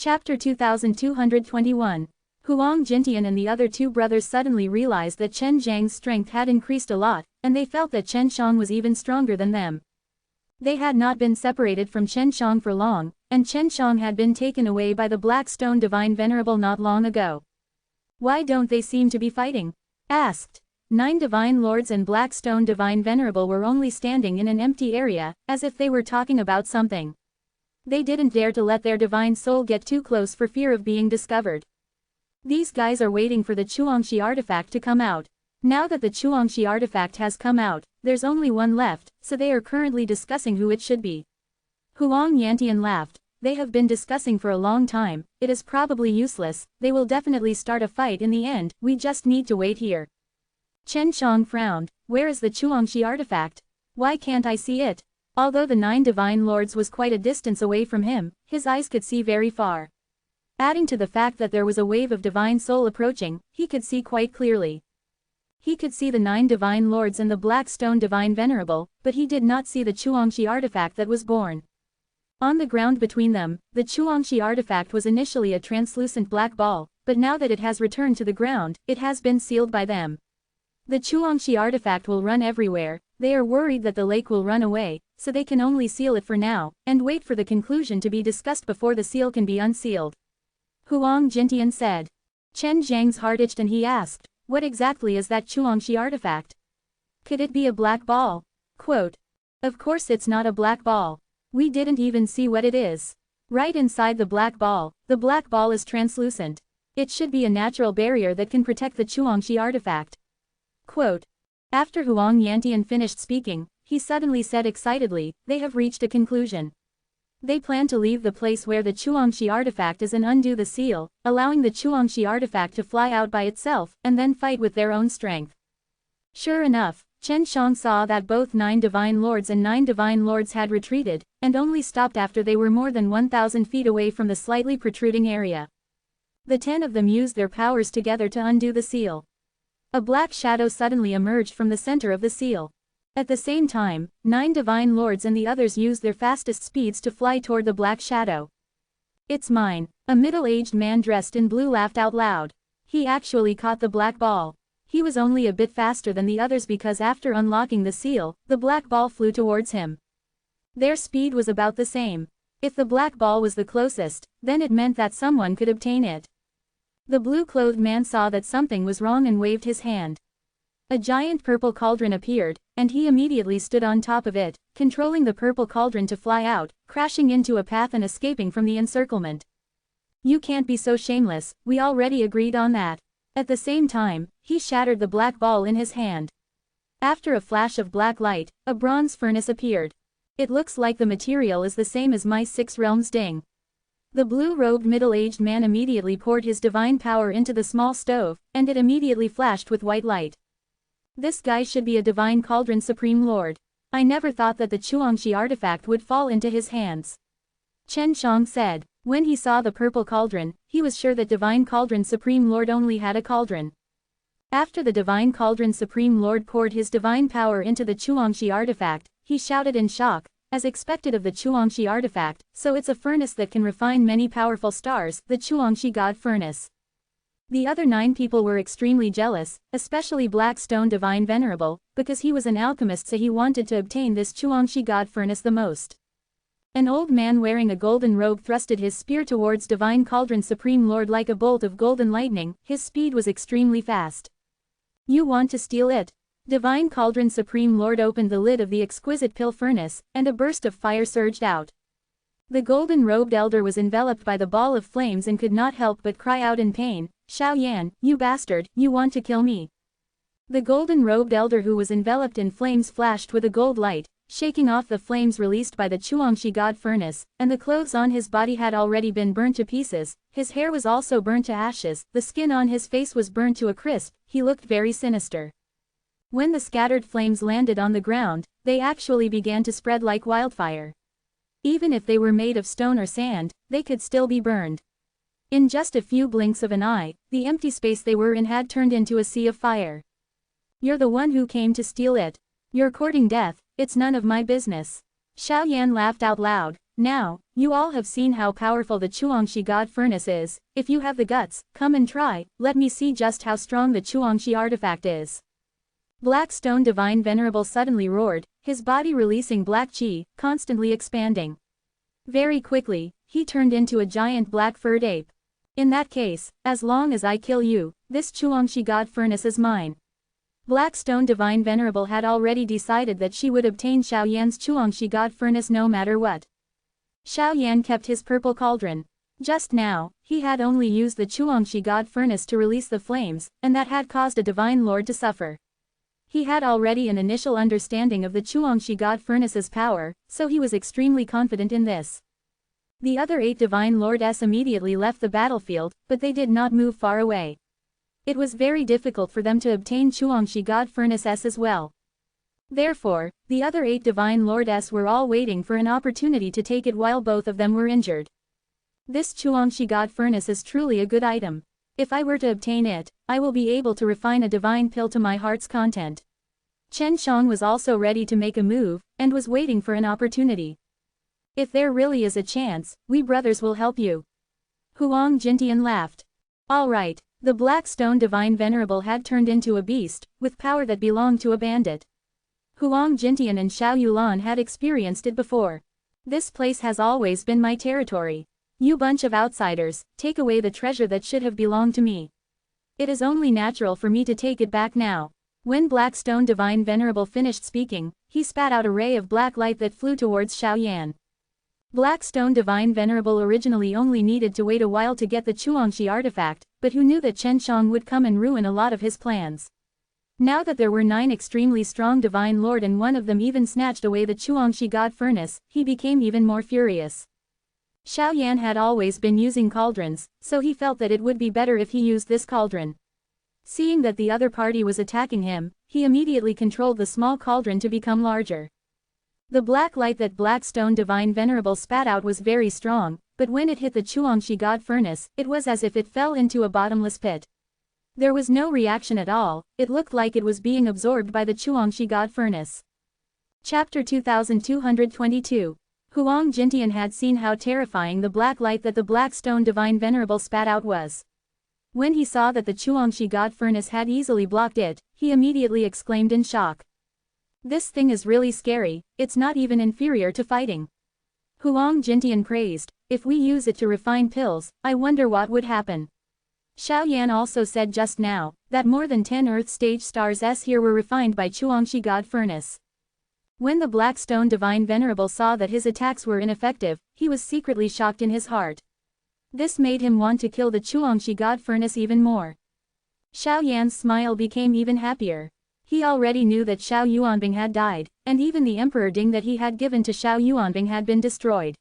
Chapter 2221. Huang Jintian and the other two brothers suddenly realized that Chen Zhang's strength had increased a lot, and they felt that Chen Shang was even stronger than them. They had not been separated from Chen Shang for long, and Chen Shang had been taken away by the Black Stone Divine Venerable not long ago. Why don't they seem to be fighting? Asked. 9 Divine Lords and Black Stone Divine Venerable were only standing in an empty area, as if they were talking about something. They didn't dare to let their divine soul get too close for fear of being discovered. These guys are waiting for the Chuangshi artifact to come out. Now that the Chuangshi artifact has come out, there's only one left, so they are currently discussing who it should be. Huang Yantian laughed. They have been discussing for a long time, it is probably useless, they will definitely start a fight in the end, we just need to wait here. Chen Shang frowned. Where is the Chuangshi artifact? Why can't I see it? Although the 9 Divine Lords was quite a distance away from him, his eyes could see very far. Adding to the fact that there was a wave of divine soul approaching, he could see quite clearly. He could see the 9 Divine Lords and the Black Stone Divine Venerable, but he did not see the Chuangshi artifact that was born. On the ground between them, the Chuangshi artifact was initially a translucent black ball, but now that it has returned to the ground, it has been sealed by them. The Chuangshi artifact will run everywhere. They are worried that the lake will run away, so they can only seal it for now, and wait for the conclusion to be discussed before the seal can be unsealed. Huang Jintian said. Chen Zhang's heart itched and he asked, what exactly is that Chuangshi artifact? Could it be a black ball? Quote. Of course it's not a black ball. We didn't even see what it is. Right inside the black ball is translucent. It should be a natural barrier that can protect the Chuangshi artifact. Quote. After Huang Yantian finished speaking, he suddenly said excitedly, they have reached a conclusion. They plan to leave the place where the Chuangshi artifact is and undo the seal, allowing the Chuangshi artifact to fly out by itself, and then fight with their own strength. Sure enough, Chen Shang saw that both 9 Divine Lords and 9 Divine Lords had retreated, and only stopped after they were more than 1,000 feet away from the slightly protruding area. The 10 of them used their powers together to undo the seal. A black shadow suddenly emerged from the center of the seal. At the same time, 9 Divine Lords and the others used their fastest speeds to fly toward the black shadow. It's mine. A middle-aged man dressed in blue laughed out loud. He actually caught the black ball. He was only a bit faster than the others because after unlocking the seal, the black ball flew towards him. Their speed was about the same. If the black ball was the closest, then it meant that someone could obtain it. The blue-clothed man saw that something was wrong and waved his hand. A giant purple cauldron appeared, and he immediately stood on top of it, controlling the purple cauldron to fly out, crashing into a path and escaping from the encirclement. You can't be so shameless, we already agreed on that. At the same time, he shattered the black ball in his hand. After a flash of black light, a bronze furnace appeared. It looks like the material is the same as my 6 realms ding. The blue-robed middle-aged man immediately poured his divine power into the small stove, and it immediately flashed with white light. This guy should be a divine cauldron supreme lord. I never thought that the Chuangshi artifact would fall into his hands. Chen Shang said. When he saw the purple cauldron, he was sure that divine cauldron supreme lord only had a cauldron. After the divine cauldron supreme lord poured his divine power into the Chuangshi artifact, he shouted in shock. As expected of the Chuangshi artifact, so it's a furnace that can refine many powerful stars, the Chuangshi God furnace. The other 9 people were extremely jealous, especially Black Stone Divine Venerable, because he was an alchemist so he wanted to obtain this Chuangshi God furnace the most. An old man wearing a golden robe thrusted his spear towards Divine Cauldron Supreme Lord like a bolt of golden lightning, his speed was extremely fast. You want to steal it? Divine Cauldron Supreme Lord opened the lid of the exquisite pill furnace, and a burst of fire surged out. The golden-robed elder was enveloped by the ball of flames and could not help but cry out in pain, Xiao Yan, you bastard, you want to kill me. The golden-robed elder who was enveloped in flames flashed with a gold light, shaking off the flames released by the Chuangshi God furnace, and the clothes on his body had already been burnt to pieces, his hair was also burnt to ashes, the skin on his face was burnt to a crisp, he looked very sinister. When the scattered flames landed on the ground, they actually began to spread like wildfire. Even if they were made of stone or sand, they could still be burned. In just a few blinks of an eye, the empty space they were in had turned into a sea of fire. You're the one who came to steal it. You're courting death, it's none of my business. Xiao Yan laughed out loud. Now, you all have seen how powerful the Chuangshi God Furnace is. If you have the guts, come and try, let me see just how strong the Chuangshi artifact is. Black Stone Divine Venerable suddenly roared, his body releasing black chi, constantly expanding. Very quickly, he turned into a giant black-furred ape. In that case, as long as I kill you, this Chuangshi God Furnace is mine. Black Stone Divine Venerable had already decided that she would obtain Xiao Yan's Chuangshi God Furnace no matter what. Xiao Yan kept his purple cauldron. Just now, he had only used the Chuangshi God Furnace to release the flames, and that had caused a Divine Lord to suffer. He had already an initial understanding of the Chuangshi God Furnace's power, so he was extremely confident in this. The other 8 Divine Lords immediately left the battlefield, but they did not move far away. It was very difficult for them to obtain Chuangshi God Furnace as well. Therefore, the other 8 Divine Lords were all waiting for an opportunity to take it while both of them were injured. This Chuangshi God Furnace is truly a good item. If I were to obtain it, I will be able to refine a divine pill to my heart's content. Chen Xiang was also ready to make a move, and was waiting for an opportunity. If there really is a chance, we brothers will help you. Huang Jintian laughed. Alright, the Black Stone Divine Venerable had turned into a beast, with power that belonged to a bandit. Huang Jintian and Xiao Yulan had experienced it before. This place has always been my territory. You bunch of outsiders, take away the treasure that should have belonged to me. It is only natural for me to take it back now. When Black Stone Divine Venerable finished speaking, he spat out a ray of black light that flew towards Xiao Yan. Black Stone Divine Venerable originally only needed to wait a while to get the Chuangshi artifact, but who knew that Chen Xiang would come and ruin a lot of his plans. Now that there were 9 extremely strong Divine Lord and one of them even snatched away the Chuangshi God Furnace, he became even more furious. Xiao Yan had always been using cauldrons, so he felt that it would be better if he used this cauldron. Seeing that the other party was attacking him, he immediately controlled the small cauldron to become larger. The black light that Black Stone Divine Venerable spat out was very strong, but when it hit the Chuangshi God Furnace, it was as if it fell into a bottomless pit. There was no reaction at all, it looked like it was being absorbed by the Chuangshi God Furnace. Chapter 2222. Huang Jintian had seen how terrifying the black light that the Black Stone Divine Venerable spat out was. When he saw that the Chuangshi God Furnace had easily blocked it, he immediately exclaimed in shock. This thing is really scary, it's not even inferior to fighting. Huang Jintian praised, if we use it to refine pills, I wonder what would happen. Xiao Yan also said just now, that more than 10 Earth stage stars here were refined by Chuangshi God Furnace. When the Black Stone Divine Venerable saw that his attacks were ineffective, he was secretly shocked in his heart. This made him want to kill the Chuangshi God Furnace even more. Xiao Yan's smile became even happier. He already knew that Xiao Yuanbing had died, and even the Emperor Ding that he had given to Xiao Yuanbing had been destroyed.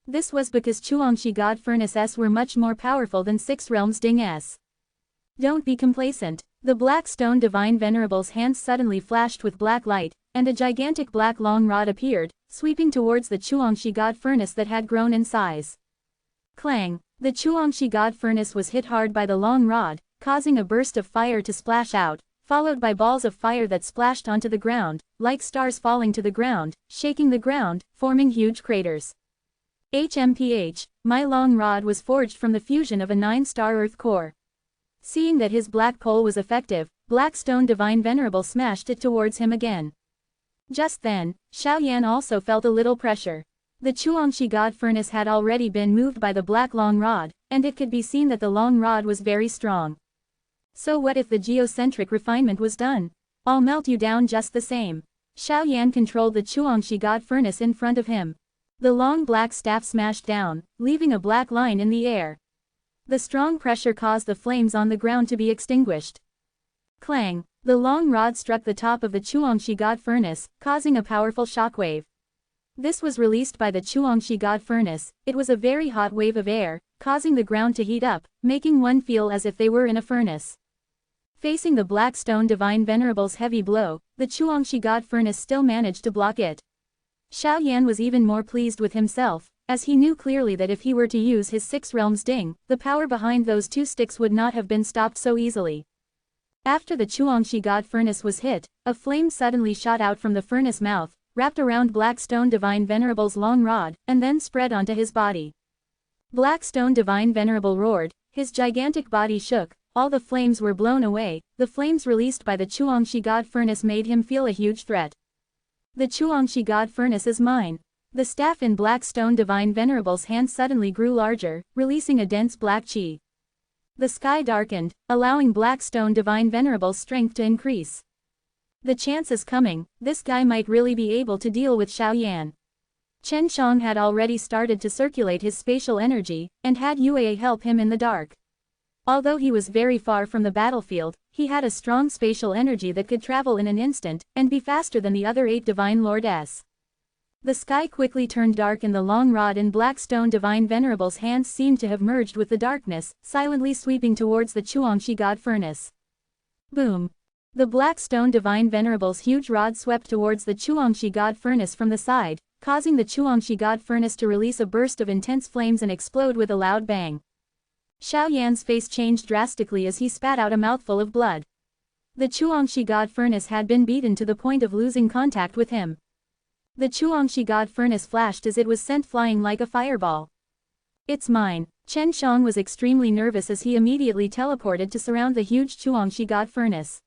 This was because Chuangshi God Furnace were much more powerful than 6 Realms Ding. Don't be complacent. The Black Stone Divine Venerable's hands suddenly flashed with black light, and a gigantic black long rod appeared, sweeping towards the Chuangshi God Furnace that had grown in size. Clang! The Chuangshi God Furnace was hit hard by the long rod, causing a burst of fire to splash out, followed by balls of fire that splashed onto the ground, like stars falling to the ground, shaking the ground, forming huge craters. HMPH, my long rod was forged from the fusion of a 9-star earth core. Seeing that his black pole was effective, Black Stone Divine Venerable smashed it towards him again. Just then, Xiao Yan also felt a little pressure. The Chuangshi God Furnace had already been moved by the black long rod, and it could be seen that the long rod was very strong. So what if the geocentric refinement was done? I'll melt you down just the same. Xiao Yan controlled the Chuangshi God Furnace in front of him. The long black staff smashed down, leaving a black line in the air. The strong pressure caused the flames on the ground to be extinguished. Clang! The long rod struck the top of the Chuangshi God Furnace, causing a powerful shockwave. This was released by the Chuangshi God Furnace. It was a very hot wave of air, causing the ground to heat up, making one feel as if they were in a furnace. Facing the Black Stone Divine Venerable's heavy blow, the Chuangshi God Furnace still managed to block it. Xiao Yan was even more pleased with himself, as he knew clearly that if he were to use his 6 realms ding, the power behind those 2 sticks would not have been stopped so easily. After the Chuangshi God Furnace was hit, a flame suddenly shot out from the furnace mouth, wrapped around Blackstone Divine Venerable's long rod, and then spread onto his body. Blackstone Divine Venerable roared, his gigantic body shook, all the flames were blown away, the flames released by the Chuangshi God Furnace made him feel a huge threat. The Chuangshi God Furnace is mine. The staff in Blackstone Divine Venerable's hand suddenly grew larger, releasing a dense black chi. The sky darkened, allowing Blackstone Divine Venerable's strength to increase. The chance is coming, this guy might really be able to deal with Xiaoyan. Chen Shang had already started to circulate his spatial energy, and had Yue help him in the dark. Although he was very far from the battlefield, he had a strong spatial energy that could travel in an instant, and be faster than the other 8 Divine Lords. The sky quickly turned dark and the long rod in Blackstone Divine Venerable's hands seemed to have merged with the darkness, silently sweeping towards the Chuangshi God Furnace. Boom! The Blackstone Divine Venerable's huge rod swept towards the Chuangshi God Furnace from the side, causing the Chuangshi God Furnace to release a burst of intense flames and explode with a loud bang. Xiaoyan's face changed drastically as he spat out a mouthful of blood. The Chuangshi God Furnace had been beaten to the point of losing contact with him. The Chuangshi God Furnace flashed as it was sent flying like a fireball. It's mine. Chen Shang was extremely nervous as he immediately teleported to surround the huge Chuangshi God Furnace.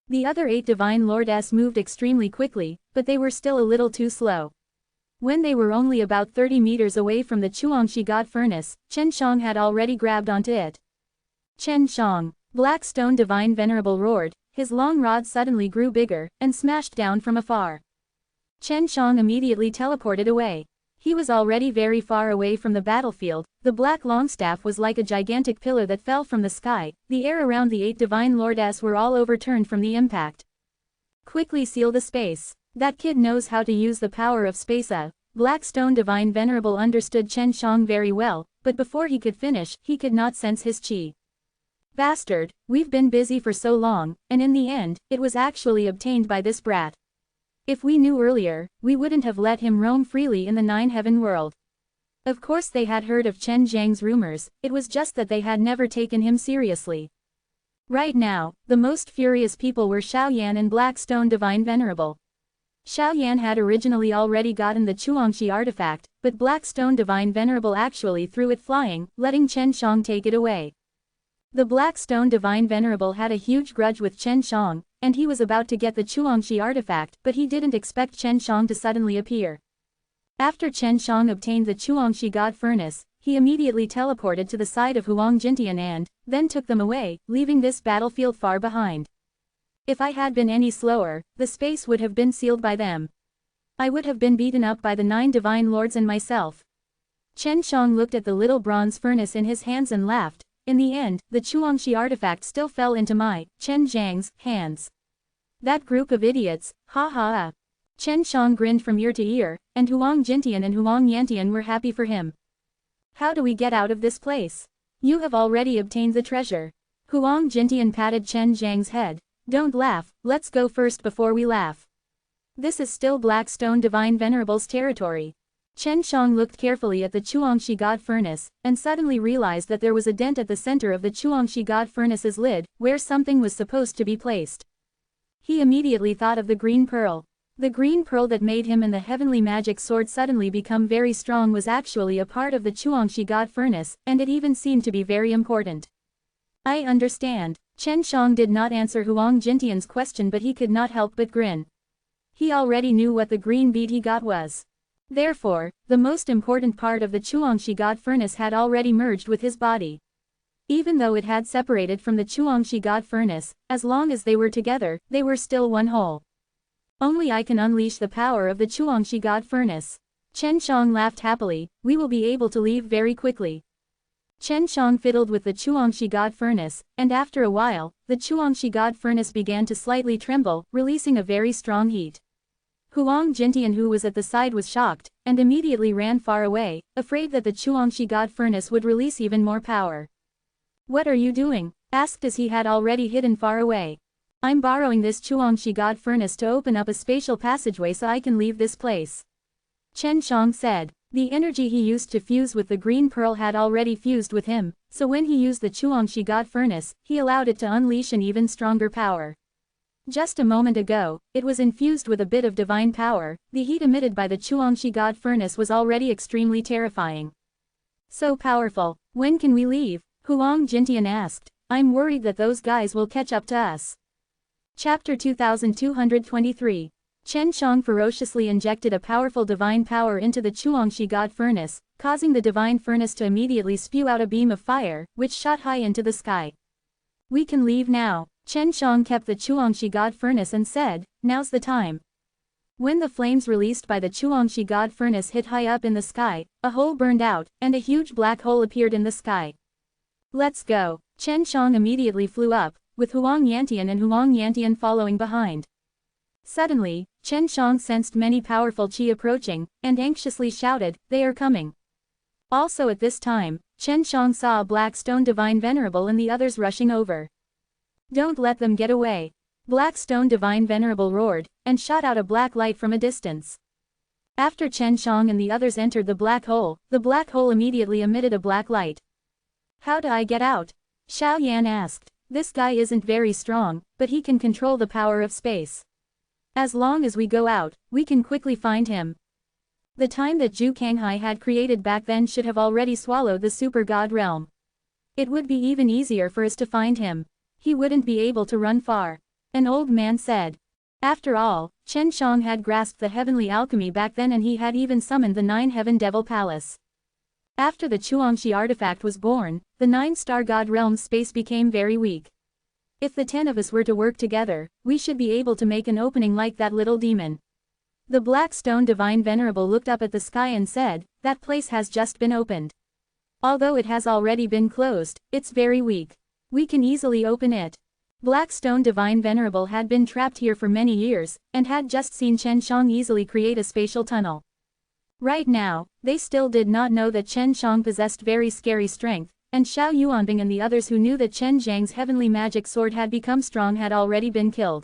The other 8 Divine Lords moved extremely quickly, but they were still a little too slow. When they were only about 30 meters away from the Chuangshi God Furnace, Chen Shang had already grabbed onto it. Chen Shang! Blackstone Divine Venerable roared, his long rod suddenly grew bigger, and smashed down from afar. Chen Shang immediately teleported away. He was already very far away from the battlefield, the black longstaff was like a gigantic pillar that fell from the sky, the air around the 8 Divine Lords were all overturned from the impact. Quickly seal the space. That kid knows how to use the power of space. Blackstone Divine Venerable understood Chen Shang very well, but before he could finish, he could not sense his chi. Bastard, we've been busy for so long, and in the end, it was actually obtained by this brat. If we knew earlier, we wouldn't have let him roam freely in the 9-heaven world. Of course they had heard of Chen Zhang's rumors, it was just that they had never taken him seriously. Right now, the most furious people were Xiaoyan and Blackstone Divine Venerable. Xiaoyan had originally already gotten the Chuangshi artifact, but Blackstone Divine Venerable actually threw it flying, letting Chen Shang take it away. The Blackstone Divine Venerable had a huge grudge with Chen Shang, and he was about to get the Chuangshi artifact, but he didn't expect Chen Shang to suddenly appear. After Chen Shang obtained the Chuangshi God Furnace, he immediately teleported to the side of Huang Jintian and then took them away, leaving this battlefield far behind. If I had been any slower, the space would have been sealed by them. I would have been beaten up by the 9 Divine Lords and myself. Chen Shang looked at the little bronze furnace in his hands and laughed. In the end, the Chuangshi artifact still fell into my, Chen Zhang's, hands. That group of idiots, ha ha ha. Chen Shang grinned from ear to ear, and Huang Jintian and Huang Yantian were happy for him. How do we get out of this place? You have already obtained the treasure. Huang Jintian patted Chen Zhang's head. Don't laugh, let's go first before we laugh. This is still Blackstone Divine Venerable's territory. Chen Shang looked carefully at the Chuangshi God Furnace, and suddenly realized that there was a dent at the center of the Chuangshi God Furnace's lid, where something was supposed to be placed. He immediately thought of the green pearl. The green pearl that made him and the heavenly magic sword suddenly become very strong was actually a part of the Chuangshi God Furnace, and it even seemed to be very important. I understand. Chen Shang did not answer Huang Jintian's question, but he could not help but grin. He already knew what the green bead he got was. Therefore, the most important part of the Chuangshi God Furnace had already merged with his body. Even though it had separated from the Chuangshi God Furnace, as long as they were together, they were still one whole. Only I can unleash the power of the Chuangshi God Furnace. Chen Shang laughed happily. We will be able to leave very quickly. Chen Shang fiddled with the Chuangshi God Furnace, and after a while, the Chuangshi God Furnace began to slightly tremble, releasing a very strong heat. Huang Jintian, who was at the side, was shocked, and immediately ran far away, afraid that the Chuangshi God Furnace would release even more power. What are you doing? Asked as he had already hidden far away. I'm borrowing this Chuangshi God Furnace to open up a spatial passageway so I can leave this place. Chen Shang said. The energy he used to fuse with the green pearl had already fused with him, so when he used the Chuangshi God Furnace, he allowed it to unleash an even stronger power. Just a moment ago, it was infused with a bit of divine power. The heat emitted by the Chuangshi God furnace was already extremely terrifying. So powerful. When can we leave? Huang Jintian asked. I'm worried that those guys will catch up to us. Chapter 2223. Chen Shang ferociously injected a powerful divine power into the Chuangshi God furnace, causing the divine furnace to immediately spew out a beam of fire, which shot high into the sky. We can leave now. Chen Shang kept the Chuangshi God furnace and said, now's the time. When the flames released by the Chuangshi God furnace hit high up in the sky, a hole burned out, and a huge black hole appeared in the sky. Let's go. Chen Shang immediately flew up, with Huang Yantian following behind. Suddenly, Chen Shang sensed many powerful qi approaching, and anxiously shouted, they are coming. Also at this time, Chen Shang saw a black stone divine venerable and the others rushing over. Don't let them get away. Black stone divine venerable roared, and shot out a black light from a distance. After Chen Shang and the others entered the black hole immediately emitted a black light. How do I get out? Xiao Yan asked. This guy isn't very strong, but he can control the power of space. As long as we go out, we can quickly find him. The time that Zhu Kanghai had created back then should have already swallowed the super god realm. It would be even easier for us to find him. He wouldn't be able to run far. An old man said. After all, Chen Shang had grasped the heavenly alchemy back then and he had even summoned the 9-heaven devil palace. After the Chuangshi artifact was born, the 9-star god realm's space became very weak. If the 10 of us were to work together, we should be able to make an opening like that little demon. The black stone divine venerable looked up at the sky and said, that place has just been opened. Although it has already been closed, it's very weak. We can easily open it. Black stone divine venerable had been trapped here for many years, and had just seen Chen Shang easily create a spatial tunnel. Right now, they still did not know that Chen Shang possessed very scary strength, and Xiao Yuanbing and the others who knew that Chen Zhang's heavenly magic sword had become strong had already been killed.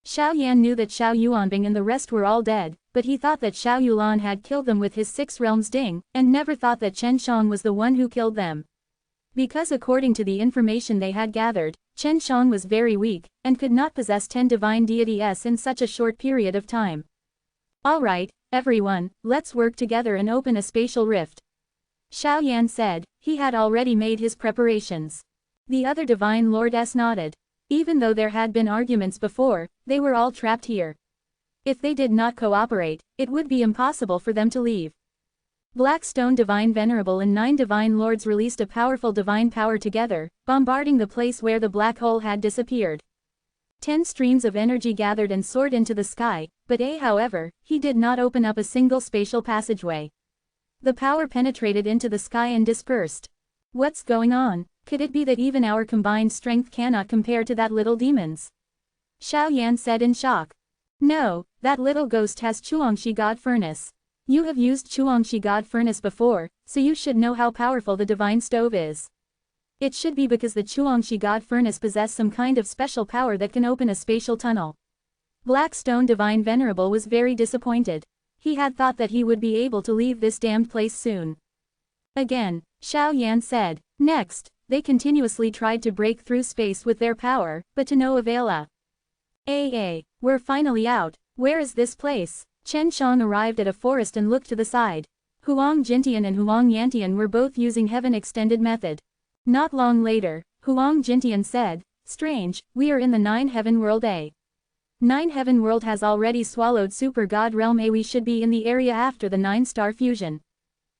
Xiao Yan knew that Xiao Yuanbing and the rest were all dead, but he thought that Xiao Yulan had killed them with his 6 realms ding, and never thought that Chen Shang was the one who killed them. Because according to the information they had gathered, Chen Shang was very weak, and could not possess 10 divine deities in such a short period of time. Alright, everyone, let's work together and open a spatial rift. Xiao Yan said. He had already made his preparations. The other divine lords nodded. Even though there had been arguments before, they were all trapped here. If they did not cooperate, it would be impossible for them to leave. Black Stone Divine Venerable and 9 divine lords released a powerful divine power together, bombarding the place where the black hole had disappeared. 10 streams of energy gathered and soared into the sky, but however, he did not open up a single spatial passageway. The power penetrated into the sky and dispersed. What's going on? Could it be that even our combined strength cannot compare to that little demon's? Xiao Yan said in shock. No, that little ghost has Chuangshi God Furnace. You have used Chuangshi God Furnace before, so you should know how powerful the divine stove is. It should be because the Chuangshi God Furnace possesses some kind of special power that can open a spatial tunnel. Black Stone Divine Venerable was very disappointed. He had thought that he would be able to leave this damned place soon. Again, Xiao Yan said. Next, they continuously tried to break through space with their power, but to no avail. We're finally out. Where is this place? Chen Shang arrived at a forest and looked to the side. Huang Jintian and Huang Yantian were both using Heaven Extended method. Not long later, Huang Jintian said, strange, we are in the 9-heaven world 9-heaven world has already swallowed super god realm we should be in the area after the 9-star fusion.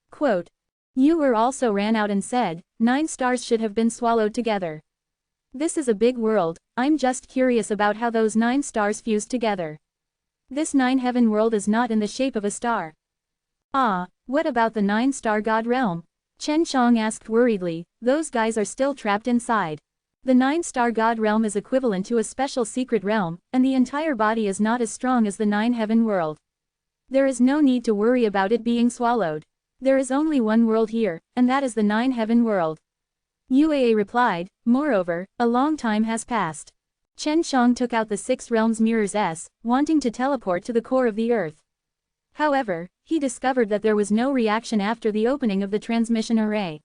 Quote. You were also ran out and said, 9 stars should have been swallowed together. This is a big world, I'm just curious about how those 9 stars fused together. This 9-heaven world is not in the shape of a star. What about the 9-star god realm? Chen Shang asked worriedly, those guys are still trapped inside. The 9-star god realm is equivalent to a special secret realm, and the entire body is not as strong as the 9-heaven world. There is no need to worry about it being swallowed. There is only one world here, and that is the 9-heaven world. Uaa replied, moreover, a long time has passed. Chen Shang took out the 6 realms mirrors wanting to teleport to the core of the earth. However, he discovered that there was no reaction after the opening of the transmission array.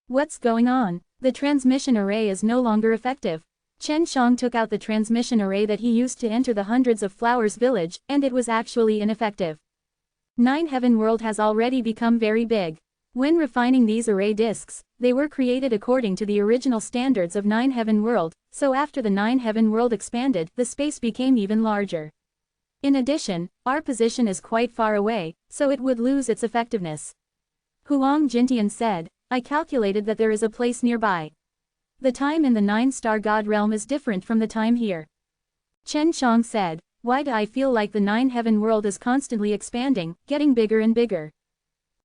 What's going on? The transmission array is no longer effective. Chen Shang took out the transmission array that he used to enter the Hundreds of Flowers village, and it was actually ineffective. Nine Heaven World has already become very big. When refining these array discs, they were created according to the original standards of Nine Heaven World, so after the Nine Heaven World expanded, the space became even larger. In addition, our position is quite far away, so it would lose its effectiveness. Huang Jintian said, I calculated that there is a place nearby. The time in the Nine-Star God realm is different from the time here. Chen Shang said, why do I feel like the Nine Heaven World is constantly expanding, getting bigger and bigger?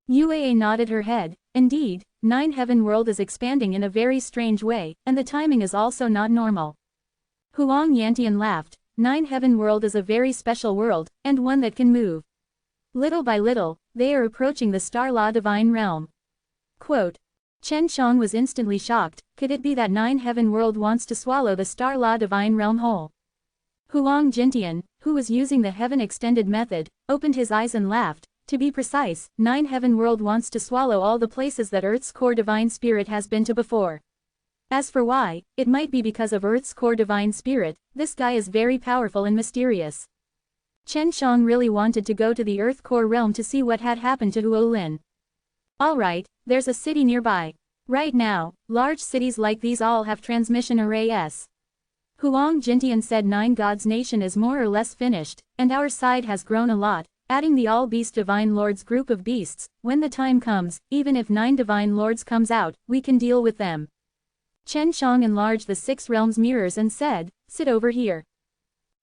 Yue nodded her head. Indeed, Nine Heaven World is expanding in a very strange way, and the timing is also not normal. Huang Yantian laughed. Nine Heaven World is a very special world, and one that can move. Little by little, they are approaching the Star Law Divine Realm. Quote. Chen Shang was instantly shocked. Could it be that Nine Heaven World wants to swallow the Star Law Divine Realm whole? Huang Jintian, who was using the Heaven Extended method, opened his eyes and laughed. To be precise, Nine Heaven World wants to swallow all the places that Earth's core Divine Spirit has been to before. As for why, it might be because of Earth's core Divine Spirit. This guy is very powerful and mysterious. Chen Shang really wanted to go to the Earth core realm to see what had happened to Huo Lin. Alright, there's a city nearby. Right now, large cities like these all have transmission arrays. Huang Jintian said Nine Gods Nation is more or less finished, and our side has grown a lot, adding the All-Beast Divine Lords group of beasts. When the time comes, even if 9 Divine Lords comes out, we can deal with them. Chen Shang enlarged the 6 realms mirrors and said, sit over here.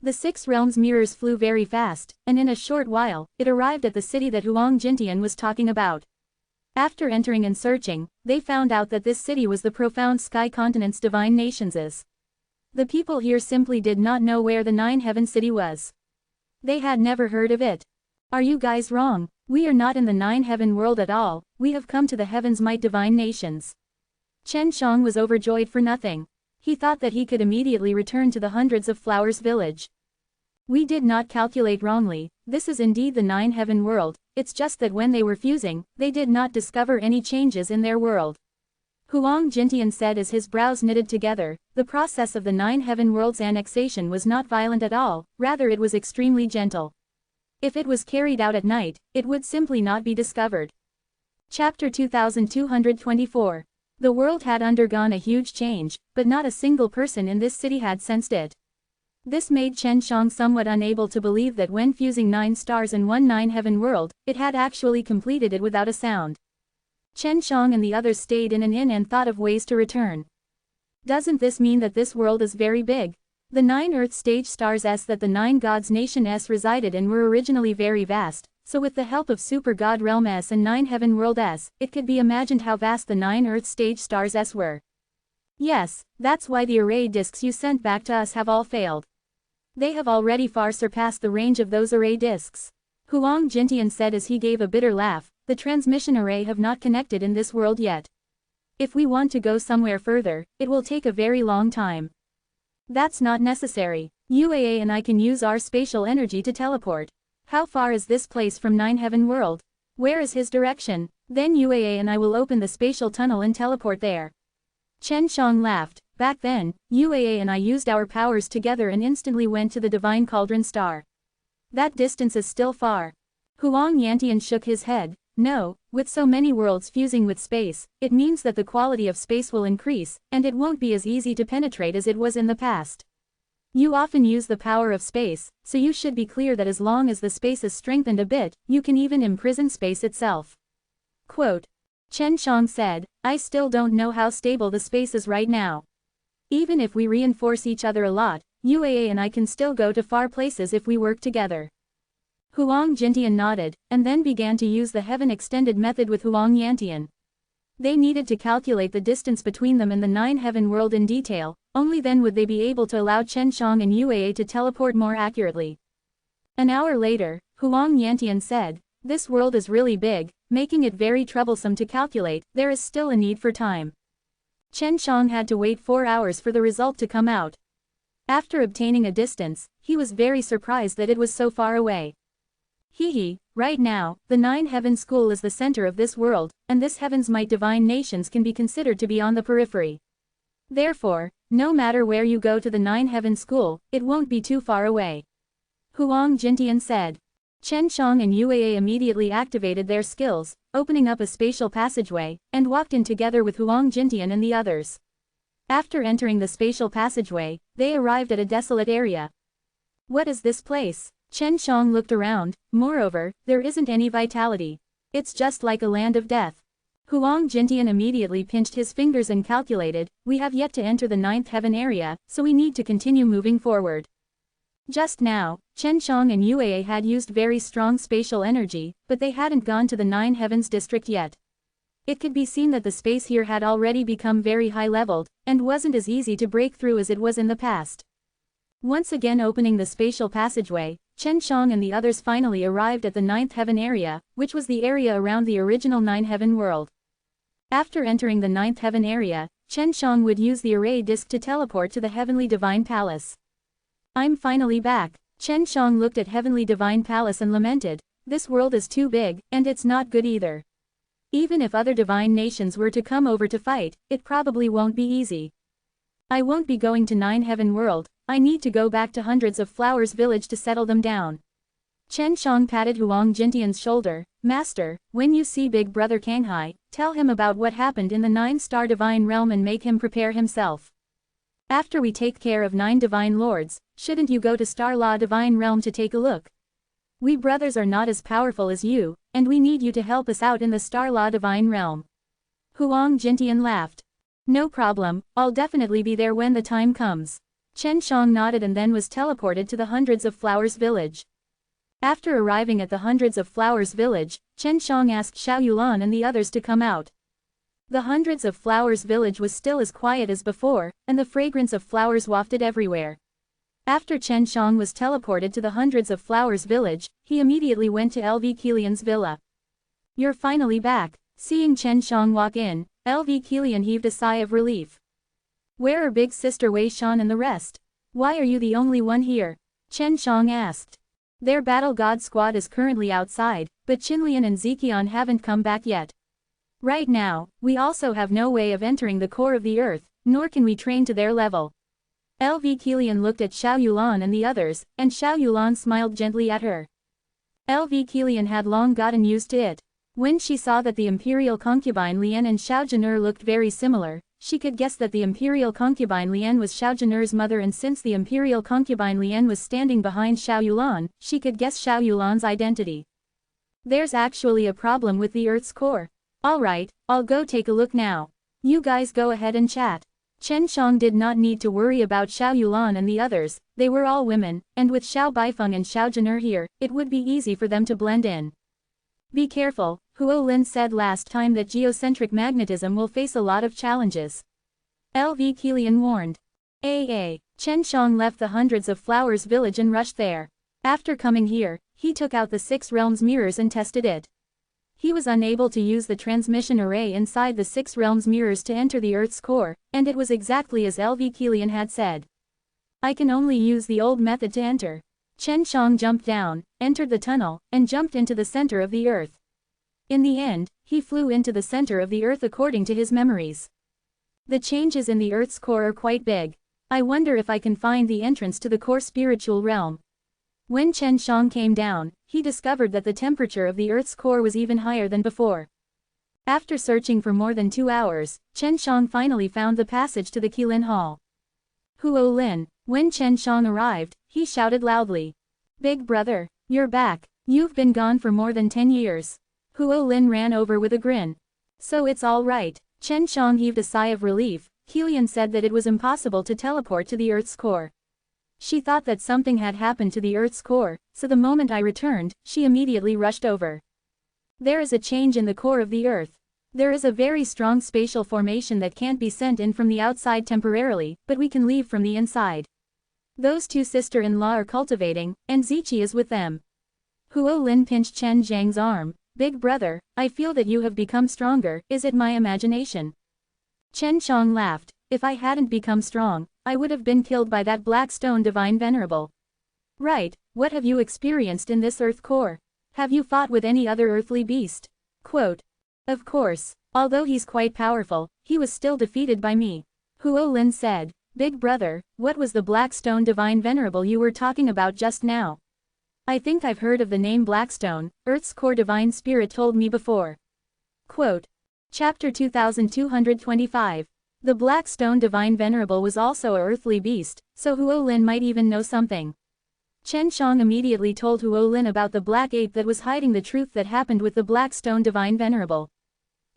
The 6 realms mirrors flew very fast, and in a short while, it arrived at the city that Huang Jintian was talking about. After entering and searching, they found out that this city was the Profound Sky Continent's Divine Nations'. The people here simply did not know where the Nine Heaven City was. They had never heard of it. Are you guys wrong? We are not in the Nine Heaven World at all, we have come to the Heaven's Might Divine Nations. Chen Shang was overjoyed for nothing. He thought that he could immediately return to the Hundreds of Flowers village. We did not calculate wrongly, this is indeed the Nine Heaven World, it's just that when they were fusing, they did not discover any changes in their world. Huang Jintian said as his brows knitted together, the process of the Nine Heaven World's annexation was not violent at all, rather it was extremely gentle. If it was carried out at night, it would simply not be discovered. Chapter 2224. The world had undergone a huge change, but not a single person in this city had sensed it. This made Chen Shang somewhat unable to believe that when fusing 9 stars in one Nine Heaven World, it had actually completed it without a sound. Chen Shang and the others stayed in an inn and thought of ways to return. Doesn't this mean that this world is very big? The 9 Earth stage stars that the 9 Gods Nation resided in were originally very vast, so with the help of Super God Realm and 9 Heaven World it could be imagined how vast the 9 Earth stage stars were. Yes, that's why the array discs you sent back to us have all failed. They have already far surpassed the range of those array discs. Huang Jintian said as he gave a bitter laugh, the transmission array have not connected in this world yet. If we want to go somewhere further, it will take a very long time. That's not necessary. UAA and I can use our spatial energy to teleport. How far is this place from Nine Heaven World? Where is his direction? Then UAA and I will open the spatial tunnel and teleport there. Chen Shang laughed. Back then, UAA and I used our powers together and instantly went to the Divine Cauldron Star. That distance is still far. Huang Yantian shook his head. No, with so many worlds fusing with space, it means that the quality of space will increase, and it won't be as easy to penetrate as it was in the past. You often use the power of space, so you should be clear that as long as the space is strengthened a bit, you can even imprison space itself. Quote. Chen Shang said, I still don't know how stable the space is right now. Even if we reinforce each other a lot, UAA and I can still go to far places if we work together. Huang Jintian nodded, and then began to use the Heaven Extended method with Huang Yantian. They needed to calculate the distance between them and the Nine Heaven World in detail, only then would they be able to allow Chen Shang and UAA to teleport more accurately. An hour later, Huang Yantian said, this world is really big, making it very troublesome to calculate, there is still a need for time. Chen Shang had to wait 4 hours for the result to come out. After obtaining a distance, he was very surprised that it was so far away. Right now, the Nine Heaven School is the center of this world, and this Heaven's Might Divine Nations can be considered to be on the periphery. Therefore, no matter where you go to the Nine Heaven School, it won't be too far away. Huang Jintian said. Chen Shang and Yuei immediately activated their skills, opening up a spatial passageway, and walked in together with Huang Jintian and the others. After entering the spatial passageway, they arrived at a desolate area. What is this place? Chen Shang looked around. Moreover, there isn't any vitality. It's just like a land of death. Huang Jintian immediately pinched his fingers and calculated, we have yet to enter the ninth heaven area, so we need to continue moving forward. Just now, Chen Shang and Yuei had used very strong spatial energy, but they hadn't gone to the Nine Heavens district yet. It could be seen that the space here had already become very high-leveled, and wasn't as easy to break through as it was in the past. Once again opening the spatial passageway, Chen Shang and the others finally arrived at the ninth heaven area, which was the area around the original Nine Heaven world. After entering the ninth heaven area, Chen Shang would use the array disk to teleport to the Heavenly Divine Palace. I'm finally back. Chen Shang looked at Heavenly Divine Palace and lamented, this world is too big, and it's not good either. Even if other divine nations were to come over to fight, it probably won't be easy. I won't be going to Nine Heaven World, I need to go back to Hundreds of Flowers Village to settle them down. Chen Shang patted Huang Jintian's shoulder, Master, when you see Big Brother Kanghai, tell him about what happened in the 9-star divine realm and make him prepare himself. After we take care of 9 divine lords, shouldn't you go to Star Law Divine Realm to take a look? We brothers are not as powerful as you, and we need you to help us out in the Star Law Divine Realm. Huang Jintian laughed. No problem, I'll definitely be there when the time comes. Chen Shang nodded and then was teleported to the Hundreds of Flowers village. After arriving at the Hundreds of Flowers village, Chen Shang asked Xiao Yulan and the others to come out. The Hundreds of Flowers village was still as quiet as before, and the fragrance of flowers wafted everywhere. After Chen Shang was teleported to the Hundreds of Flowers village, he immediately went to LV Kilian's villa. You're finally back. Seeing Chen Shang walk in, LV Kilian heaved a sigh of relief. Where are big sister Wei Shan and the rest? Why are you the only one here? Chen Shang asked. Their battle god squad is currently outside, but Qinlian and Ziqian haven't come back yet. Right now, we also have no way of entering the core of the earth, nor can we train to their level. LV Kilian looked at Xiao Yulan and the others, and Xiao Yulan smiled gently at her. LV Kilian had long gotten used to it. When she saw that the imperial concubine Lian and Xiao Zhen'er looked very similar, she could guess that the imperial concubine Lian was Xiao Zhen'er's mother, and since the imperial concubine Lian was standing behind Xiao Yulan, she could guess Xiao Yulan's identity. There's actually a problem with the Earth's core. Alright, I'll go take a look now. You guys go ahead and chat. Chen Shang did not need to worry about Xiao Yulan and the others, they were all women, and with Xiao Baifeng and Xiao Zhen'er here, it would be easy for them to blend in. Be careful, Huo Lin said last time that geocentric magnetism will face a lot of challenges. LV Kilian warned. Chen Shang left the Hundreds of Flowers village and rushed there. After coming here, he took out the 6 realms mirrors and tested it. He was unable to use the transmission array inside the 6 realms mirrors to enter the Earth's core, and it was exactly as LV Kilian had said. I can only use the old method to enter. Chen Shang jumped down, entered the tunnel, and jumped into the center of the Earth. In the end, he flew into the center of the Earth according to his memories. The changes in the Earth's core are quite big. I wonder if I can find the entrance to the core spiritual realm. When Chen Shang came down, he discovered that the temperature of the Earth's core was even higher than before. After searching for more than 2 hours, Chen Shang finally found the passage to the Qilin Hall. Huo Lin. When Chen Shang arrived, he shouted loudly. Big brother, you're back. You've been gone for more than 10 years. Huo Lin ran over with a grin. So it's all right. Chen Shang heaved a sigh of relief. Qilian said that it was impossible to teleport to the Earth's core. She thought that something had happened to the Earth's core, so the moment I returned, she immediately rushed over. There is a change in the core of the Earth. There is a very strong spatial formation that can't be sent in from the outside temporarily, but we can leave from the inside. Those 2 sister-in-law are cultivating, and Ziqi is with them. Huo Lin pinched Chen Zhang's arm. Big brother, I feel that you have become stronger, is it my imagination? Chen Shang laughed. If I hadn't become strong, I would have been killed by that black stone divine Venerable. Right, what have you experienced in this Earth core? Have you fought with any other earthly beast? Quote. Of course, although he's quite powerful, he was still defeated by me. Huo Lin said, Big brother, what was the Blackstone Divine Venerable you were talking about just now? I think I've heard of the name Blackstone, Earth's core divine spirit told me before. Quote. Chapter 2225. The Blackstone Divine Venerable was also a earthly beast, so Huo Lin might even know something. Chen Shang immediately told Huo Lin about the black ape that was hiding the truth that happened with the Blackstone Divine Venerable.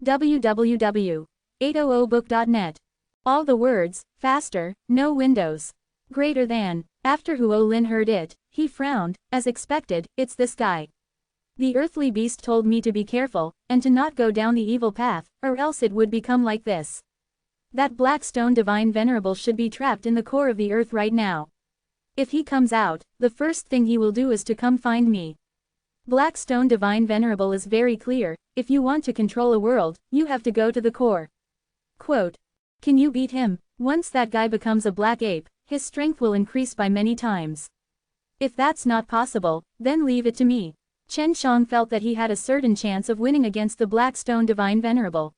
www.800book.net. All the words, faster, no windows. Greater than. After Huo Lin heard it, he frowned, as expected, it's this guy. The earthly beast told me to be careful, and to not go down the evil path, or else it would become like this. That Blackstone Divine Venerable should be trapped in the core of the earth right now. If he comes out, the first thing he will do is to come find me. Blackstone Divine Venerable is very clear, if you want to control a world, you have to go to the core. Quote. Can you beat him? Once that guy becomes a black ape, his strength will increase by many times. If that's not possible, then leave it to me. Chen Shang felt that he had a certain chance of winning against the Blackstone Divine Venerable.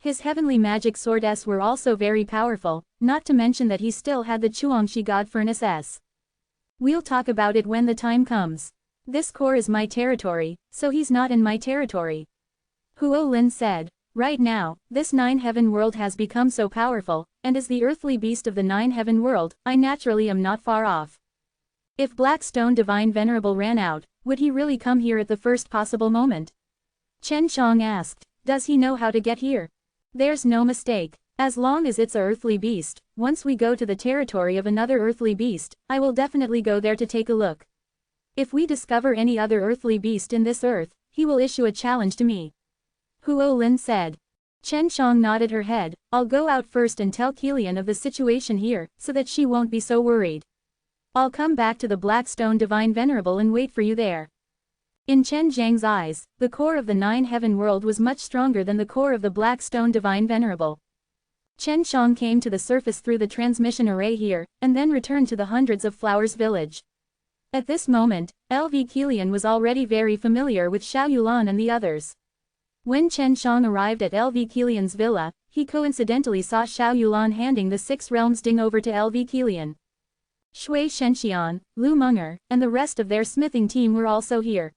His heavenly magic swords were also very powerful, not to mention that he still had the Chuangshi God Furnace S. We'll talk about it when the time comes. This core is my territory, so he's not in my territory. Huo Lin said. Right now, this nine-heaven world has become so powerful, and as the earthly beast of the nine-heaven world, I naturally am not far off. If Blackstone Divine Venerable ran out, would he really come here at the first possible moment? Chen Shang asked, does he know how to get here? There's no mistake. As long as it's a earthly beast, once we go to the territory of another earthly beast, I will definitely go there to take a look. If we discover any other earthly beast in this earth, he will issue a challenge to me. Huo Lin said. Chen Shang nodded her head, I'll go out first and tell Kilian of the situation here, so that she won't be so worried. I'll come back to the Blackstone Divine Venerable and wait for you there. In Chen Zhang's eyes, the core of the nine-heaven world was much stronger than the core of the Blackstone Divine Venerable. Chen Shang came to the surface through the transmission array here, and then returned to the Hundreds of Flowers village. At this moment, LV Kilian was already very familiar with Xiao Yulan and the others. When Chen Shang arrived at LV Kilian's villa, he coincidentally saw Xiao Yulan handing the Six Realms ding over to LV Kilian. Shui Shenxian, Lu Meng'er, and the rest of their smithing team were also here.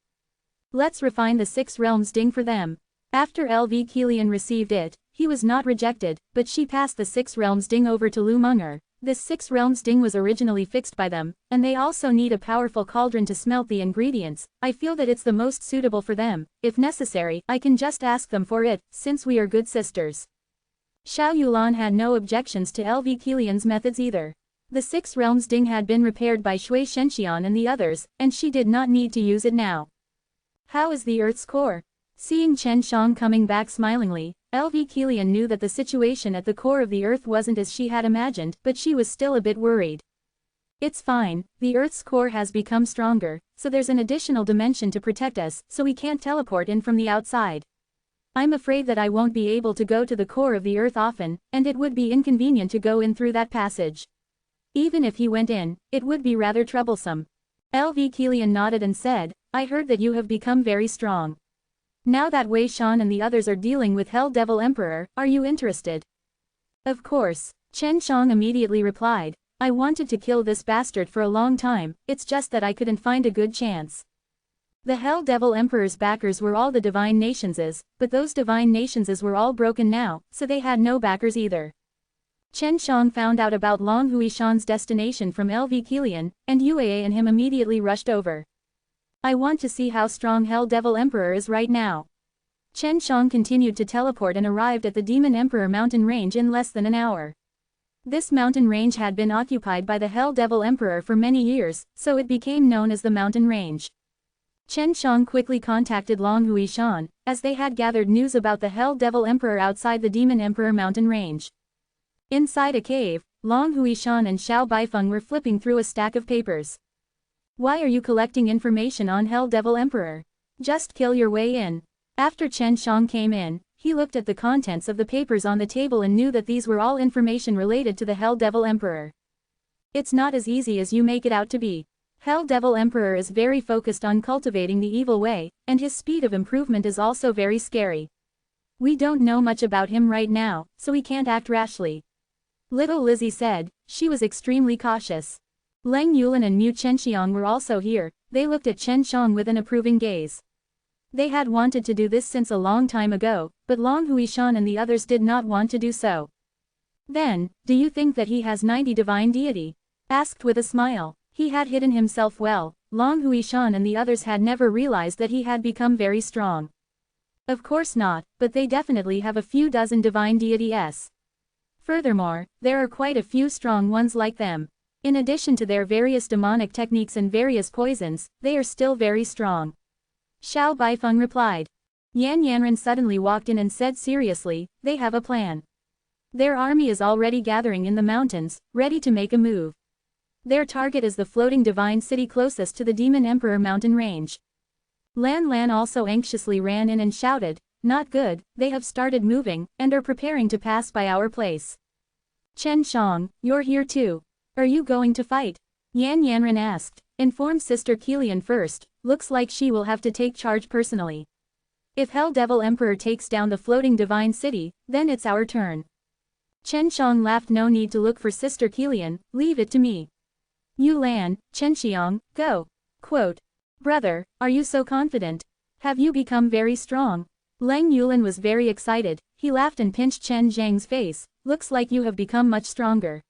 Let's refine the Six Realms ding for them. After LV Kilian received it, he was not rejected, but she passed the Six Realms ding over to Lu Meng'er. This Six Realms ding was originally fixed by them, and they also need a powerful cauldron to smelt the ingredients. I feel that it's the most suitable for them. If necessary, I can just ask them for it, since we are good sisters. Xiao Yulan had no objections to LV Kilian's methods either. The Six Realms ding had been repaired by Shui Shenxian and the others, and she did not need to use it now. How is the Earth's core? Seeing Chen Shang coming back smilingly, LV Kilian knew that the situation at the core of the Earth wasn't as she had imagined, but she was still a bit worried. It's fine, the Earth's core has become stronger, so there's an additional dimension to protect us, so we can't teleport in from the outside. I'm afraid that I won't be able to go to the core of the Earth often, and it would be inconvenient to go in through that passage. Even if he went in, it would be rather troublesome. LV Kilian nodded and said, I heard that you have become very strong. Now that Wei Shan and the others are dealing with Hell Devil Emperor, are you interested? Of course, Chen Shang immediately replied. I wanted to kill this bastard for a long time, it's just that I couldn't find a good chance. The Hell Devil Emperor's backers were all the divine nationses, but those divine nationses were all broken now, so they had no backers either. Chen Shang found out about Long Huishan's destination from LV Kilian, and Yue and him immediately rushed over. I want to see how strong Hell Devil Emperor is right now. Chen Shang continued to teleport and arrived at the Demon Emperor mountain range in less than an hour. This mountain range had been occupied by the Hell Devil Emperor for many years, so it became known as the mountain range. Chen Shang quickly contacted Long Huishan, as they had gathered news about the Hell Devil Emperor outside the Demon Emperor mountain range. Inside a cave, Long Huishan and Xiao Baifeng were flipping through a stack of papers. Why are you collecting information on Hell Devil Emperor? Just kill your way in. After Chen Shang came in, he looked at the contents of the papers on the table and knew that these were all information related to the Hell Devil Emperor. It's not as easy as you make it out to be. Hell Devil Emperor is very focused on cultivating the evil way, and his speed of improvement is also very scary. We don't know much about him right now, so we can't act rashly. Little Lizzie said. She was extremely cautious. Leng Yulan and Mu Chenxiang were also here. They looked at Chen Shang with an approving gaze. They had wanted to do this since a long time ago, but Long Huishan and the others did not want to do so. Then, do you think that he has 90 divine deity? Asked with a smile. He had hidden himself well. Long Huishan and the others had never realized that he had become very strong. Of course not, but they definitely have a few dozen divine deities. Furthermore, there are quite a few strong ones like them. In addition to their various demonic techniques and various poisons, they are still very strong. Xiao Baifeng replied. Yan Yanran suddenly walked in and said seriously, they have a plan. Their army is already gathering in the mountains, ready to make a move. Their target is the floating divine city closest to the Demon Emperor mountain range. Lan Lan also anxiously ran in and shouted, not good, they have started moving, and are preparing to pass by our place. Chen Shang, you're here too. Are you going to fight? Yan Yanran asked. Inform Sister Kilian first, looks like she will have to take charge personally. If Hell Devil Emperor takes down the floating divine city, then it's our turn. Chen Shang laughed. No need to look for Sister Kilian, leave it to me. Yu Lan, Chen Xiang, go. Quote. Brother, are you so confident? Have you become very strong? Leng Yulan was very excited. He laughed and pinched Chen Zhang's face. Looks like you have become much stronger.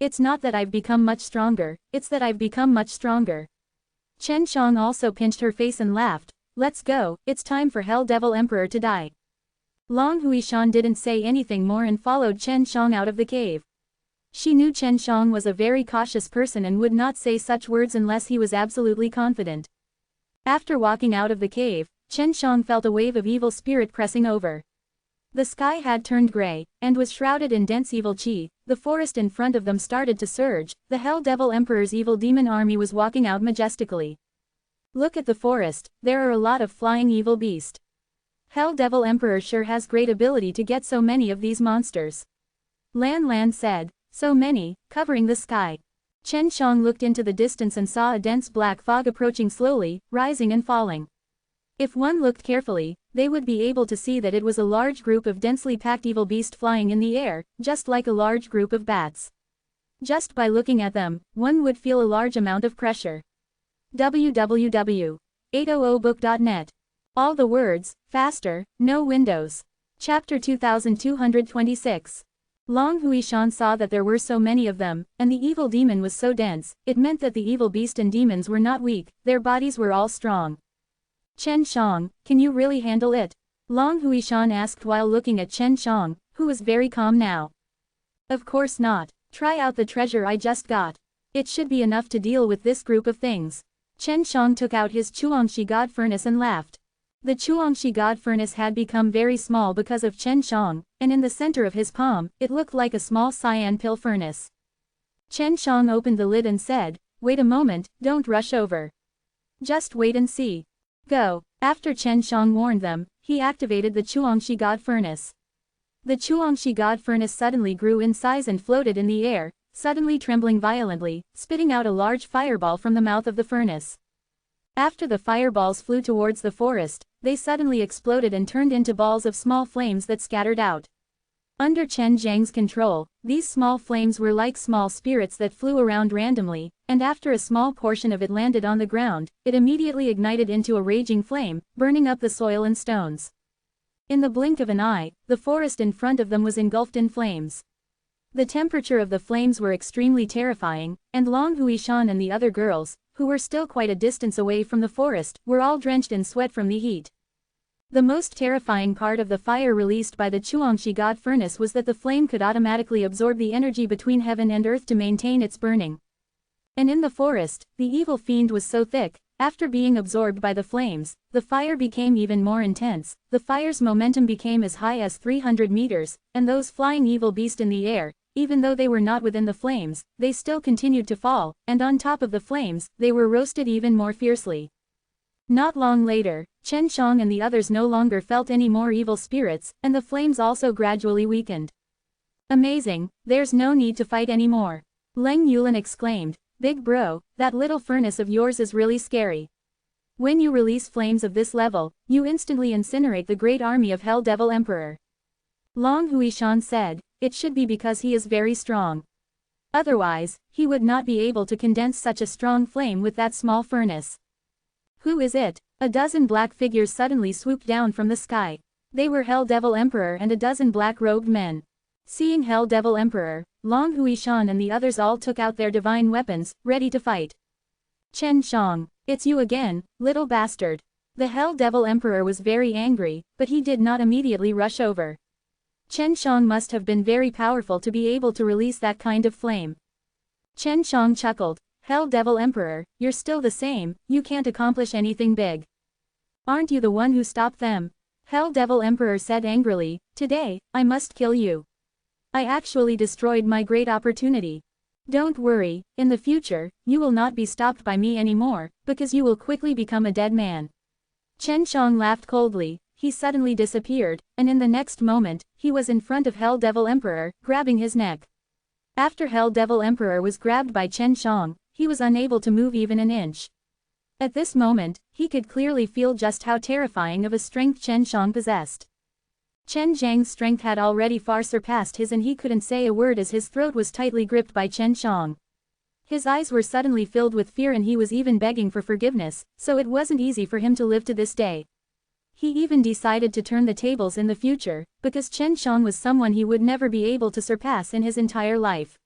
It's not that I've become much stronger, it's that I've become much stronger. Chen Shang also pinched her face and laughed. Let's go, it's time for Hell Devil Emperor to die. Long Huishan didn't say anything more and followed Chen Shang out of the cave. She knew Chen Shang was a very cautious person and would not say such words unless he was absolutely confident. After walking out of the cave, Chen Shang felt a wave of evil spirit pressing over. The sky had turned gray, and was shrouded in dense evil qi. The forest in front of them started to surge. The Hell Devil Emperor's evil demon army was walking out majestically. Look at the forest, there are a lot of flying evil beasts. Hell Devil Emperor sure has great ability to get so many of these monsters. Lan Lan said, so many, covering the sky. Chen Shang looked into the distance and saw a dense black fog approaching slowly, rising and falling. If one looked carefully, they would be able to see that it was a large group of densely packed evil beasts flying in the air, just like a large group of bats. Just by looking at them, one would feel a large amount of pressure. www.audiobook.net. All the words, faster, no windows. Chapter 2226. Long Huishan saw that there were so many of them, and the evil demon was so dense, it meant that the evil beast and demons were not weak, their bodies were all strong. Chen Shang, can you really handle it? Long Huishan asked while looking at Chen Shang, who was very calm now. Of course not. Try out the treasure I just got. It should be enough to deal with this group of things. Chen Shang took out his Chuangshi God Furnace and laughed. The Chuangshi God Furnace had become very small because of Chen Shang, and in the center of his palm, it looked like a small cyan pill furnace. Chen Shang opened the lid and said, wait a moment, don't rush over. Just wait and see. Go. After Chen Shang warned them, he activated the Chuangshi God Furnace. The Chuangshi God Furnace suddenly grew in size and floated in the air, suddenly trembling violently, spitting out a large fireball from the mouth of the furnace. After the fireballs flew towards the forest, they suddenly exploded and turned into balls of small flames that scattered out. Under Chen Zhang's control, these small flames were like small spirits that flew around randomly, and after a small portion of it landed on the ground, it immediately ignited into a raging flame, burning up the soil and stones. In the blink of an eye, the forest in front of them was engulfed in flames. The temperature of the flames were extremely terrifying, and Long Huishan and the other girls, who were still quite a distance away from the forest, were all drenched in sweat from the heat. The most terrifying part of the fire released by the Chuangshi God Furnace was that the flame could automatically absorb the energy between heaven and earth to maintain its burning. And in the forest, the evil fiend was so thick, after being absorbed by the flames, the fire became even more intense. The fire's momentum became as high as 300 meters, and those flying evil beasts in the air, even though they were not within the flames, they still continued to fall, and on top of the flames, they were roasted even more fiercely. Not long later, Chen Shang and the others no longer felt any more evil spirits, and the flames also gradually weakened. Amazing, there's no need to fight anymore. Leng Yulan exclaimed, Big bro, that little furnace of yours is really scary. When you release flames of this level, you instantly incinerate the great army of Hell Devil Emperor. Long Huishan said, it should be because he is very strong. Otherwise, he would not be able to condense such a strong flame with that small furnace. Who is it? A dozen black figures suddenly swooped down from the sky. They were Hell Devil Emperor and a dozen black-robed men. Seeing Hell Devil Emperor, Long Huishan and the others all took out their divine weapons, ready to fight. Chen Shang, it's you again, little bastard. The Hell Devil Emperor was very angry, but he did not immediately rush over. Chen Shang must have been very powerful to be able to release that kind of flame. Chen Shang chuckled, Hell Devil Emperor, you're still the same, you can't accomplish anything big. Aren't you the one who stopped them? Hell Devil Emperor said angrily, today, I must kill you. I actually destroyed my great opportunity. Don't worry, in the future, you will not be stopped by me anymore, because you will quickly become a dead man. Chen Shang laughed coldly, he suddenly disappeared, and in the next moment, he was in front of Hell Devil Emperor, grabbing his neck. After Hell Devil Emperor was grabbed by Chen Shang, he was unable to move even an inch. At this moment, he could clearly feel just how terrifying of a strength Chen Shang possessed. Chen Zhang's strength had already far surpassed his and he couldn't say a word as his throat was tightly gripped by Chen Shang. His eyes were suddenly filled with fear and he was even begging for forgiveness, so it wasn't easy for him to live to this day. He even decided to turn the tables in the future, because Chen Shang was someone he would never be able to surpass in his entire life.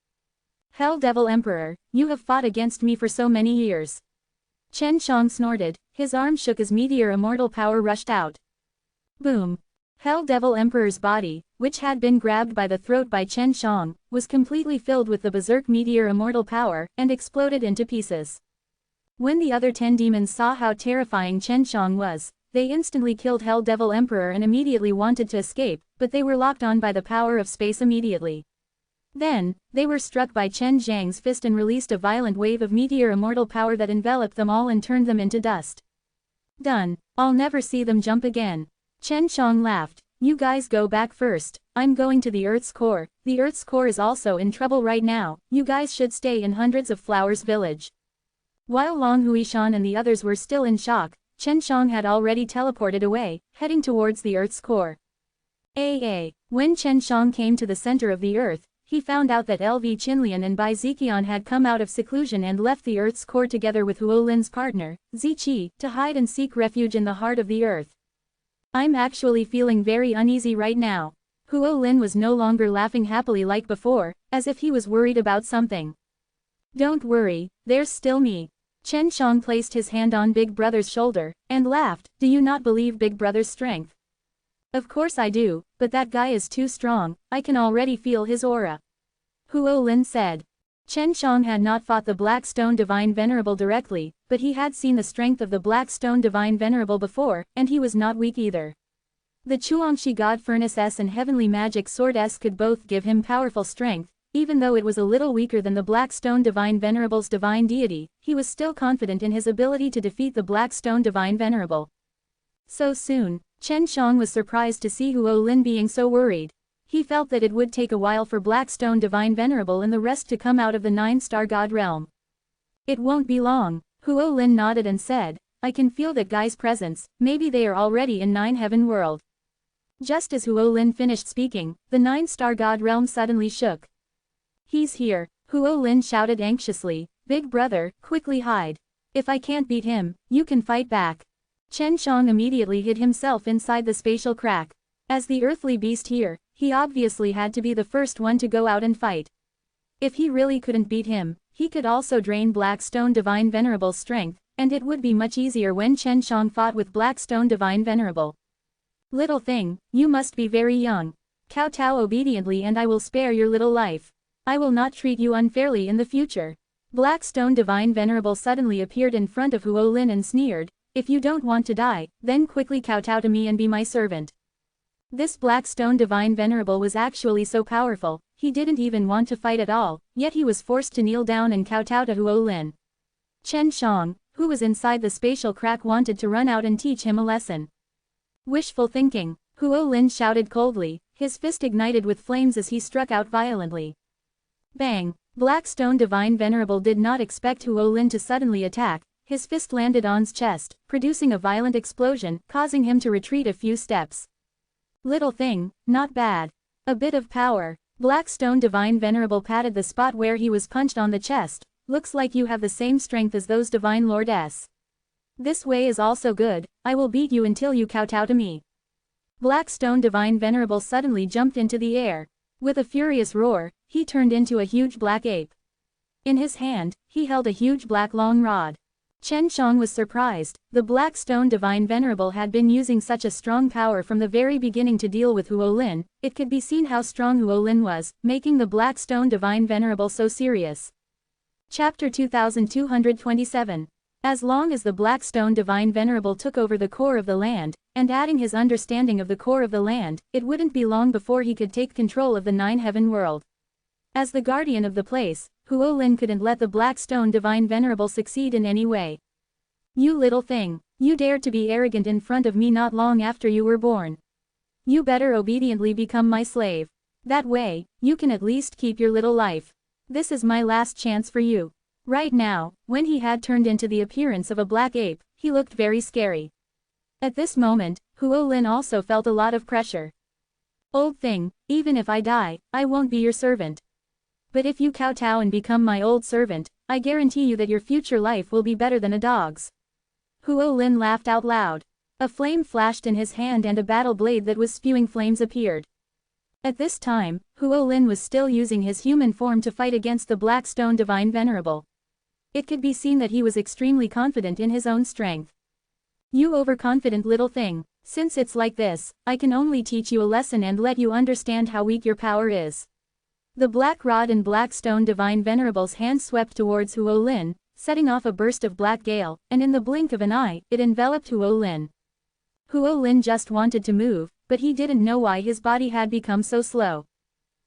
Hell Devil Emperor, you have fought against me for so many years. Chen Shang snorted, his arm shook as meteor immortal power rushed out. Boom! Hell Devil Emperor's body, which had been grabbed by the throat by Chen Shang, was completely filled with the berserk meteor immortal power, and exploded into pieces. When the other 10 demons saw how terrifying Chen Shang was, they instantly killed Hell Devil Emperor and immediately wanted to escape, but they were locked on by the power of space immediately. Then, they were struck by Chen Zhang's fist and released a violent wave of meteor immortal power that enveloped them all and turned them into dust. Done. I'll never see them jump again. Chen Shang laughed, you guys go back first, I'm going to the Earth's core, the Earth's core is also in trouble right now, you guys should stay in Hundreds of Flowers village. While Long Huishan and the others were still in shock, Chen Shang had already teleported away, heading towards the Earth's core. When Chen Shang came to the center of the Earth, he found out that LV Qinlian and Bai Ziqian had come out of seclusion and left the Earth's core together with Huo Lin's partner, Ziqi, to hide and seek refuge in the heart of the Earth. I'm actually feeling very uneasy right now. Huo Lin was no longer laughing happily like before, as if he was worried about something. Don't worry, there's still me. Chen Shang placed his hand on Big Brother's shoulder, and laughed, do you not believe Big Brother's strength? Of course I do, but that guy is too strong, I can already feel his aura. Huo Lin said. Chen Shang had not fought the Black Stone Divine Venerable directly, but he had seen the strength of the Black Stone Divine Venerable before, and he was not weak either. The Chuangshi God Furnace S and Heavenly Magic Sword S could both give him powerful strength, even though it was a little weaker than the Black Stone Divine Venerable's divine deity, he was still confident in his ability to defeat the Black Stone Divine Venerable. So soon, Chen Shang was surprised to see Huo Lin being so worried. He felt that it would take a while for Blackstone Divine Venerable and the rest to come out of the 9-star God realm. It won't be long. Huo Lin nodded and said, I can feel that guy's presence, maybe they are already in 9 Heaven World. Just as Huo Lin finished speaking, the 9-star God realm suddenly shook. He's here, Huo Lin shouted anxiously, Big Brother, quickly hide. If I can't beat him, you can fight back. Chen Shang immediately hid himself inside the spatial crack. As the earthly beast here, he obviously had to be the first one to go out and fight. If he really couldn't beat him, he could also drain Blackstone Divine Venerable's strength, and it would be much easier when Chen Shang fought with Blackstone Divine Venerable. Little thing, you must be very young. Kowtow obediently and I will spare your little life. I will not treat you unfairly in the future. Blackstone Divine Venerable suddenly appeared in front of Huo Lin and sneered, if you don't want to die, then quickly kowtow to me and be my servant. This Blackstone Divine Venerable was actually so powerful, he didn't even want to fight at all, yet he was forced to kneel down and kowtow to Huo Lin. Chen Shang, who was inside the spatial crack, wanted to run out and teach him a lesson. Wishful thinking, Huo Lin shouted coldly, his fist ignited with flames as he struck out violently. Bang! Blackstone Divine Venerable did not expect Huo Lin to suddenly attack, his fist landed on's chest, producing a violent explosion, causing him to retreat a few steps. Little thing, not bad. A bit of power. Black Stone Divine Venerable patted the spot where he was punched on the chest. Looks like you have the same strength as those Divine Lordess. This way is also good, I will beat you until you kowtow to me. Black Stone Divine Venerable suddenly jumped into the air. With a furious roar, he turned into a huge black ape. In his hand, he held a huge black long rod. Chen Shang was surprised. The Black Stone Divine Venerable had been using such a strong power from the very beginning to deal with Huo Lin. It could be seen how strong Huo Lin was, making the Black Stone Divine Venerable so serious. Chapter 2227. As long as the Black Stone Divine Venerable took over the core of the land, and adding his understanding of the core of the land, it wouldn't be long before he could take control of the Nine Heaven world. As the guardian of the place, Huo Lin couldn't let the Black Stone Divine Venerable succeed in any way. You little thing, you dared to be arrogant in front of me not long after you were born. You better obediently become my slave. That way, you can at least keep your little life. This is my last chance for you. Right now, when he had turned into the appearance of a black ape, he looked very scary. At this moment, Huo Lin also felt a lot of pressure. Old thing, even if I die, I won't be your servant. But if you kowtow and become my old servant, I guarantee you that your future life will be better than a dog's. Huo Lin laughed out loud. A flame flashed in his hand and a battle blade that was spewing flames appeared. At this time, Huo Lin was still using his human form to fight against the Black Stone Divine Venerable. It could be seen that he was extremely confident in his own strength. You overconfident little thing, since it's like this, I can only teach you a lesson and let you understand how weak your power is. The black rod in Black Stone Divine Venerable's hand swept towards Huo Lin, setting off a burst of black gale, and in the blink of an eye, it enveloped Huo Lin. Huo Lin just wanted to move, but he didn't know why his body had become so slow.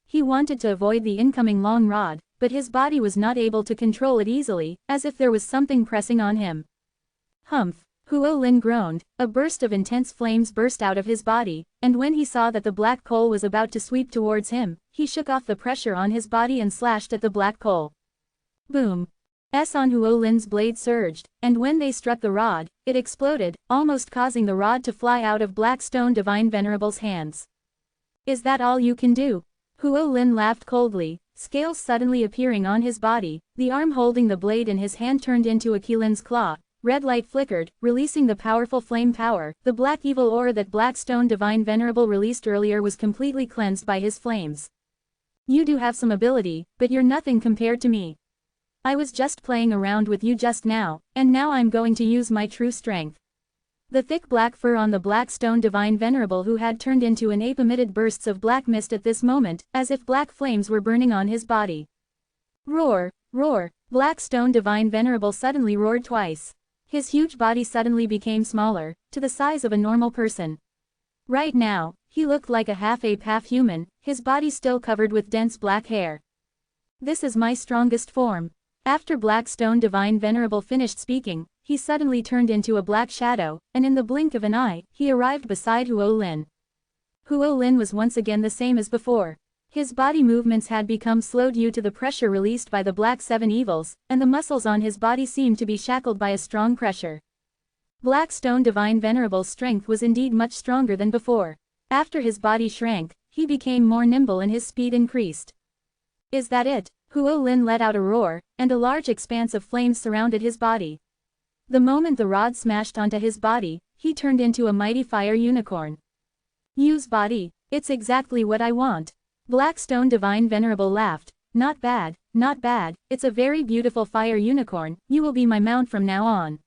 He wanted to avoid the incoming long rod, but his body was not able to control it easily, as if there was something pressing on him. Humph! Huo Lin groaned, a burst of intense flames burst out of his body, and when he saw that the black coal was about to sweep towards him, he shook off the pressure on his body and slashed at the black coal. Boom! On Huo Lin's blade surged, and when they struck the rod, it exploded, almost causing the rod to fly out of Black Stone Divine Venerable's hands. Is that all you can do? Huo Lin laughed coldly, scales suddenly appearing on his body, the arm holding the blade in his hand turned into a Qilin's claw, red light flickered, releasing the powerful flame power. The black evil aura that Black Stone Divine Venerable released earlier was completely cleansed by his flames. You do have some ability, but you're nothing compared to me. I was just playing around with you just now, and now I'm going to use my true strength. The thick black fur on the Black Stone Divine Venerable who had turned into an ape emitted bursts of black mist at this moment, as if black flames were burning on his body. Roar! Roar! Black Stone Divine Venerable suddenly roared twice. His huge body suddenly became smaller, to the size of a normal person. Right now, he looked like a half-ape half-human, his body still covered with dense black hair. This is my strongest form. After Black Stone Divine Venerable finished speaking, he suddenly turned into a black shadow, and in the blink of an eye, he arrived beside Huo Lin. Huo Lin was once again the same as before. His body movements had become slow due to the pressure released by the Black Seven Evils, and the muscles on his body seemed to be shackled by a strong pressure. Black Stone Divine Venerable's strength was indeed much stronger than before. After his body shrank, he became more nimble and his speed increased. Is that it? Huo Lin let out a roar, and a large expanse of flames surrounded his body. The moment the rod smashed onto his body, he turned into a mighty fire unicorn. Use body, it's exactly what I want. Black Stone Divine Venerable laughed. Not bad, not bad, it's a very beautiful fire unicorn, you will be my mount from now on.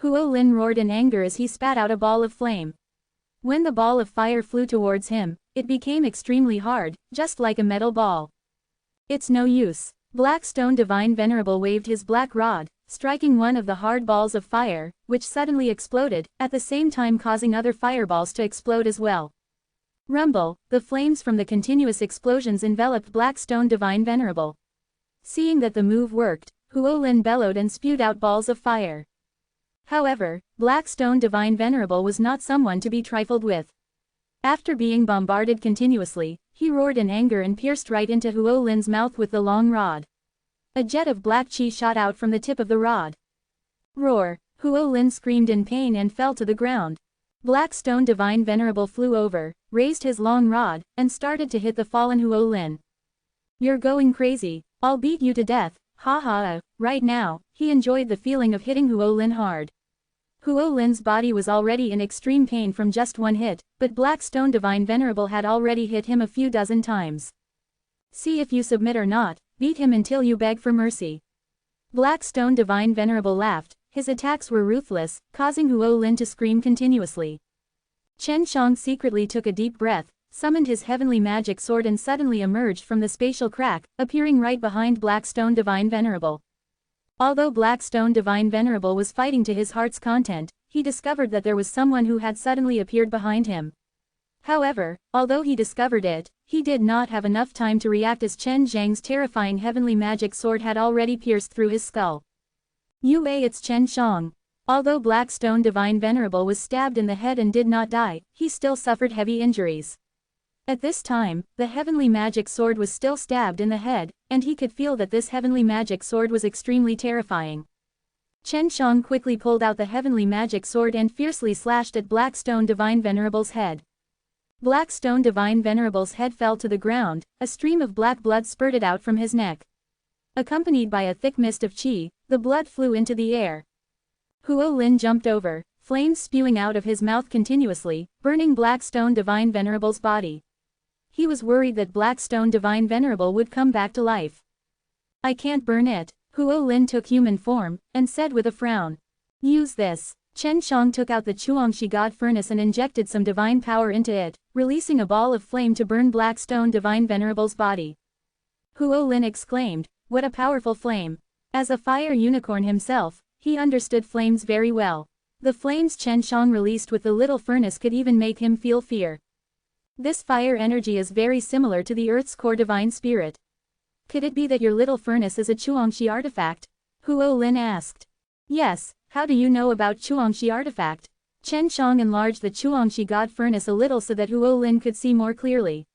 Huo Lin roared in anger as he spat out a ball of flame. When the ball of fire flew towards him, it became extremely hard, just like a metal ball. It's no use. Black Stone Divine Venerable waved his black rod, striking one of the hard balls of fire, which suddenly exploded, at the same time causing other fireballs to explode as well. Rumble, the flames from the continuous explosions enveloped Black Stone Divine Venerable. Seeing that the move worked, Huo Lin bellowed and spewed out balls of fire. However, Black Stone Divine Venerable was not someone to be trifled with. After being bombarded continuously, he roared in anger and pierced right into Huo Lin's mouth with the long rod. A jet of black chi shot out from the tip of the rod. Roar! Huo Lin screamed in pain and fell to the ground. Black Stone Divine Venerable flew over, raised his long rod, and started to hit the fallen Huo Lin. "You're going crazy, I'll beat you to death, ha ha." Right now, he enjoyed the feeling of hitting Huo Lin hard. Huo Lin's body was already in extreme pain from just one hit, but Black Stone Divine Venerable had already hit him a few dozen times. "See if you submit or not, beat him until you beg for mercy." Black Stone Divine Venerable laughed. His attacks were ruthless, causing Huo Lin to scream continuously. Chen Shang secretly took a deep breath, summoned his heavenly magic sword and suddenly emerged from the spatial crack, appearing right behind Black Stone Divine Venerable. Although Black Stone Divine Venerable was fighting to his heart's content, he discovered that there was someone who had suddenly appeared behind him. However, although he discovered it, he did not have enough time to react as Chen Zhang's terrifying heavenly magic sword had already pierced through his skull. It's Chen Shang. Although Black Stone Divine Venerable was stabbed in the head and did not die, he still suffered heavy injuries. At this time, the heavenly magic sword was still stabbed in the head, and he could feel that this heavenly magic sword was extremely terrifying. Chen Shang quickly pulled out the heavenly magic sword and fiercely slashed at Black Stone Divine Venerable's head. Black Stone Divine Venerable's head fell to the ground, a stream of black blood spurted out from his neck. Accompanied by a thick mist of qi, the blood flew into the air. Huo Lin jumped over, flames spewing out of his mouth continuously, burning Black Stone Divine Venerable's body. He was worried that Black Stone Divine Venerable would come back to life. "I can't burn it." Huo Lin took human form, and said with a frown. "Use this." Chen Shang took out the Chuangshi God Furnace and injected some divine power into it, releasing a ball of flame to burn Black Stone Divine Venerable's body. Huo Lin exclaimed, "What a powerful flame." As a fire unicorn himself, he understood flames very well. The flames Chen Shang released with the little furnace could even make him feel fear. This fire energy is very similar to the Earth's core divine spirit. "Could it be that your little furnace is a Chuangshi artifact?" Huo Lin asked. "Yes, how do you know about Chuangshi artifact?" Chen Shang enlarged the Chuangshi God Furnace a little so that Huo Lin could see more clearly.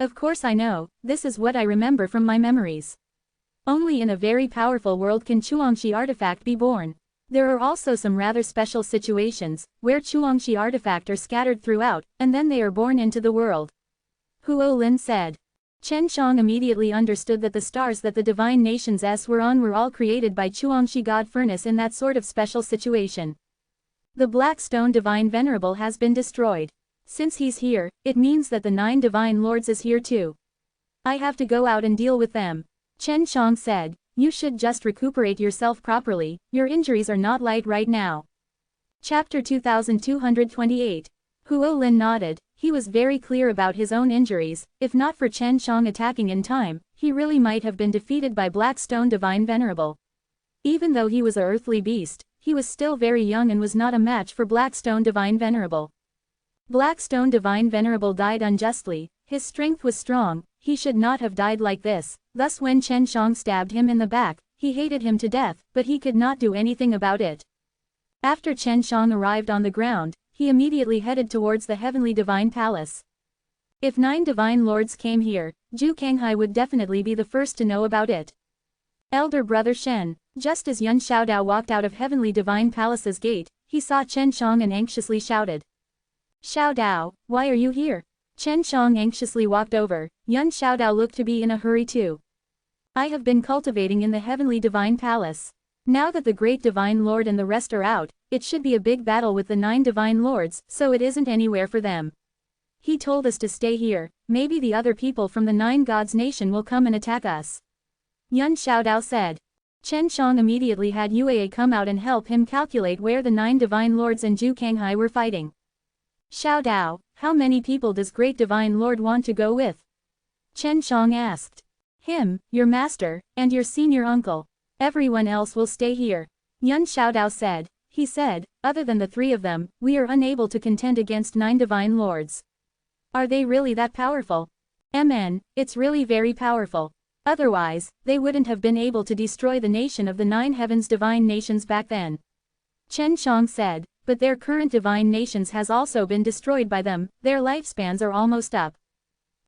"Of course I know, this is what I remember from my memories. Only in a very powerful world can Chuangshi artifact be born. There are also some rather special situations, where Chuangshi artifact are scattered throughout, and then they are born into the world," Huo Lin said. Chen Shang immediately understood that the stars that the divine nations were on were all created by Chuangshi God Furnace in that sort of special situation. The Black Stone Divine Venerable has been destroyed. Since he's here, it means that the 9 Divine Lords is here too. I have to go out and deal with them. Chen Shang said, "You should just recuperate yourself properly, your injuries are not light right now." Chapter 2228. Huo Lin nodded. He was very clear about his own injuries. If not for Chen Shang attacking in time, he really might have been defeated by Black Stone Divine Venerable. Even though he was a earthly beast, he was still very young and was not a match for Black Stone Divine Venerable. Black Stone Divine Venerable died unjustly. His strength was strong, he should not have died like this. Thus when Chen Shang stabbed him in the back, he hated him to death, but he could not do anything about it. After Chen Shang arrived on the ground, he immediately headed towards the Heavenly Divine Palace. If 9 Divine Lords came here, Zhu Kanghai would definitely be the first to know about it. Elder Brother Shen. Just as Yun Xiaodao walked out of Heavenly Divine Palace's gate, he saw Chen Shang and anxiously shouted, "Xiaodao, why are you here?" Chen Shang anxiously walked over. Yun Xiaodao looked to be in a hurry too. "I have been cultivating in the Heavenly Divine Palace. Now that the Great Divine Lord and the rest are out, it should be a big battle with the 9 Divine Lords, so it isn't anywhere for them. He told us to stay here, maybe the other people from the 9 Gods Nation will come and attack us," Yun Xiaodao said. Chen Shang immediately had Yue come out and help him calculate where the 9 Divine Lords and Zhu Kanghai were fighting. "Xiaodao, how many people does Great Divine Lord want to go with?" Chen Shang asked. "Him, your master, and your senior uncle. Everyone else will stay here," Yun Xiaodao said. He said, "Other than the 3 of them, we are unable to contend against 9 Divine Lords." "Are they really that powerful?" It's really very powerful. Otherwise, they wouldn't have been able to destroy the nation of the 9 Heavens Divine Nations back then," Chen Shang said, "but their current divine nations has also been destroyed by them, their lifespans are almost up."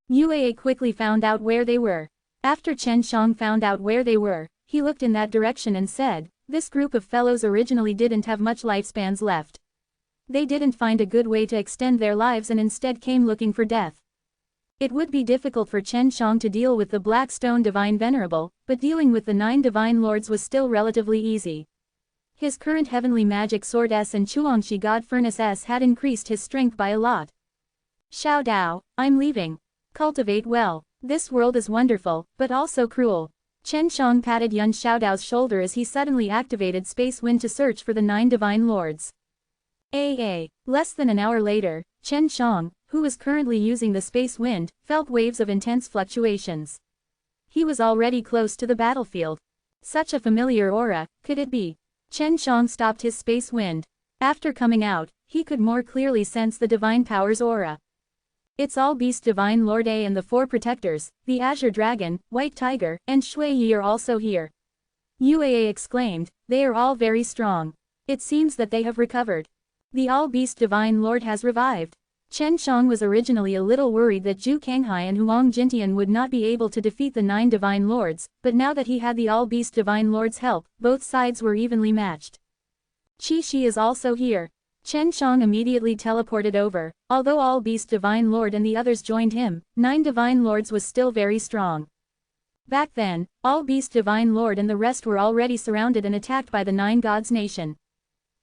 Yue quickly found out where they were. After Chen Shang found out where they were, he looked in that direction and said, "This group of fellows originally didn't have much lifespans left. They didn't find a good way to extend their lives and instead came looking for death. It would be difficult for Chen Shang to deal with the Black Stone Divine Venerable, but dealing with the 9 Divine Lords was still relatively easy. His current Heavenly Magic Sword S and Chuangshi God Furnace S had increased his strength by a lot. Xiao Dao, I'm leaving. Cultivate well. This world is wonderful, but also cruel. Chen Shang patted Yun Xiaodao's shoulder as he suddenly activated Space Wind to search for the 9 Divine Lords. Less than an hour later, Chen Shang, who was currently using the Space Wind, felt waves of intense fluctuations. He was already close to the battlefield. Such a familiar aura, could it be? Chen Shang stopped his Space Wind. After coming out, he could more clearly sense the Divine Power's aura. It's all Beast Divine Lord A and the 4 protectors, the Azure Dragon, White Tiger, and Shui Yi are also here. Uaa exclaimed, they are all very strong. It seems that they have recovered. The All-Beast Divine Lord has revived. Chen Shang was originally a little worried that Zhu Kanghai and Huang Jintian would not be able to defeat the 9 Divine Lords, but now that he had the All-Beast Divine Lord's help, both sides were evenly matched. Qi Shi is also here. Chen Shang immediately teleported over. Although All-Beast Divine Lord and the others joined him, 9 Divine Lords was still very strong. Back then, All-Beast Divine Lord and the rest were already surrounded and attacked by the 9 Gods Nation.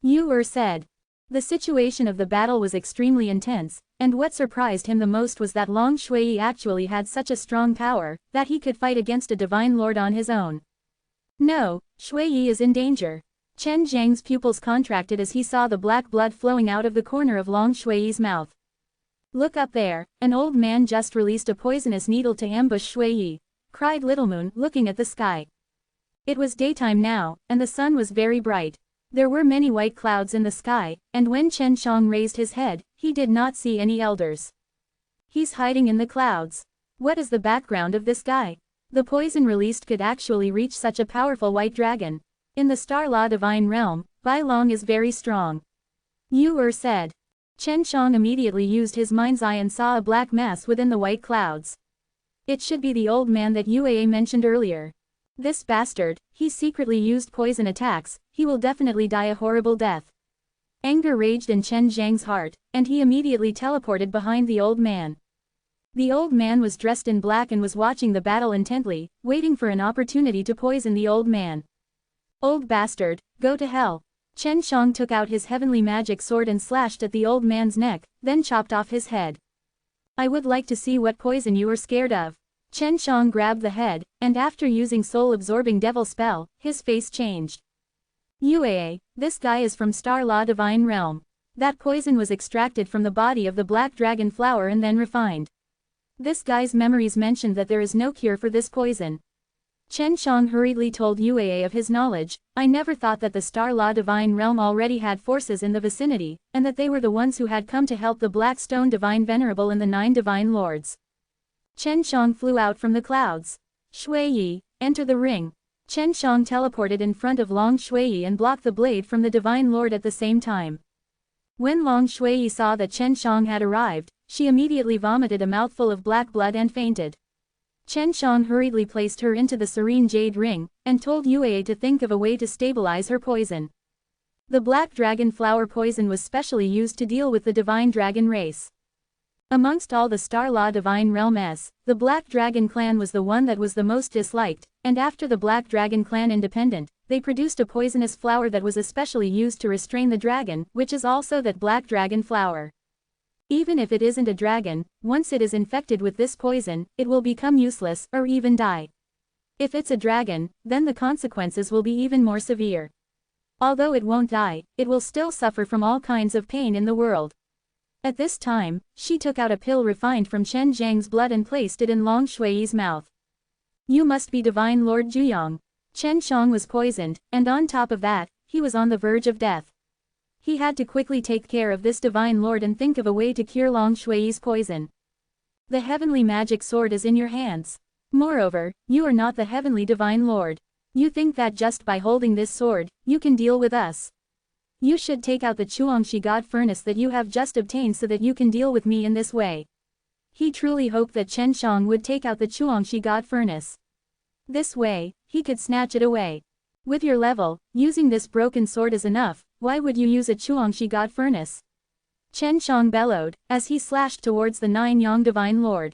Yu said. The situation of the battle was extremely intense, and what surprised him the most was that Long Shui actually had such a strong power, that he could fight against a Divine Lord on his own. No, Shui is in danger. Chen Zhang's pupils contracted as he saw the black blood flowing out of the corner of Long Shui's mouth. Look up there, an old man just released a poisonous needle to ambush Shui, cried Little Moon, looking at the sky. It was daytime now, and the sun was very bright. There were many white clouds in the sky, and when Chen Shang raised his head, he did not see any elders. He's hiding in the clouds. What is the background of this guy? The poison released could actually reach such a powerful white dragon. In the Star Law Divine Realm, Bai Long is very strong. Yu said. Chen Shang immediately used his mind's eye and saw a black mass within the white clouds. It should be the old man that Uaa mentioned earlier. This bastard, he secretly used poison attacks, he will definitely die a horrible death. Anger raged in Chen Zhang's heart, and he immediately teleported behind the old man. The old man was dressed in black and was watching the battle intently, waiting for an opportunity to poison the old man. Old bastard, go to hell. Chen Shang took out his heavenly magic sword and slashed at the old man's neck, then chopped off his head. I would like to see what poison you are scared of. Chen Shang grabbed the head, and after using soul-absorbing devil spell, his face changed. Uaa, this guy is from Star Law Divine Realm. That poison was extracted from the body of the black dragon flower and then refined. This guy's memories mentioned that there is no cure for this poison. Chen Shang hurriedly told Uaa of his knowledge. I never thought that the Star Law Divine Realm already had forces in the vicinity, and that they were the ones who had come to help the Black Stone Divine Venerable and the 9 Divine Lords. Chen Shang flew out from the clouds. Shui Yi, enter the ring. Chen Shang teleported in front of Long Shui Yi and blocked the blade from the Divine Lord at the same time. When Long Shui Yi saw that Chen Shang had arrived, she immediately vomited a mouthful of black blood and fainted. Chen Shang hurriedly placed her into the serene jade ring, and told Uaa to think of a way to stabilize her poison. The black dragon flower poison was specially used to deal with the divine dragon race. Amongst all the Star Law Divine Realm S, the Black Dragon Clan was the one that was the most disliked, and after the Black Dragon Clan independent, they produced a poisonous flower that was especially used to restrain the dragon, which is also that Black Dragon flower. Even if it isn't a dragon, once it is infected with this poison, it will become useless, or even die. If it's a dragon, then the consequences will be even more severe. Although it won't die, it will still suffer from all kinds of pain in the world. At this time, she took out a pill refined from Chen Zhang's blood and placed it in Long Shui's mouth. You must be Divine Lord Zhuyang. Chen Shang was poisoned, and on top of that, he was on the verge of death. He had to quickly take care of this Divine Lord and think of a way to cure Long Shui's poison. The heavenly magic sword is in your hands. Moreover, you are not the heavenly Divine Lord. You think that just by holding this sword, you can deal with us. You should take out the Chuangshi God Furnace that you have just obtained so that you can deal with me in this way. He truly hoped that Chen Shang would take out the Chuangshi God Furnace. This way, he could snatch it away. With your level, using this broken sword is enough, why would you use a Chuangshi God Furnace? Chen Shang bellowed, as he slashed towards the Nine-Yang Divine Lord.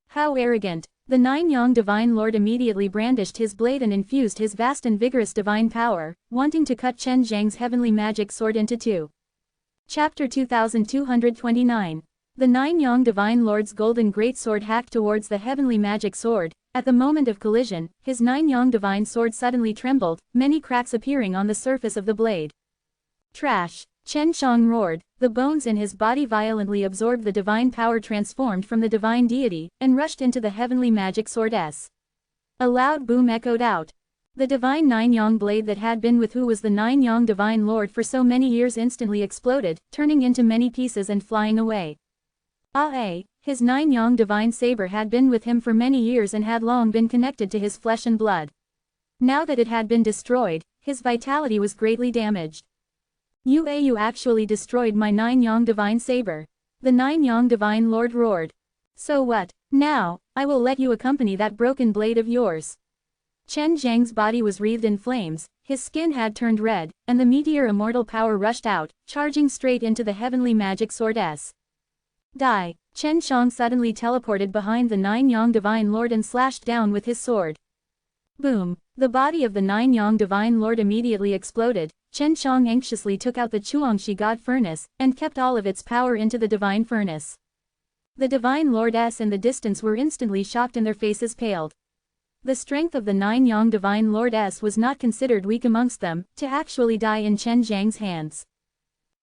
How arrogant! The Nine-Yang Divine Lord immediately brandished his blade and infused his vast and vigorous divine power, wanting to cut Chen Zhang's heavenly magic sword into two. Chapter 2229. The Nine-Yang Divine Lord's golden greatsword hacked towards the heavenly magic sword. At the moment of collision, his Nine-Yang Divine Sword suddenly trembled, many cracks appearing on the surface of the blade. Trash! Chen Shang roared, the bones in his body violently absorbed the divine power transformed from the divine deity, and rushed into the heavenly magic sword S. A loud boom echoed out. The divine Nine-Yang blade that had been with who was the Nine-Yang Divine Lord for so many years instantly exploded, turning into many pieces and flying away. His Nine-Yang Divine Saber had been with him for many years and had long been connected to his flesh and blood. Now that it had been destroyed, his vitality was greatly damaged. You actually destroyed my Nine-Yang Divine Saber. The Nine-Yang Divine Lord roared. So what? Now, I will let you accompany that broken blade of yours. Chen Zhang's body was wreathed in flames, his skin had turned red, and the meteor immortal power rushed out, charging straight into the heavenly magic sword S. Die! Chen Shang suddenly teleported behind the Nine-Yang Divine Lord and slashed down with his sword. Boom! The body of the Nine-Yang Divine Lord immediately exploded. Chen Shang anxiously took out the Chuangshi God Furnace, and kept all of its power into the Divine Furnace. The Divine Lord S in the distance were instantly shocked and their faces paled. The strength of the Nine-Yang Divine Lord S was not considered weak amongst them, to actually die in Chen Zhang's hands.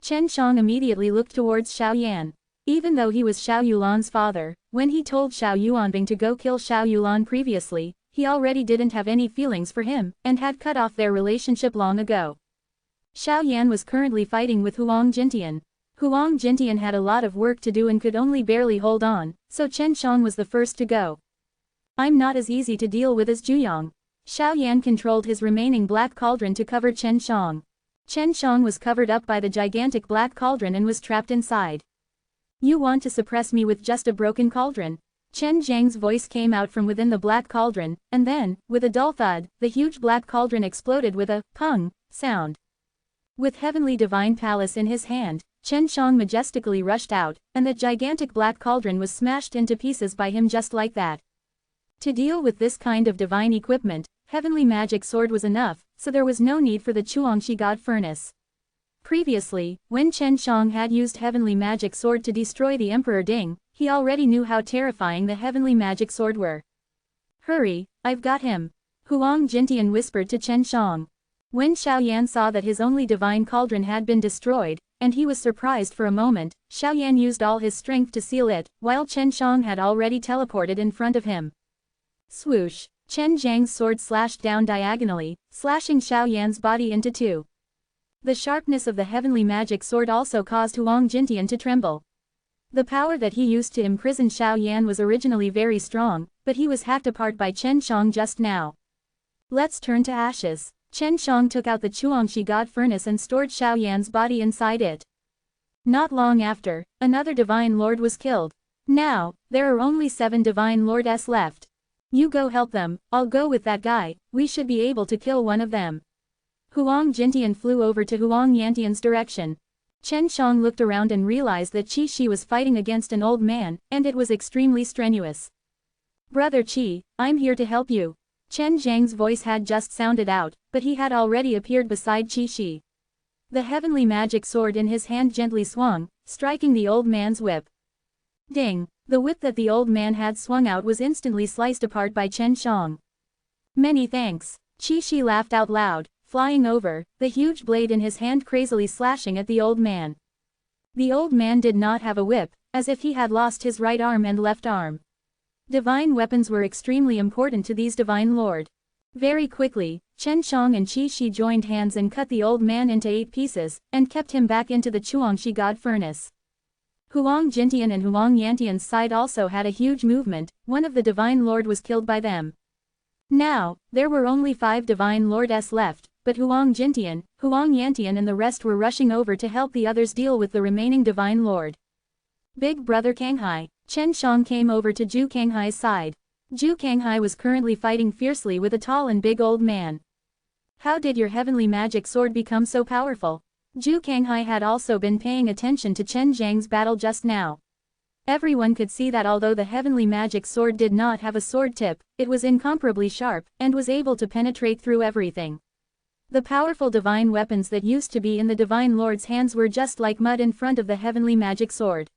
Chen Shang immediately looked towards Xiao Yan. Even though he was Xiao Yulan's father, when he told Xiao Yuanbing to go kill Xiao Yulan previously, he already didn't have any feelings for him, and had cut off their relationship long ago. Xiao Yan was currently fighting with Huang Jintian. Huang Jintian had a lot of work to do and could only barely hold on, so Chen Shang was the first to go. I'm not as easy to deal with as Juyang. Xiao Yan controlled his remaining black cauldron to cover Chen Shang. Chen Shang was covered up by the gigantic black cauldron and was trapped inside. You want to suppress me with just a broken cauldron? Chen Zhang's voice came out from within the black cauldron, and then, with a dull thud, the huge black cauldron exploded with a pung sound. With Heavenly Divine Palace in his hand, Chen Shang majestically rushed out, and the gigantic black cauldron was smashed into pieces by him just like that. To deal with this kind of divine equipment, Heavenly Magic Sword was enough, so there was no need for the Chuangshi God Furnace. Previously, when Chen Shang had used Heavenly Magic Sword to destroy the Emperor Ding, he already knew how terrifying the Heavenly Magic Sword were. Hurry, I've got him! Huang Jintian whispered to Chen Shang. When Xiao Yan saw that his only divine cauldron had been destroyed, and he was surprised for a moment, Xiao Yan used all his strength to seal it, while Chen Shang had already teleported in front of him. Swoosh! Chen Zhang's sword slashed down diagonally, slashing Xiao Yan's body into two. The sharpness of the heavenly magic sword also caused Huang Jintian to tremble. The power that he used to imprison Xiao Yan was originally very strong, but he was hacked apart by Chen Shang just now. Let's turn to ashes. Chen Shang took out the Chuangshi God Furnace and stored Xiao Yan's body inside it. Not long after, another Divine Lord was killed. Now, there are only 7 Divine Lords left. You go help them, I'll go with that guy, we should be able to kill one of them. Huang Jintian flew over to Huang Yantian's direction. Chen Shang looked around and realized that Qi Shi was fighting against an old man, and it was extremely strenuous. Brother Qi, I'm here to help you. Chen Zhang's voice had just sounded out, but he had already appeared beside Qi Shi. The heavenly magic sword in his hand gently swung, striking the old man's whip. Ding! The whip that the old man had swung out was instantly sliced apart by Chen Shang. Many thanks. Qi Shi laughed out loud, flying over, the huge blade in his hand crazily slashing at the old man. The old man did not have a whip, as if he had lost his right arm and left arm. Divine weapons were extremely important to these Divine Lord. Very quickly, Chen Shang and Qi Shi joined hands and cut the old man into 8 pieces, and kept him back into the Chuangshi God Furnace. Huang Jintian and Huang Yantian's side also had a huge movement, one of the Divine Lord was killed by them. Now, there were only 5 Divine Lords left, but Huang Jintian, Huang Yantian and the rest were rushing over to help the others deal with the remaining Divine Lord. Big brother Kanghai, Chen Shang came over to Zhu Kanghai's side. Zhu Kanghai was currently fighting fiercely with a tall and big old man. How did your heavenly magic sword become so powerful? Zhu Kanghai had also been paying attention to Chen Zhang's battle just now. Everyone could see that although the heavenly magic sword did not have a sword tip, it was incomparably sharp, and was able to penetrate through everything. The powerful divine weapons that used to be in the Divine Lord's hands were just like mud in front of the heavenly magic sword.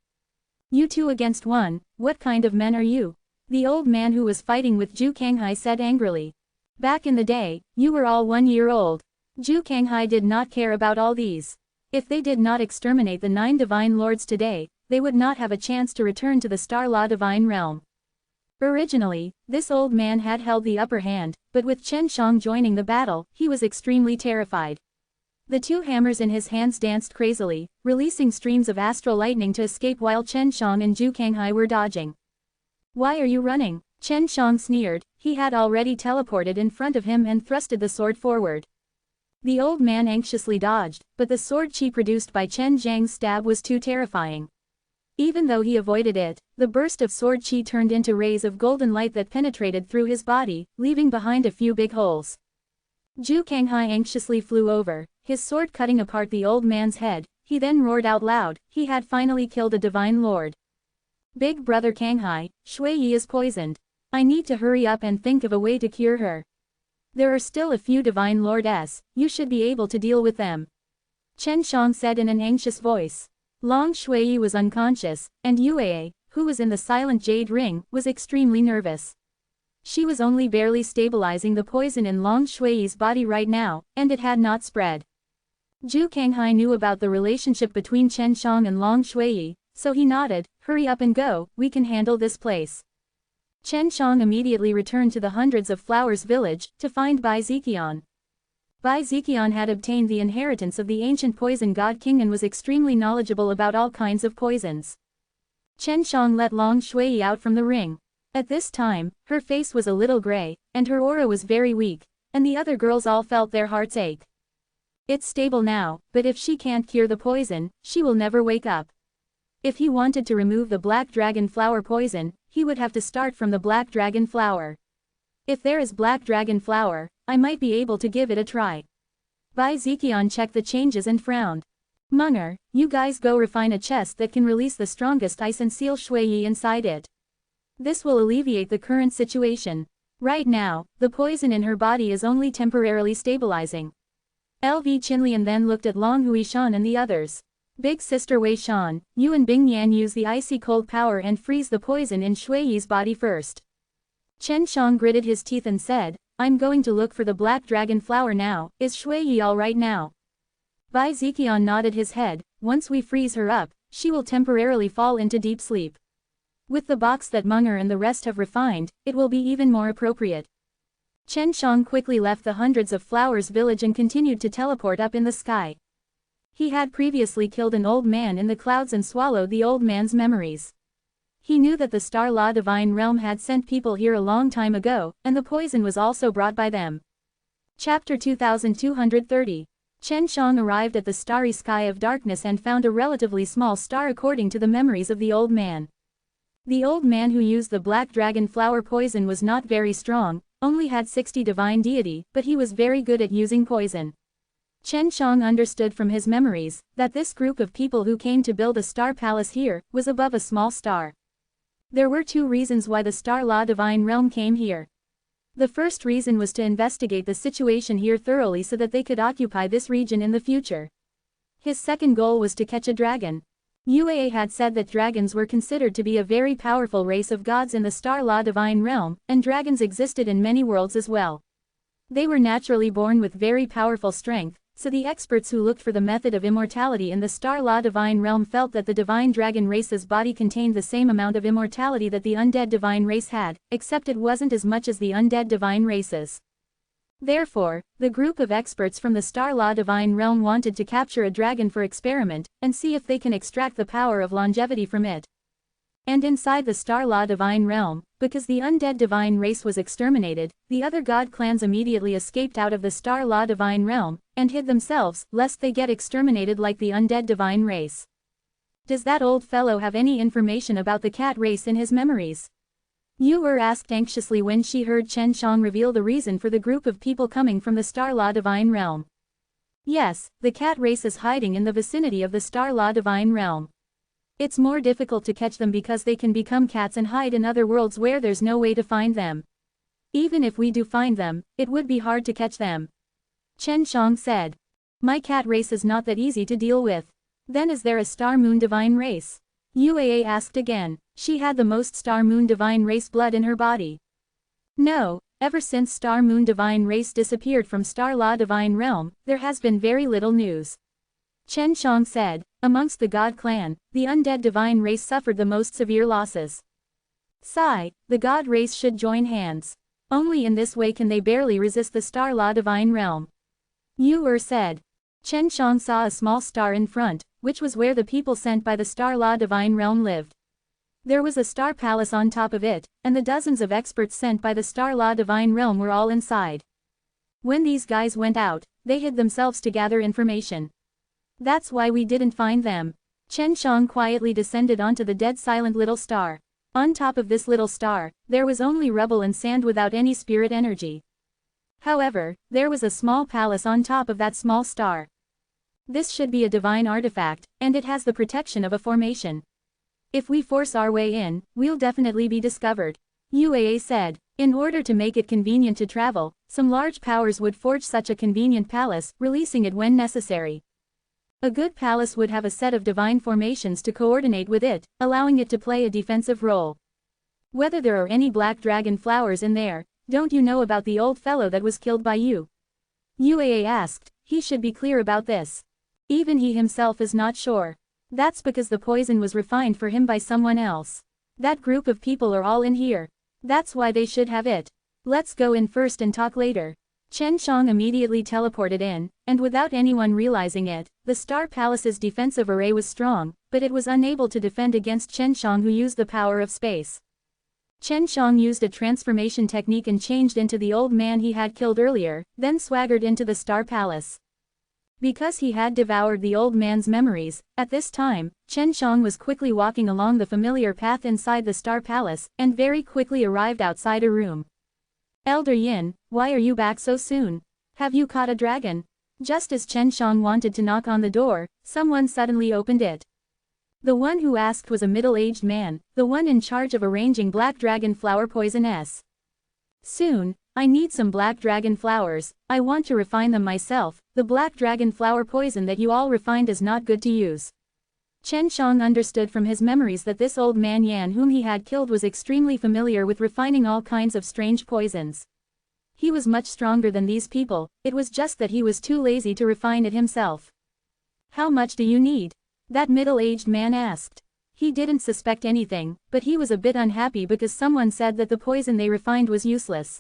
You two against one, what kind of men are you? The old man who was fighting with Zhu Kanghai said angrily. Back in the day, you were all 1 year old. Zhu Kanghai did not care about all these. If they did not exterminate the 9 divine lords today, they would not have a chance to return to the Star Law Divine Realm. Originally, this old man had held the upper hand, but with Chen Shang joining the battle, he was extremely terrified. The 2 hammers in his hands danced crazily, releasing streams of astral lightning to escape while Chen Shang and Zhu Kanghai were dodging. Why are you running? Chen Shang sneered. He had already teleported in front of him and thrusted the sword forward. The old man anxiously dodged, but the sword chi produced by Chen Zhang's stab was too terrifying. Even though he avoided it, the burst of sword chi turned into rays of golden light that penetrated through his body, leaving behind a few big holes. Zhu Kanghai anxiously flew over, his sword cutting apart the old man's head. He then roared out loud. He had finally killed a divine lord. Big brother Kanghai, Shui Yi is poisoned. I need to hurry up and think of a way to cure her. There are still a few divine lords, you should be able to deal with them. Chen Shang said in an anxious voice. Long Shui was unconscious, and Yue, who was in the silent jade ring, was extremely nervous. She was only barely stabilizing the poison in Long Shui's body right now, and it had not spread. Zhu Kanghai knew about the relationship between Chen Shang and Long Shui, so he nodded. Hurry up and go, we can handle this place. Chen Shang immediately returned to the Hundreds of Flowers village, to find Bai Ziqian. Bai Ziqian had obtained the inheritance of the ancient poison god king and was extremely knowledgeable about all kinds of poisons. Chen Shang let Long Shui out from the ring. At this time, her face was a little gray, and her aura was very weak, and the other girls all felt their hearts ache. It's stable now, but if she can't cure the poison, she will never wake up. If he wanted to remove the black dragon flower poison, he would have to start from the black dragon flower. If there is black dragon flower, I might be able to give it a try. Bai Ziqian checked the changes and frowned. Munger, you guys go refine a chest that can release the strongest ice and seal Shui Yi inside it. This will alleviate the current situation. Right now, the poison in her body is only temporarily stabilizing. LV Qinlian then looked at Long Huishan and the others. Big sister Wei Shan, you and Bing Yan use the icy cold power and freeze the poison in Shui Yi's body first. Chen Shang gritted his teeth and said, I'm going to look for the black dragon flower now. Is Shui Yi alright now? Bai Ziqian nodded his head. Once we freeze her up, she will temporarily fall into deep sleep. With the box that Munger and the rest have refined, it will be even more appropriate. Chen Shang quickly left the Hundreds of Flowers village and continued to teleport up in the sky. He had previously killed an old man in the clouds and swallowed the old man's memories. He knew that the Star Law Divine Realm had sent people here a long time ago, and the poison was also brought by them. Chapter 2230. Chen Shang arrived at the starry sky of darkness and found a relatively small star according to the memories of the old man. The old man who used the black dragon flower poison was not very strong, only had 60 divine deity, but he was very good at using poison. Chen Shang understood from his memories that this group of people who came to build a star palace here was above a small star. There were 2 reasons why the Star Law Divine Realm came here. The first reason was to investigate the situation here thoroughly so that they could occupy this region in the future. His second goal was to catch a dragon. UAA had said that dragons were considered to be a very powerful race of gods in the Star Law Divine Realm, and dragons existed in many worlds as well. They were naturally born with very powerful strength, so the experts who looked for the method of immortality in the Star Law Divine Realm felt that the divine dragon race's body contained the same amount of immortality that the undead divine race had, except it wasn't as much as the undead divine races. Therefore, the group of experts from the Star Law Divine Realm wanted to capture a dragon for experiment, and see if they can extract the power of longevity from it. And inside the Star Law Divine Realm, because the undead divine race was exterminated, the other god clans immediately escaped out of the Star Law Divine Realm, and hid themselves, lest they get exterminated like the undead divine race. Does that old fellow have any information about the cat race in his memories? Yu asked anxiously when she heard Chen Shang reveal the reason for the group of people coming from the Star Law Divine Realm. Yes, the cat race is hiding in the vicinity of the Star Law Divine Realm. It's more difficult to catch them because they can become cats and hide in other worlds where there's no way to find them. Even if we do find them, it would be hard to catch them. Chen Shang said. My cat race is not that easy to deal with. Then is there a Star Moon Divine race? Uaa asked again. She had the most Star Moon Divine race blood in her body. No, ever since Star Moon Divine race disappeared from Star Law Divine Realm, there has been very little news. Chen Shang said, amongst the God clan, the undead divine race suffered the most severe losses. Sigh, the God race should join hands. Only in this way can they barely resist the Star Law Divine Realm. Yu said. Chen Shang saw a small star in front, which was where the people sent by the Star Law Divine Realm lived. There was a star palace on top of it, and the dozens of experts sent by the Star Law Divine Realm were all inside. When these guys went out, they hid themselves to gather information. That's why we didn't find them. Chen Shang quietly descended onto the dead silent little star. On top of this little star, there was only rubble and sand without any spirit energy. However, there was a small palace on top of that small star. This should be a divine artifact, and it has the protection of a formation. If we force our way in, we'll definitely be discovered. Uaa said. In order to make it convenient to travel, some large powers would forge such a convenient palace, releasing it when necessary. A good palace would have a set of divine formations to coordinate with it, allowing it to play a defensive role. Whether there are any black dragon flowers in there, don't you know about the old fellow that was killed by you? Uaa asked. He should be clear about this. Even he himself is not sure. That's because the poison was refined for him by someone else. That group of people are all in here. That's why they should have it. Let's go in first and talk later. Chen Shang immediately teleported in, and without anyone realizing it, the Star Palace's defensive array was strong, but it was unable to defend against Chen Shang, who used the power of space. Chen Shang used a transformation technique and changed into the old man he had killed earlier, then swaggered into the Star Palace. Because he had devoured the old man's memories, at this time, Chen Shang was quickly walking along the familiar path inside the Star Palace, and very quickly arrived outside a room. Elder Yin, why are you back so soon? Have you caught a dragon? Just as Chen Shang wanted to knock on the door, someone suddenly opened it. The one who asked was a middle-aged man, the one in charge of arranging black dragon flower poisons. Soon, I need some black dragon flowers. I want to refine them myself. The black dragon flower poison that you all refined is not good to use. Chen Shang understood from his memories that this old man Yan whom he had killed was extremely familiar with refining all kinds of strange poisons. He was much stronger than these people, it was just that he was too lazy to refine it himself. How much do you need? That middle-aged man asked. He didn't suspect anything, but he was a bit unhappy because someone said that the poison they refined was useless.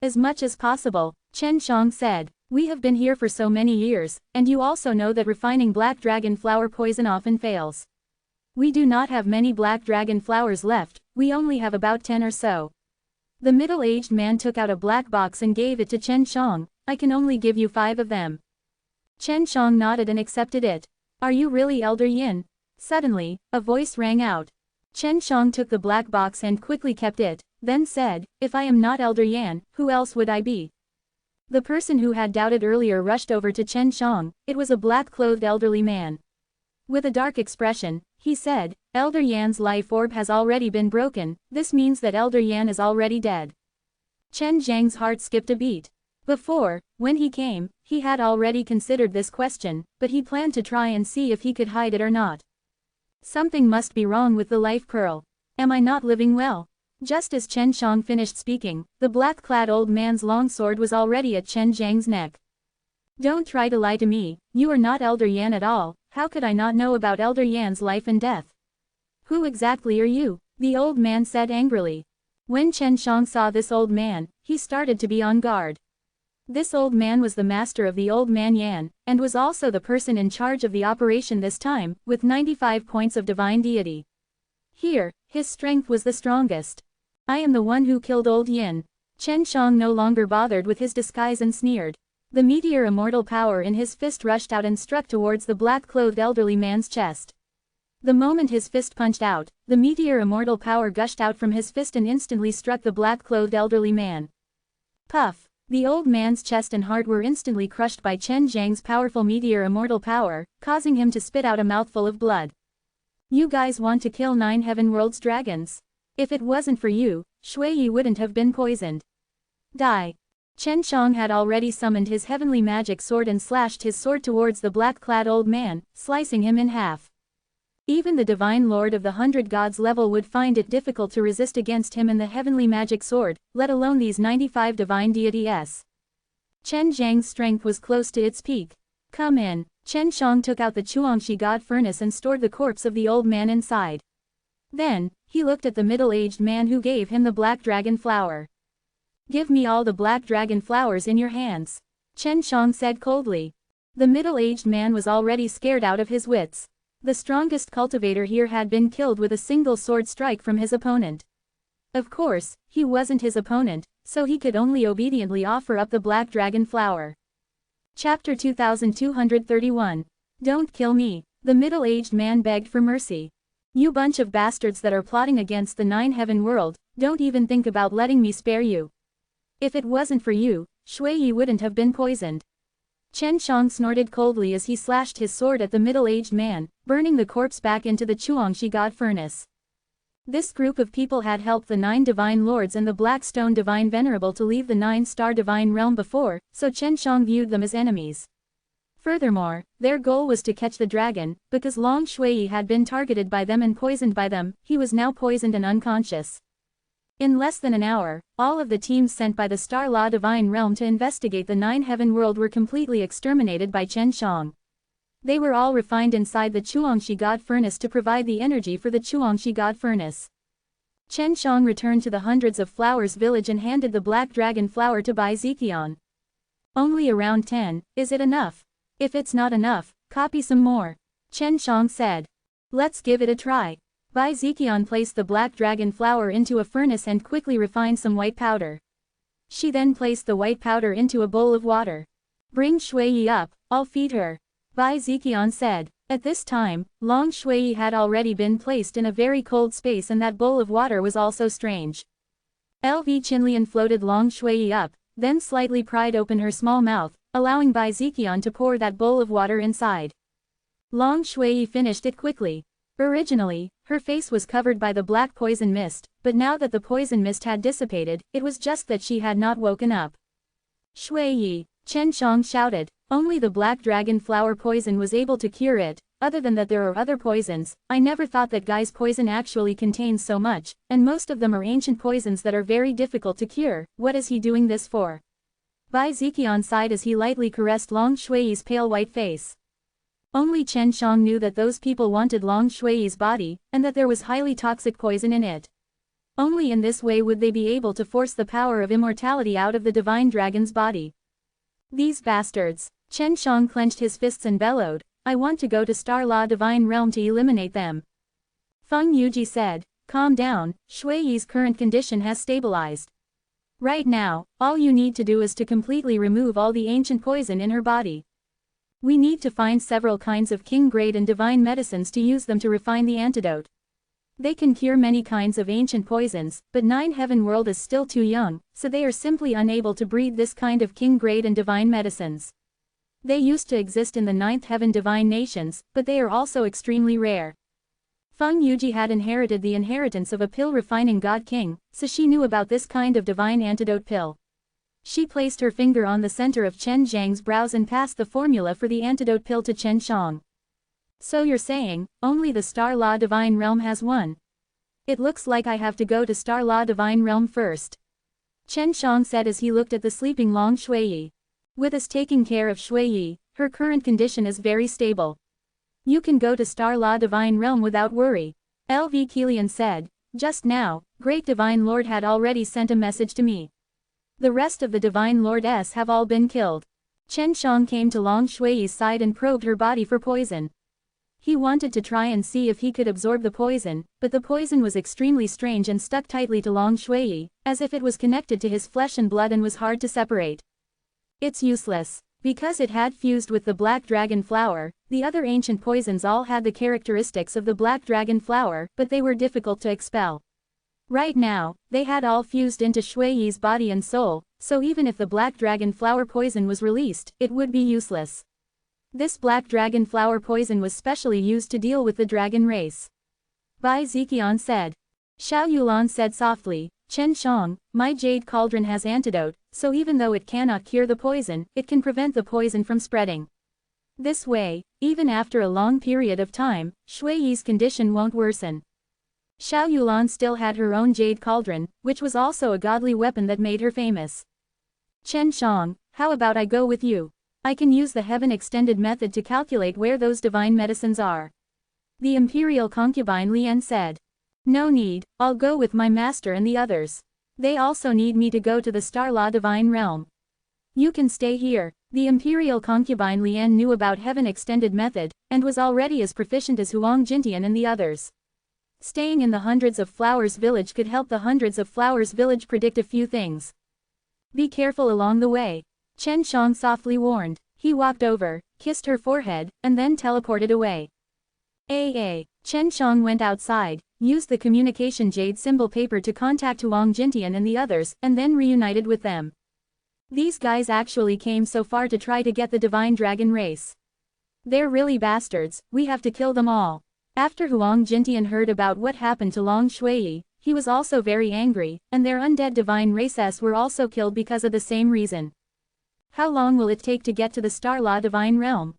As much as possible, Chen Shang said. We have been here for so many years, and you also know that refining black dragon flower poison often fails. We do not have many black dragon flowers left, we only have about 10 or so. The middle-aged man took out a black box and gave it to Chen Shang. I can only give you 5 of them. Chen Shang nodded and accepted it. Are you really Elder Yin? Suddenly, a voice rang out. Chen Shang took the black box and quickly kept it, then said, if I am not Elder Yan, who else would I be? The person who had doubted earlier rushed over to Chen Shang. It was a black-clothed elderly man. With a dark expression, he said, Elder Yan's life orb has already been broken, this means that Elder Yan is already dead. Chen Zhang's heart skipped a beat. Before, when he came, he had already considered this question, but he planned to try and see if he could hide it or not. Something must be wrong with the life pearl. Am I not living well? Just as Chen Shang finished speaking, the black-clad old man's long sword was already at Chen Zhang's neck. Don't try to lie to me, you are not Elder Yan at all, how could I not know about Elder Yan's life and death? Who exactly are you? The old man said angrily. When Chen Shang saw this old man, he started to be on guard. This old man was the master of the old man Yan, and was also the person in charge of the operation this time, with 95 points of divine deity. Here, his strength was the strongest. I am the one who killed old Yin. Chen Shang no longer bothered with his disguise and sneered. The meteor immortal power in his fist rushed out and struck towards the black-clothed elderly man's chest. The moment his fist punched out, the meteor immortal power gushed out from his fist and instantly struck the black-clothed elderly man. Puff! The old man's chest and heart were instantly crushed by Chen Zhang's powerful meteor immortal power, causing him to spit out a mouthful of blood. You guys want to kill 9 Heaven World's dragons? If it wasn't for you, Shui Yi wouldn't have been poisoned. Die. Chen Shang had already summoned his heavenly magic sword and slashed his sword towards the black-clad old man, slicing him in half. Even the divine lord of the 100 gods level would find it difficult to resist against him and the heavenly magic sword, let alone these 95 divine deities. Chen Zhang's strength was close to its peak. Come in. Chen Shang took out the Chuangshi god furnace and stored the corpse of the old man inside. Then, he looked at the middle-aged man who gave him the black dragon flower. Give me all the black dragon flowers in your hands. Chen Shang said coldly. The middle-aged man was already scared out of his wits. The strongest cultivator here had been killed with a single sword strike from his opponent. Of course, he wasn't his opponent, so he could only obediently offer up the black dragon flower. Chapter 2231. Don't kill me. The middle-aged man begged for mercy. You bunch of bastards that are plotting against the 9 Heaven World, don't even think about letting me spare you. If it wasn't for you, Shui Yi wouldn't have been poisoned. Chen Shang snorted coldly as he slashed his sword at the middle-aged man, burning the corpse back into the Chuangshi god furnace. This group of people had helped the 9 divine lords and the Black Stone divine Venerable to leave the 9-star divine realm before, so Chen Shang viewed them as enemies. Furthermore, their goal was to catch the dragon, because Long Shui had been targeted by them and poisoned by them, he was now poisoned and unconscious. In less than an hour, all of the teams sent by the Star Law Divine Realm to investigate the 9 Heaven World were completely exterminated by Chen Shang. They were all refined inside the Chuangshi God Furnace to provide the energy for the Chuangshi God Furnace. Chen Shang returned to the Hundreds of Flowers village and handed the Black Dragon flower to Bai Ziqian. Only around 10, is it enough? If it's not enough, copy some more. Chen Shang said. Let's give it a try. Bai Ziqian placed the black dragon flower into a furnace and quickly refined some white powder. She then placed the white powder into a bowl of water. Bring Shui Yi up, I'll feed her. Bai Ziqian said. At this time, Long Shui Yi had already been placed in a very cold space and that bowl of water was also strange. LV Qinlian floated Long Shui Yi up, then slightly pried open her small mouth, allowing Bai Ziqian to pour that bowl of water inside. Long Shui Yi finished it quickly. Originally, her face was covered by the black poison mist, but now that the poison mist had dissipated, it was just that she had not woken up. Shui Yi, Chen Shang shouted, only the black dragon flower poison was able to cure it, other than that there are other poisons. I never thought that Guy's poison actually contains so much, and most of them are ancient poisons that are very difficult to cure. What is he doing this for? Bai Ziqian sighed as he lightly caressed Long Shui's pale white face. Only Chen Shang knew that those people wanted Long Shui's body, and that there was highly toxic poison in it. Only in this way would they be able to force the power of immortality out of the divine dragon's body. These bastards! Chen Shang clenched his fists and bellowed, I want to go to Star Law Divine Realm to eliminate them. Feng Yuji said, calm down, Shui Yi's current condition has stabilized. Right now, all you need to do is to completely remove all the ancient poison in her body. We need to find several kinds of king-grade and divine medicines to use them to refine the antidote. They can cure many kinds of ancient poisons, but 9 Heaven World is still too young, so they are simply unable to breed this kind of king-grade and divine medicines. They used to exist in the 9th Heaven divine nations, but they are also extremely rare. Feng Yuji had inherited the inheritance of a pill-refining god king, so she knew about this kind of divine antidote pill. She placed her finger on the center of Chen Zhang's brows and passed the formula for the antidote pill to Chen Shang. So you're saying, only the Star Law Divine Realm has one? It looks like I have to go to Star Law Divine Realm first. Chen Shang said as he looked at the sleeping Long Shui. With us taking care of Shui, her current condition is very stable. You can go to Star Law Divine Realm without worry. LV Qilian said, just now, Great Divine Lord had already sent a message to me. The rest of the Divine Lords have all been killed. Chen Shang came to Long Shui's side and probed her body for poison. He wanted to try and see if he could absorb the poison, but the poison was extremely strange and stuck tightly to Long Shui, as if it was connected to his flesh and blood and was hard to separate. It's useless. Because it had fused with the Black Dragon Flower, the other ancient poisons all had the characteristics of the Black Dragon Flower, but they were difficult to expel. Right now, they had all fused into Shui Yi's body and soul, so even if the black dragon flower poison was released, it would be useless. This black dragon flower poison was specially used to deal with the dragon race. Bai Ziqian said. Xiao Yulan said softly, Chen Shang, my jade cauldron has antidote, so even though it cannot cure the poison, it can prevent the poison from spreading. This way, even after a long period of time, Shui Yi's condition won't worsen. Xiao Yulan still had her own jade cauldron, which was also a godly weapon that made her famous. Chen Shang, how about I go with you? I can use the heaven extended method to calculate where those divine medicines are. The imperial concubine Lian said. No need, I'll go with my master and the others. They also need me to go to the Star Law Divine Realm. You can stay here. The imperial concubine Lian knew about heaven extended method, and was already as proficient as Huang Jintian and the others. Staying in the Hundreds of Flowers village could help the Hundreds of Flowers village predict a few things. Be careful along the way. Chen Shang softly warned. He walked over, kissed her forehead, and then teleported away. Chen Shang went outside, used the communication jade symbol paper to contact Huang Jintian and the others, and then reunited with them. These guys actually came so far to try to get the divine dragon race. They're really bastards, we have to kill them all. After Huang Jintian heard about what happened to Long Shui, he was also very angry, and their undead divine races were also killed because of the same reason. How long will it take to get to the Star Law Divine Realm?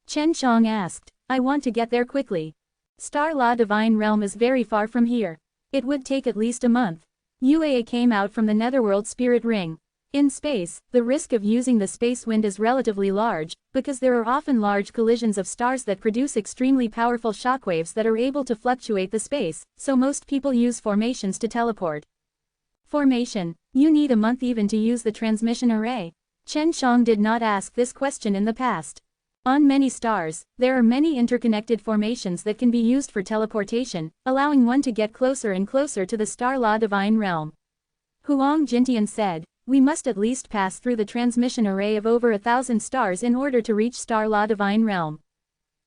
Chen Shang asked. I want to get there quickly. Star Law Divine Realm is very far from here. It would take at least a month. Yue came out from the Netherworld Spirit Ring. In space, the risk of using the space wind is relatively large, because there are often large collisions of stars that produce extremely powerful shockwaves that are able to fluctuate the space, so most people use formations to teleport. Formation. You need a month even to use the transmission array. Chen Shang did not ask this question in the past. On many stars, there are many interconnected formations that can be used for teleportation, allowing one to get closer and closer to the Star Law Divine Realm. Huang Jintian said, we must at least pass through the transmission array of over 1,000 stars in order to reach Star Law Divine Realm.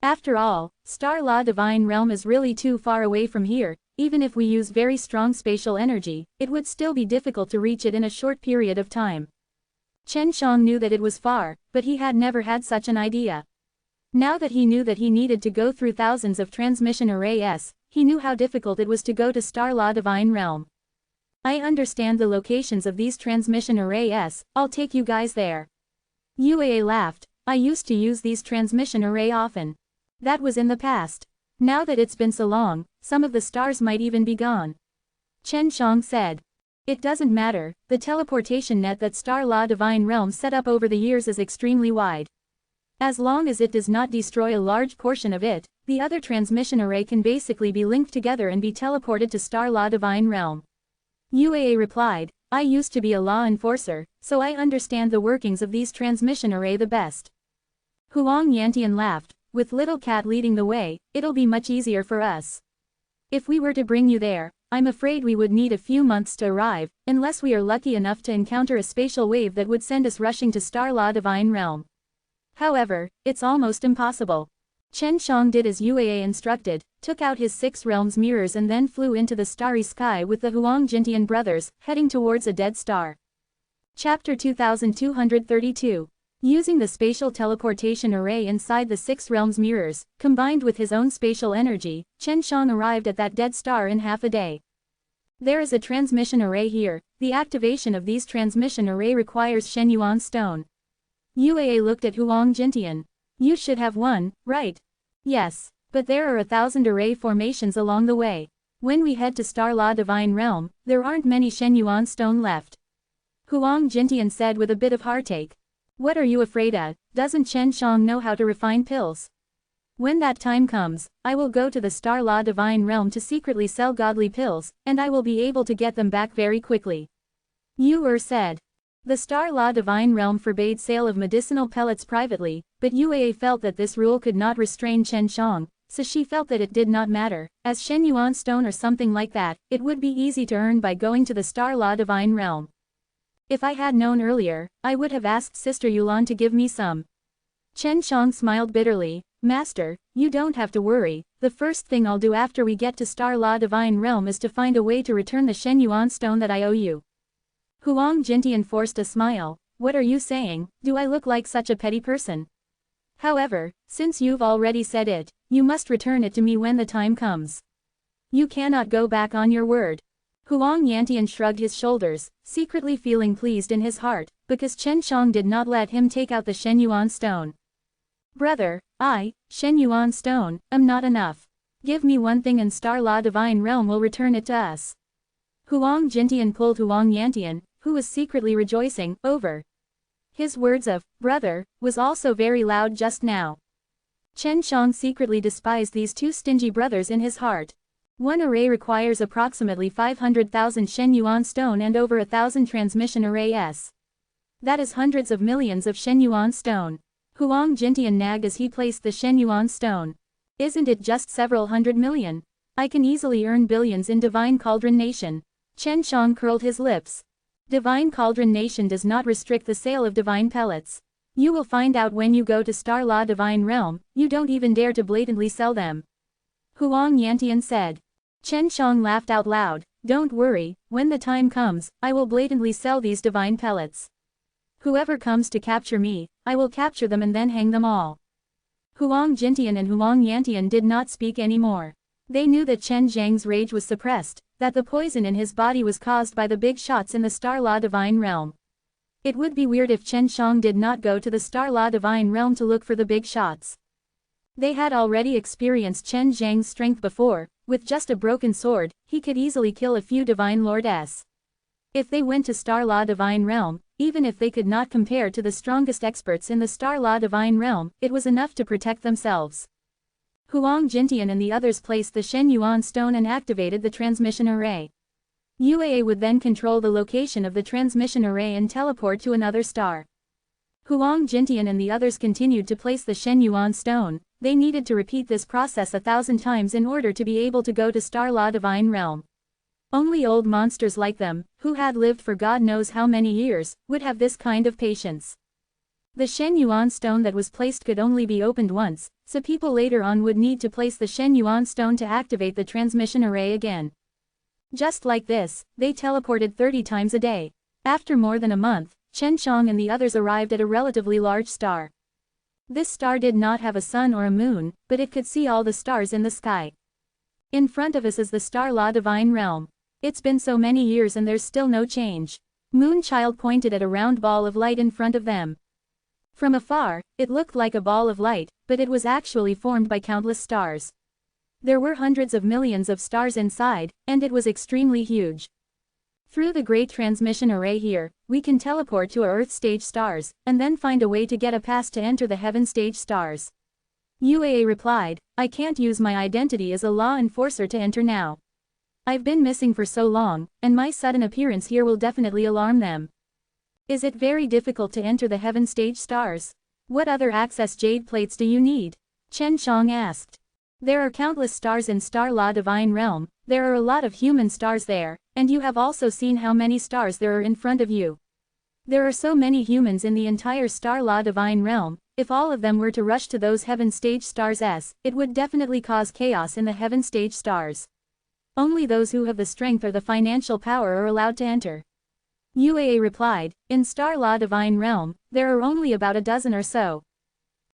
After all, Star Law Divine Realm is really too far away from here. Even if we use very strong spatial energy, it would still be difficult to reach it in a short period of time. Chen Shang knew that it was far, but he had never had such an idea. Now that he knew that he needed to go through thousands of transmission arrays, he knew how difficult it was to go to Star Law Divine Realm. I understand the locations of these transmission arrays, I'll take you guys there. Yue laughed, I used to use these transmission array often. That was in the past. Now that it's been so long, some of the stars might even be gone. Chen Shang said. It doesn't matter, the teleportation net that Star Law Divine Realm set up over the years is extremely wide. As long as it does not destroy a large portion of it, the other transmission array can basically be linked together and be teleported to Star Law Divine Realm. Yue replied, I used to be a law enforcer, so I understand the workings of these transmission array the best. Huang Yantian laughed, with Little Cat leading the way, it'll be much easier for us. If we were to bring you there, I'm afraid we would need a few months to arrive, unless we are lucky enough to encounter a spatial wave that would send us rushing to Star Law Divine Realm. However, it's almost impossible. Chen Shang did as Yue instructed, took out his 6 realms mirrors and then flew into the starry sky with the Huang Jintian brothers, heading towards a dead star. Chapter 2232. Using the spatial teleportation array inside the 6 realms mirrors, combined with his own spatial energy, Chen Shang arrived at that dead star in half a day. There is a transmission array here. The activation of these transmission array requires Shenyuan stone. Yue looked at Huang Jintian. You should have one, right? Yes, but there are 1,000 array formations along the way. When we head to Star Law Divine Realm, there aren't many Shenyuan stone left. Huang Jintian said with a bit of heartache. What are you afraid of? Doesn't Chen Shang know how to refine pills? When that time comes, I will go to the Star Law Divine Realm to secretly sell godly pills, and I will be able to get them back very quickly. Yu said. The Star Law Divine Realm forbade sale of medicinal pellets privately, but Yue felt that this rule could not restrain Chen Shang, so she felt that it did not matter, as Shenyuan stone or something like that, it would be easy to earn by going to the Star Law Divine Realm. If I had known earlier, I would have asked Sister Yulan to give me some. Chen Shang smiled bitterly. Master, you don't have to worry, the first thing I'll do after we get to Star Law Divine Realm is to find a way to return the Shenyuan stone that I owe you. Huang Jintian forced a smile. What are you saying? Do I look like such a petty person? However, since you've already said it, you must return it to me when the time comes. You cannot go back on your word. Huang Yantian shrugged his shoulders, secretly feeling pleased in his heart, because Chen Shang did not let him take out the Shen Yuan stone. Brother, Shen Yuan stone, am not enough. Give me one thing and Star La Divine Realm will return it to us. Huang Jintian pulled Huang Yantian, who was secretly rejoicing, over. His words of, brother, was also very loud just now. Chen Shang secretly despised these two stingy brothers in his heart. One array requires approximately 500,000 Shen Yuan stone and over 1,000 transmission arrays. That is hundreds of millions of Shen Yuan stone. Huang Jintian nagged as he placed the Shen Yuan stone. Isn't it just several hundred million? I can easily earn billions in Divine Cauldron Nation. Chen Shang curled his lips. Divine Cauldron Nation does not restrict the sale of divine pellets. You will find out when you go to Star La Divine Realm, you don't even dare to blatantly sell them. Huang Yantian said. Chen Shang laughed out loud. Don't worry, when the time comes, I will blatantly sell these divine pellets. Whoever comes to capture me, I will capture them and then hang them all. Huang Jintian and Huang Yantian did not speak anymore. They knew that Chen Zhang's rage was suppressed, that the poison in his body was caused by the big shots in the Star La Divine Realm. It would be weird if Chen Shang did not go to the Star La Divine Realm to look for the big shots. They had already experienced Chen Zhang's strength before. With just a broken sword, he could easily kill a few Divine Lords. If they went to Star La Divine Realm, even if they could not compare to the strongest experts in the Star La Divine Realm, it was enough to protect themselves. Huang Jintian and the others placed the Shen Yuan stone and activated the transmission array. UAA would then control the location of the transmission array and teleport to another star. Huang Jintian and the others continued to place the Shen Yuan stone. They needed to repeat this process 1,000 times in order to be able to go to Star La Divine Realm. Only old monsters like them, who had lived for God knows how many years, would have this kind of patience. The Shen Yuan stone that was placed could only be opened once, so people later on would need to place the Shen Yuan stone to activate the transmission array again. Just like this, they teleported 30 times a day. After more than a month, Chen Shang and the others arrived at a relatively large star. This star did not have a sun or a moon, but it could see all the stars in the sky. In front of us is the Star La Divine Realm. It's been so many years and there's still no change. Moonchild pointed at a round ball of light in front of them. From afar, it looked like a ball of light, but it was actually formed by countless stars. There were hundreds of millions of stars inside, and it was extremely huge. Through the great transmission array here, we can teleport to our Earth stage stars, and then find a way to get a pass to enter the Heaven stage stars. UAA replied, I can't use my identity as a law enforcer to enter now. I've been missing for so long, and my sudden appearance here will definitely alarm them. Is it very difficult to enter the Heaven stage stars? What other access jade plates do you need? Chen Shang asked. There are countless stars in Star La Divine Realm, there are a lot of human stars there, and you have also seen how many stars there are in front of you. There are so many humans in the entire Star La Divine Realm, if all of them were to rush to those Heaven stage stars, it would definitely cause chaos in the Heaven stage stars. Only those who have the strength or the financial power are allowed to enter. UAA replied, in Star La Divine Realm, there are only about a dozen or so.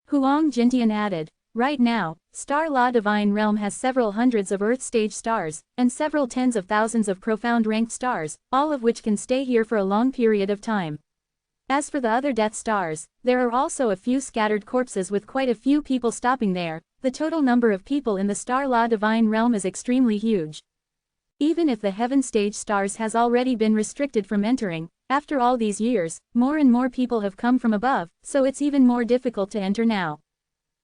Huang Jintian added, right now, Star La Divine Realm has several hundreds of Earth stage stars, and several tens of thousands of profound ranked stars, all of which can stay here for a long period of time. As for the other death stars, there are also a few scattered corpses with quite a few people stopping there. The total number of people in the Star La Divine Realm is extremely huge. Even if the Heaven stage stars has already been restricted from entering, after all these years, more and more people have come from above, so it's even more difficult to enter now.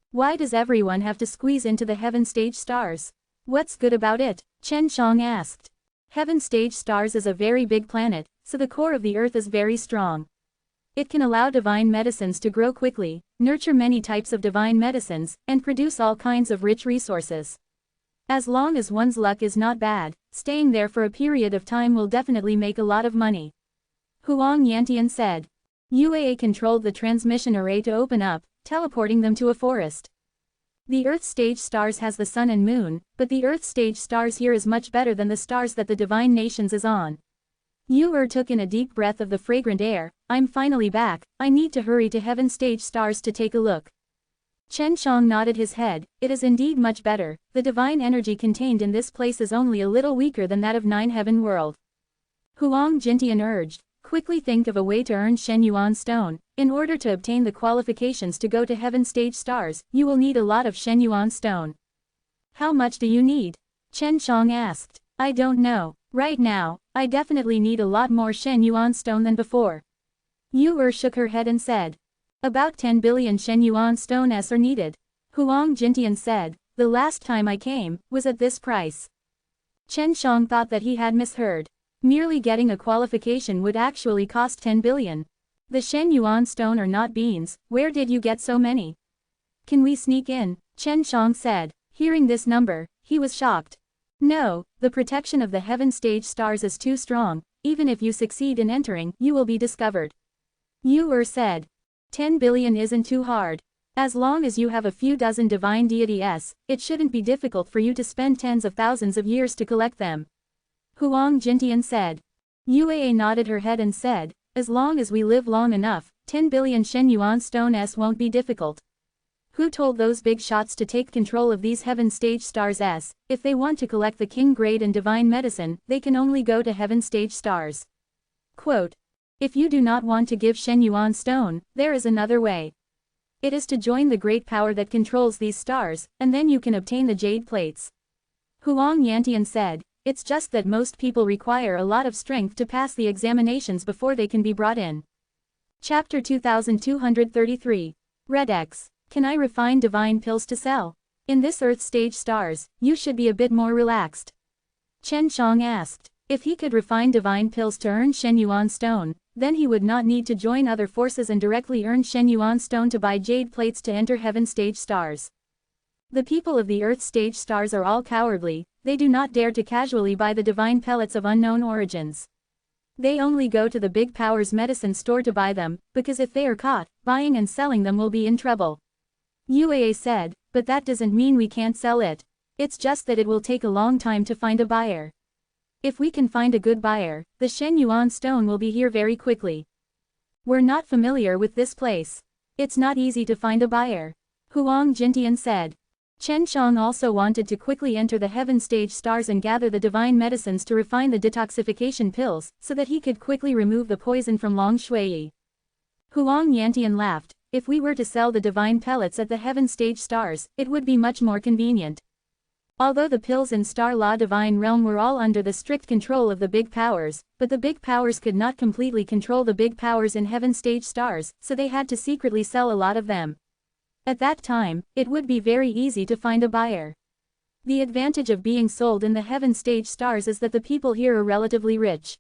Why does everyone have to squeeze into the Heaven stage stars? What's good about it? Chen Shang asked. Heaven stage stars is a very big planet, so the core of the Earth is very strong. It can allow divine medicines to grow quickly, nurture many types of divine medicines, and produce all kinds of rich resources. As long as one's luck is not bad, staying there for a period of time will definitely make a lot of money. Huang Yantian said. UAA controlled the transmission array to open up, teleporting them to a forest. The Earth stage stars has the sun and moon, but the Earth stage stars here is much better than the stars that the divine nations is on. Yu took in a deep breath of the fragrant air. I'm finally back, I need to hurry to Heaven Stage Stars to take a look. Chen Shang nodded his head. It is indeed much better. The divine energy contained in this place is only a little weaker than that of Nine Heaven World. Huang Jintian urged. Quickly think of a way to earn Shen Yuan Stone. In order to obtain the qualifications to go to Heaven Stage Stars, you will need a lot of Shen Yuan Stone. How much do you need? Chen Shang asked. I don't know. Right now, I definitely need a lot more Shen Yuan Stone than before. Yu shook her head and said. About 10 billion Shen Yuan Stone are needed. Huang Jintian said. The last time I came, was at this price. Chen Shang thought that he had misheard. Merely getting a qualification would actually cost 10 billion. The Shen Yuan Stone are not beans, where did you get so many? Can we sneak in? Chen Shang said. Hearing this number, he was shocked. No, the protection of the Heaven Stage Stars is too strong, even if you succeed in entering, you will be discovered. Yu said. 10 billion isn't too hard. As long as you have a few dozen divine deities, it shouldn't be difficult for you to spend tens of thousands of years to collect them. Huang Jintian said. Yue nodded her head and said, as long as we live long enough, 10 billion Shen Yuan Stone won't be difficult. Who told those big shots to take control of these Heaven Stage Stars? If they want to collect the King Grade and Divine Medicine, they can only go to Heaven Stage Stars. Quote. If you do not want to give Shen Yuan Stone, there is another way. It is to join the great power that controls these stars, and then you can obtain the jade plates. Huang Yantian said. It's just that most people require a lot of strength to pass the examinations before they can be brought in. Chapter 2233. Red X. Can I refine divine pills to sell? In this Earth Stage Stars, you should be a bit more relaxed. Chen Shang asked. If he could refine divine pills to earn Shen Yuan Stone, then he would not need to join other forces and directly earn Shen Yuan Stone to buy jade plates to enter Heaven Stage Stars. The people of the Earth Stage Stars are all cowardly, they do not dare to casually buy the divine pellets of unknown origins. They only go to the big powers medicine store to buy them, because if they are caught, buying and selling them will be in trouble. Yue said, but that doesn't mean we can't sell it. It's just that it will take a long time to find a buyer. If we can find a good buyer, the Shen Yuan Stone will be here very quickly. We're not familiar with this place. It's not easy to find a buyer. Huang Jintian said. Chen Shang also wanted to quickly enter the Heaven Stage Stars and gather the divine medicines to refine the detoxification pills, so that he could quickly remove the poison from Long Shui. Huang Yantian laughed. If we were to sell the divine pellets at the Heaven Stage Stars, it would be much more convenient. Although the pills in Star Law Divine Realm were all under the strict control of the big powers, but the big powers could not completely control the big powers in Heaven Stage Stars, so they had to secretly sell a lot of them. At that time, it would be very easy to find a buyer. The advantage of being sold in the Heaven Stage Stars is that the people here are relatively rich.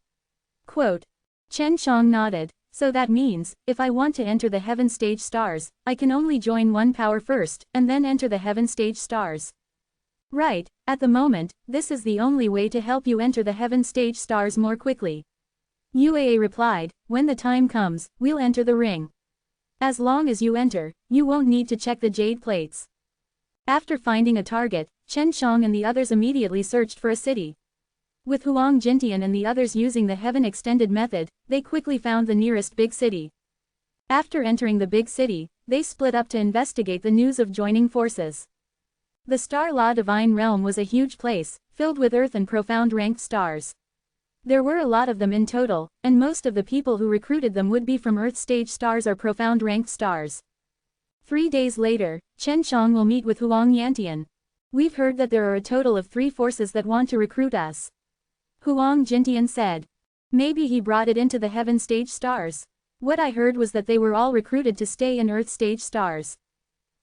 Quote. Chen Shang nodded. So that means, if I want to enter the Heaven Stage Stars, I can only join one power first, and then enter the Heaven Stage Stars. Right, at the moment, this is the only way to help you enter the Heaven Stage Stars more quickly. Yue replied, when the time comes, we'll enter the ring. As long as you enter, you won't need to check the jade plates. After finding a target, Chen Shang and the others immediately searched for a city. With Huang Jintian and the others using the Heaven Extended method, they quickly found the nearest big city. After entering the big city, they split up to investigate the news of joining forces. The Star Law Divine Realm was a huge place, filled with earth and profound ranked stars. There were a lot of them in total, and most of the people who recruited them would be from Earth Stage Stars or profound ranked stars. 3 days later, Chen Shang will meet with Huang Yantian. We've heard that there are a total of 3 forces that want to recruit us. Huang Jintian said. Maybe he brought it into the Heaven Stage Stars. What I heard was that they were all recruited to stay in Earth Stage Stars.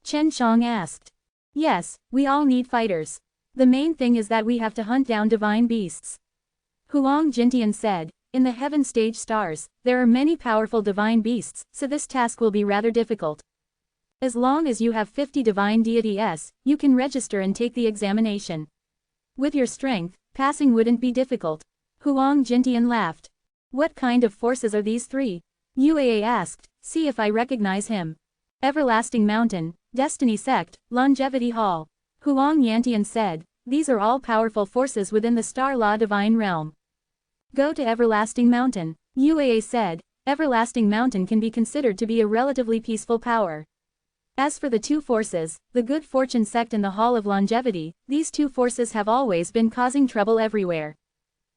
Chen Shang asked. Yes, we all need fighters. The main thing is that we have to hunt down divine beasts. Huang Jintian said, in the Heaven Stage Stars, there are many powerful divine beasts, so this task will be rather difficult. As long as you have 50 divine deities, you can register and take the examination. With your strength, passing wouldn't be difficult. Huang Jintian laughed. What kind of forces are these 3? Yue asked, see if I recognize him. Everlasting Mountain, Destiny Sect, Longevity Hall. Huang Yantian said, these are all powerful forces within the Star Law Divine Realm. Go to Everlasting Mountain. Uaa said. Everlasting Mountain can be considered to be a relatively peaceful power. As for the two forces, the Good Fortune sect and the Hall of Longevity, these two forces have always been causing trouble everywhere.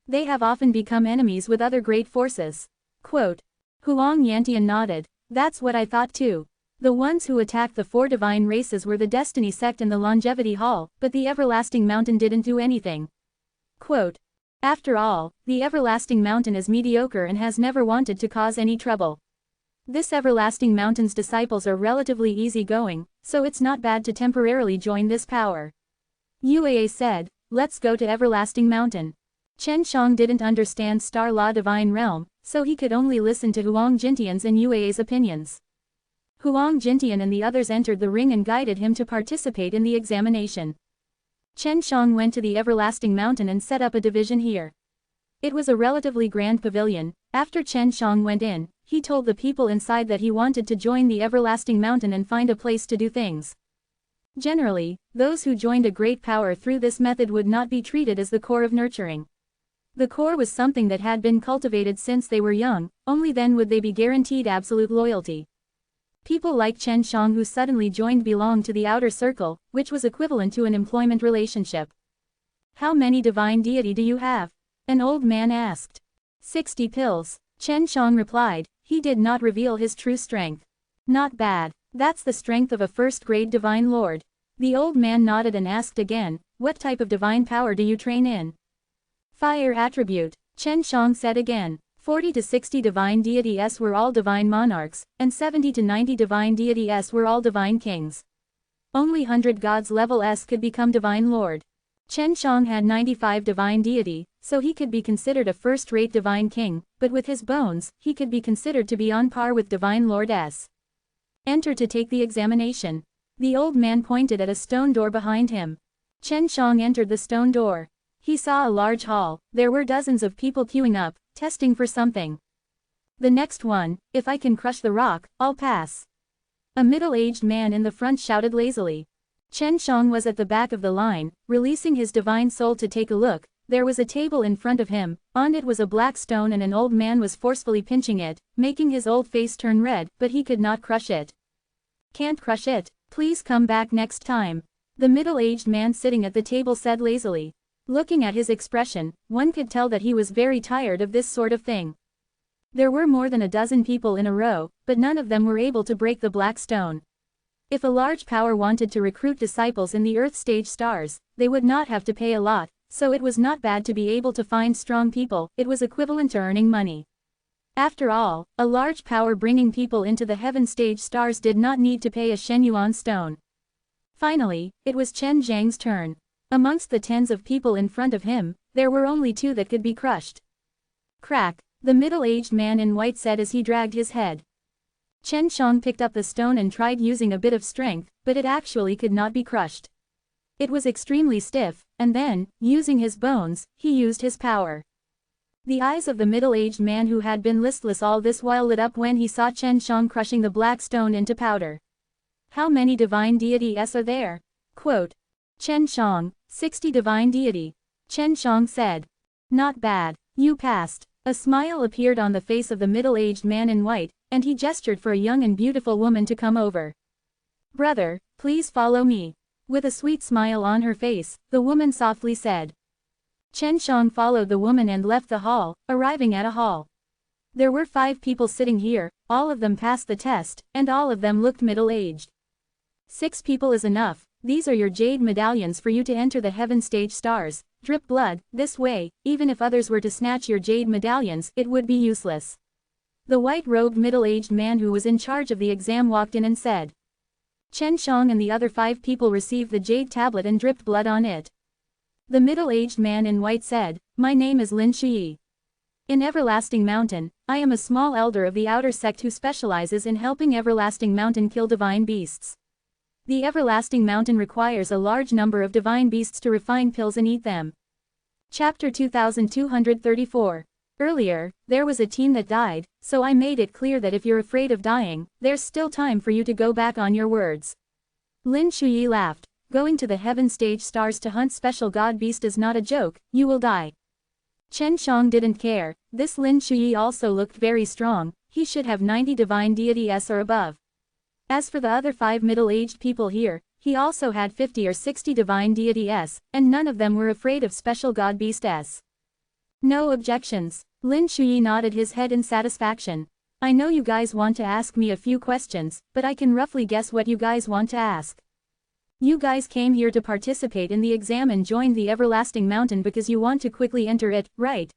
They have often become enemies with other great forces. Quote. Huang Yantian nodded. That's what I thought too. The ones who attacked the four divine races were the Destiny sect and the Longevity Hall, but the Everlasting Mountain didn't do anything. Quote. After all, the Everlasting Mountain is mediocre and has never wanted to cause any trouble. This Everlasting Mountain's disciples are relatively easygoing, so it's not bad to temporarily join this power. Uaa said, let's go to Everlasting Mountain. Chen Shang didn't understand Star Law Divine Realm, so he could only listen to Huang Jintian's and Uaa's opinions. Huang Jintian and the others entered the ring and guided him to participate in the examination. Chen Shang went to the Everlasting Mountain and set up a division here. It was a relatively grand pavilion. After Chen Shang went in, he told the people inside that he wanted to join the Everlasting Mountain and find a place to do things. Generally, those who joined a great power through this method would not be treated as the core of nurturing. The core was something that had been cultivated since they were young, only then would they be guaranteed absolute loyalty. People like Chen Shang who suddenly joined belonged to the outer circle, which was equivalent to an employment relationship. How many divine deity do you have? An old man asked. 60 pills. Chen Shang replied. He did not reveal his true strength. Not bad. That's the strength of a first-grade divine lord. The old man nodded and asked again, what type of divine power do you train in? Fire attribute. Chen Shang said again. 40 to 60 divine deities were all divine monarchs, and 70 to 90 divine deities were all divine kings. Only 100 gods level S could become divine lord. Chen Shang had 95 divine deity, so he could be considered a first-rate divine king, but with his bones, he could be considered to be on par with divine lord S. Enter to take the examination. The old man pointed at a stone door behind him. Chen Shang entered the stone door. He saw a large hall. There were dozens of people queuing up, testing for something. The next one, if I can crush the rock, I'll pass. A middle-aged man in the front shouted lazily. Chen Shang was at the back of the line, releasing his divine soul to take a look. There was a table in front of him, on it was a black stone and an old man was forcefully pinching it, making his old face turn red, but he could not crush it. Can't crush it, please come back next time. The middle-aged man sitting at the table said lazily. Looking at his expression, one could tell that he was very tired of this sort of thing. There were more than a dozen people in a row, but none of them were able to break the black stone. If a large power wanted to recruit disciples in the Earth stage stars, they would not have to pay a lot, so it was not bad to be able to find strong people. It was equivalent to earning money. After all, a large power bringing people into the heaven stage stars did not need to pay a Shenyuan stone. Finally, it was Chen Zhang's turn. Amongst the tens of people in front of him, there were only 2 that could be crushed. Crack, the middle-aged man in white said as he dragged his head. Chen Shang picked up the stone and tried using a bit of strength, but it actually could not be crushed. It was extremely stiff, and then, using his bones, he used his power. The eyes of the middle-aged man who had been listless all this while lit up when he saw Chen Shang crushing the black stone into powder. How many divine deities are there? Quote. Chen Shang, 60 divine deity. Chen Shang said. Not bad, you passed. A smile appeared on the face of the middle-aged man in white, and he gestured for a young and beautiful woman to come over. Brother, please follow me. With a sweet smile on her face, the woman softly said. Chen Shang followed the woman and left the hall, arriving at a hall. There were 5 people sitting here, all of them passed the test, and all of them looked middle-aged. 6 people is enough. These are your jade medallions for you to enter the heaven stage stars. Drip blood, this way, even if others were to snatch your jade medallions, it would be useless. The white-robed middle-aged man who was in charge of the exam walked in and said. Chen Shang and the other 5 people received the jade tablet and dripped blood on it. The middle-aged man in white said, my name is Lin Shui. In Everlasting Mountain, I am a small elder of the outer sect who specializes in helping Everlasting Mountain kill divine beasts. The Everlasting Mountain requires a large number of divine beasts to refine pills and eat them. Chapter 2234. Earlier, there was a team that died, so I made it clear that if you're afraid of dying, there's still time for you to go back on your words. Lin Shui laughed. Going to the heaven stage stars to hunt special god beast is not a joke, you will die. Chen Shang didn't care. This Lin Shuyi also looked very strong. He should have 90 divine deities or above. As for the other 5 middle-aged people here, he also had 50 or 60 divine deities, and none of them were afraid of special god beasts. No objections. Lin Shuyi nodded his head in satisfaction. I know you guys want to ask me a few questions, but I can roughly guess what you guys want to ask. You guys came here to participate in the exam and joined the Everlasting Mountain because you want to quickly enter it, right?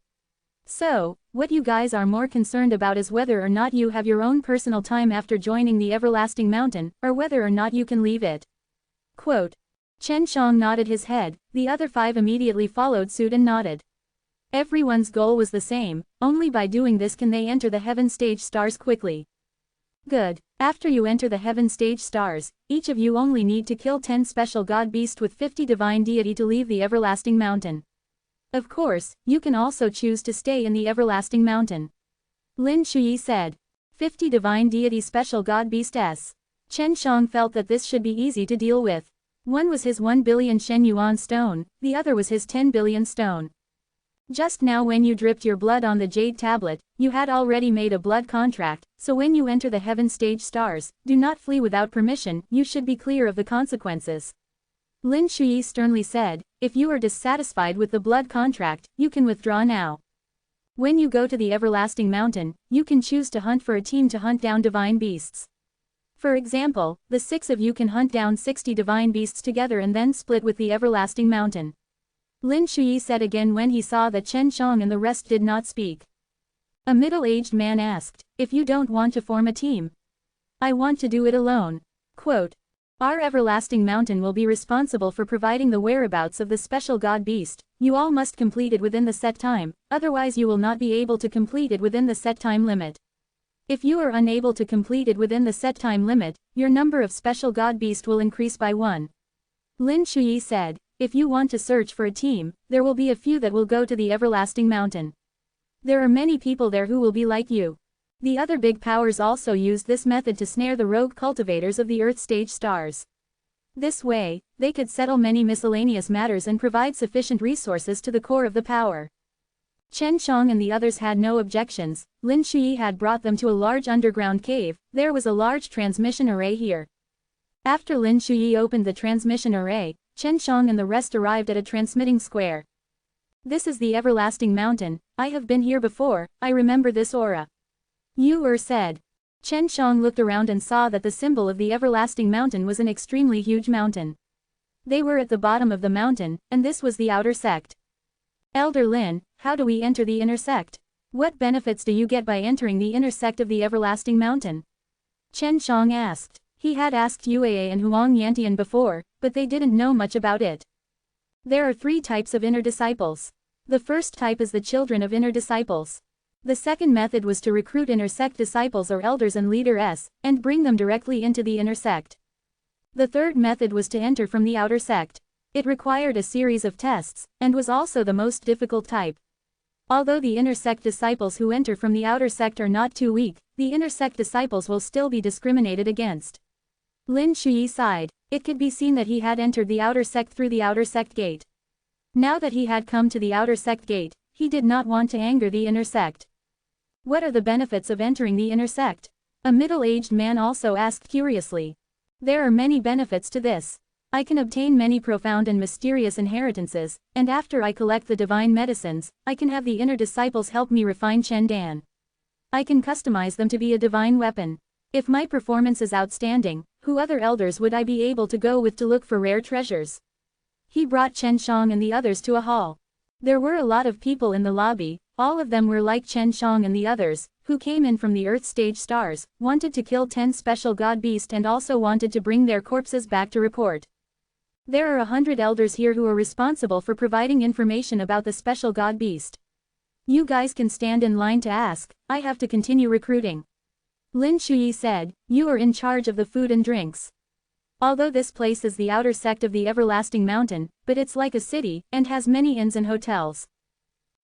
So, what you guys are more concerned about is whether or not you have your own personal time after joining the Everlasting Mountain, or whether or not you can leave it. Quote. Chen Shang nodded his head, the other 5 immediately followed suit and nodded. Everyone's goal was the same, only by doing this can they enter the heaven stage stars quickly. Good. After you enter the heaven stage stars, each of you only need to kill 10 special god beasts with 50 divine deity to leave the Everlasting Mountain. Of course, you can also choose to stay in the Everlasting Mountain. Lin Shuyi said. 50 divine deity special god beasts. Chen Shang felt that this should be easy to deal with. One was his 1 billion Shen Yuan stone, the other was his 10 billion stone. Just now when you dripped your blood on the jade tablet, you had already made a blood contract, so when you enter the heaven stage stars, do not flee without permission, you should be clear of the consequences. Lin Shuyi sternly said, if you are dissatisfied with the blood contract, you can withdraw now. When you go to the Everlasting Mountain, you can choose to hunt for a team to hunt down divine beasts. For example, the 6 of you can hunt down 60 divine beasts together and then split with the Everlasting Mountain. Lin Shuyi said again when he saw that Chen Shang and the rest did not speak. A middle-aged man asked, if you don't want to form a team? I want to do it alone. Quote. Our Everlasting Mountain will be responsible for providing the whereabouts of the special god beast. You all must complete it within the set time, otherwise you will not be able to complete it within the set time limit. If you are unable to complete it within the set time limit, your number of special god beast will increase by 1. Lin Shuyi said. If you want to search for a team, there will be a few that will go to the Everlasting Mountain. There are many people there who will be like you. The other big powers also used this method to snare the rogue cultivators of the Earth stage stars. This way, they could settle many miscellaneous matters and provide sufficient resources to the core of the power. Chen Shang and the others had no objections. Lin Shuyi had brought them to a large underground cave. There was a large transmission array here. After Lin Shuyi opened the transmission array, Chen Shang and the rest arrived at a transmitting square. This is the Everlasting Mountain. I have been here before, I remember this aura. Yu said. Chen Shang looked around and saw that the symbol of the Everlasting Mountain was an extremely huge mountain. They were at the bottom of the mountain, and this was the outer sect. Elder Lin, how do we enter the inner sect? What benefits do you get by entering the inner sect of the Everlasting Mountain? Chen Shang asked. He had asked Yue and Huang Yantian before, but they didn't know much about it. There are 3 types of inner disciples. The first type is the children of inner disciples. The second method was to recruit inner sect disciples or elders and leaders, and bring them directly into the inner sect. The third method was to enter from the outer sect. It required a series of tests, and was also the most difficult type. Although the inner sect disciples who enter from the outer sect are not too weak, the inner sect disciples will still be discriminated against. Lin Shuyi sighed. It could be seen that he had entered the outer sect through the outer sect gate. Now that he had come to the outer sect gate, he did not want to anger the inner sect. What are the benefits of entering the inner sect? A middle-aged man also asked curiously. There are many benefits to this. I can obtain many profound and mysterious inheritances, and after I collect the divine medicines, I can have the inner disciples help me refine Chen Dan. I can customize them to be a divine weapon. If my performance is outstanding, who other elders would I be able to go with to look for rare treasures? He brought Chen Shang and the others to a hall. There were a lot of people in the lobby, all of them were like Chen Shang and the others, who came in from the Earth stage stars, wanted to kill 10 special god beasts and also wanted to bring their corpses back to report. There are 100 elders here who are responsible for providing information about the special god beast. You guys can stand in line to ask, I have to continue recruiting. Lin Shuyi said, you are in charge of the food and drinks. Although this place is the outer sect of the Everlasting Mountain, but it's like a city, and has many inns and hotels.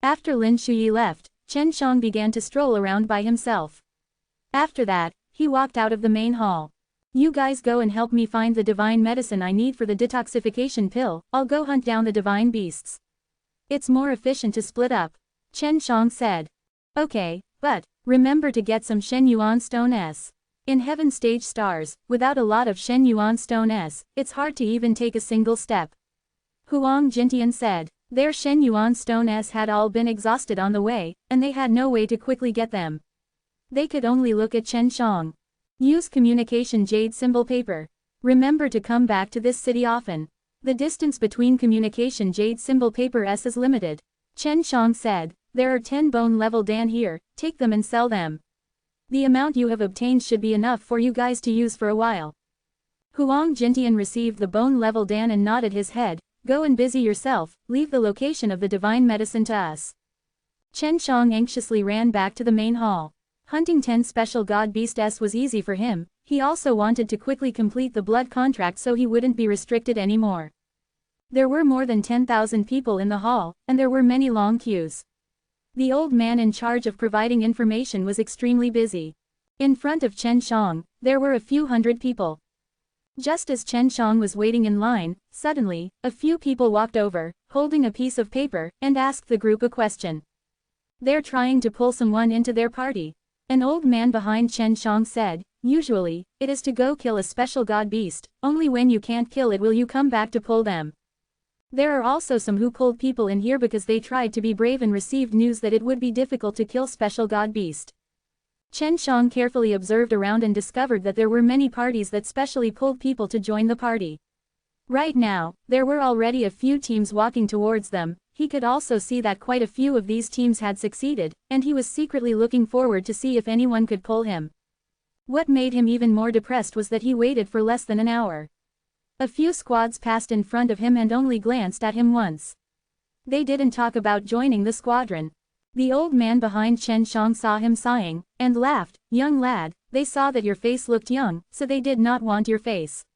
After Lin Shuyi left, Chen Shang began to stroll around by himself. After that, he walked out of the main hall. You guys go and help me find the divine medicine I need for the detoxification pill, I'll go hunt down the divine beasts. It's more efficient to split up. Chen Shang said. Okay, but remember to get some Shen Yuan Stone S. In Heaven Stage Stars, without a lot of Shen Yuan Stone S, it's hard to even take a single step. Huang Jintian said. Their Shen Yuan Stone S had all been exhausted on the way, and they had no way to quickly get them. They could only look at Chen Shang. Use communication jade symbol paper. Remember to come back to this city often. The distance between communication jade symbol paper S is limited. Chen Shang said. There are 10 bone level Dan here, take them and sell them. The amount you have obtained should be enough for you guys to use for a while. Huang Jintian received the bone level Dan and nodded his head. Go and busy yourself, leave the location of the divine medicine to us. Chen Shang anxiously ran back to the main hall. Hunting 10 special god beasts was easy for him, he also wanted to quickly complete the blood contract so he wouldn't be restricted anymore. There were more than 10,000 people in the hall, and there were many long queues. The old man in charge of providing information was extremely busy. In front of Chen Shang, there were a few hundred people. Just as Chen Shang was waiting in line, suddenly, a few people walked over, holding a piece of paper, and asked the group a question. They're trying to pull someone into their party. An old man behind Chen Shang said, usually, it is to go kill a special god beast, only when you can't kill it will you come back to pull them. There are also some who pulled people in here because they tried to be brave and received news that it would be difficult to kill special god beast. Chen Shang carefully observed around and discovered that there were many parties that specially pulled people to join the party. Right now, there were already a few teams walking towards them. He could also see that quite a few of these teams had succeeded, and he was secretly looking forward to see if anyone could pull him. What made him even more depressed was that he waited for less than an hour. A few squads passed in front of him and only glanced at him once. They didn't talk about joining the squadron. The old man behind Chen Shang saw him sighing, and laughed. Young lad, they saw that your face looked young, so they did not want your face.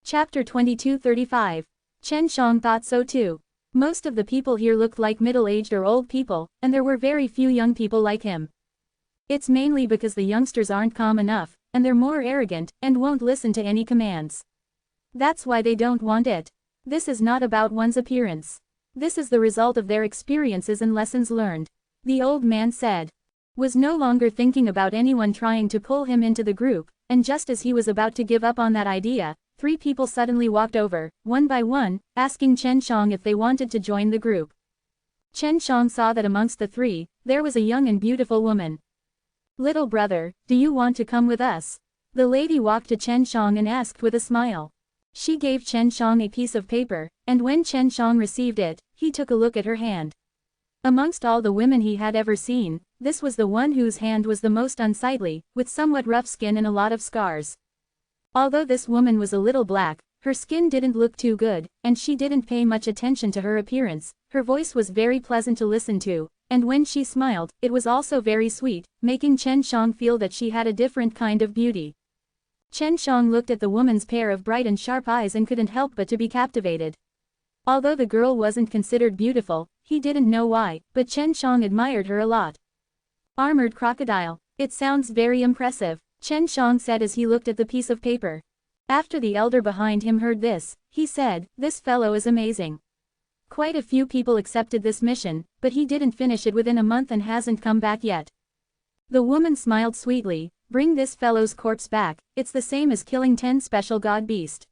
Chapter 22:35. Chen Shang thought so too. Most of the people here looked like middle-aged or old people, and there were very few young people like him. It's mainly because the youngsters aren't calm enough, and they're more arrogant, and won't listen to any commands. That's why they don't want it. This is not about one's appearance. This is the result of their experiences and lessons learned. The old man said. Was no longer thinking about anyone trying to pull him into the group, and just as he was about to give up on that idea, 3 people suddenly walked over, one by one, asking Chen Shang if they wanted to join the group. Chen Shang saw that amongst the 3, there was a young and beautiful woman. Little brother, do you want to come with us? The lady walked to Chen Shang and asked with a smile. She gave Chen Shang a piece of paper, and when Chen Shang received it, he took a look at her hand. Amongst all the women he had ever seen, this was the one whose hand was the most unsightly, with somewhat rough skin and a lot of scars. Although this woman was a little black, her skin didn't look too good, and she didn't pay much attention to her appearance. Her voice was very pleasant to listen to, and when she smiled, it was also very sweet, making Chen Shang feel that she had a different kind of beauty. Chen Shang looked at the woman's pair of bright and sharp eyes and couldn't help but to be captivated. Although the girl wasn't considered beautiful, he didn't know why, but Chen Shang admired her a lot. Armored crocodile. It sounds very impressive, Chen Shang said as he looked at the piece of paper. After the elder behind him heard this, he said, this fellow is amazing. Quite a few people accepted this mission, but he didn't finish it within a month and hasn't come back yet. The woman smiled sweetly. Bring this fellow's corpse back, it's the same as killing 10 special god beast.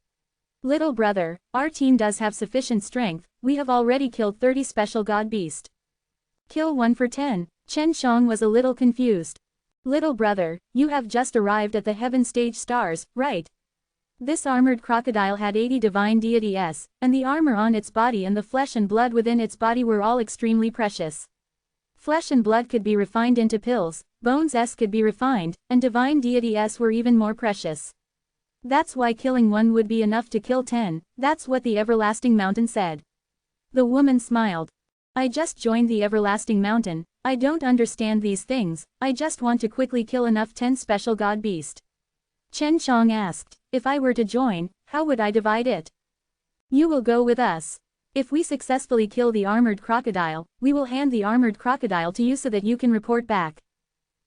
Little brother, our team does have sufficient strength, we have already killed 30 special god beast. Kill 1 for 10, Chen Shang was a little confused. Little brother, you have just arrived at the Heaven Stage Stars, right? This armored crocodile had 80 divine deities, and the armor on its body and the flesh and blood within its body were all extremely precious. Flesh and blood could be refined into pills, bones could be refined, and divine deities were even more precious. That's why killing 1 would be enough to kill 10, that's what the Everlasting Mountain said. The woman smiled. I just joined the Everlasting Mountain, I don't understand these things, I just want to quickly kill enough 10 special god beast. Chen Shang asked, if I were to join, how would I divide it? You will go with us. If we successfully kill the armored crocodile, we will hand the armored crocodile to you so that you can report back.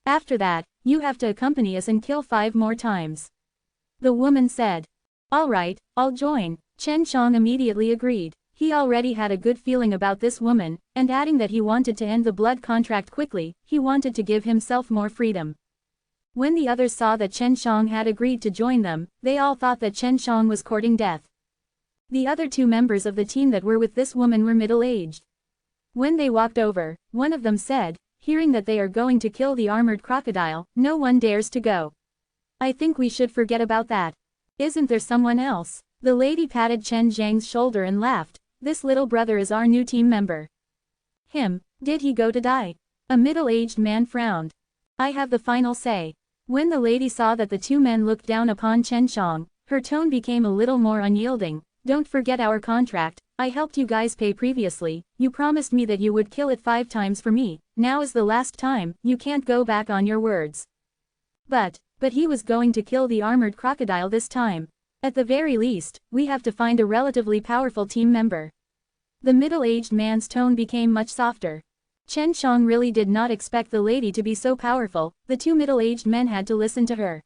After that, you have to accompany us and kill 5 more times. The woman said. All right, I'll join. Chen Shang immediately agreed. He already had a good feeling about this woman, and adding that he wanted to end the blood contract quickly, he wanted to give himself more freedom. When the others saw that Chen Shang had agreed to join them, they all thought that Chen Shang was courting death. The other two members of the team that were with this woman were middle-aged. When they walked over, one of them said, hearing that they are going to kill the armored crocodile, no one dares to go. I think we should forget about that. Isn't there someone else? The lady patted Chen Zhang's shoulder and laughed. This little brother is our new team member. Him, did he go to die? A middle-aged man frowned. I have the final say. When the lady saw that the two men looked down upon Chen Shang, her tone became a little more unyielding. Don't forget our contract, I helped you guys pay previously, you promised me that you would kill it 5 times for me, now is the last time, you can't go back on your words. But he was going to kill the armored crocodile this time. At the very least, we have to find a relatively powerful team member. The middle-aged man's tone became much softer. Chen Shang really did not expect the lady to be so powerful, the two middle-aged men had to listen to her.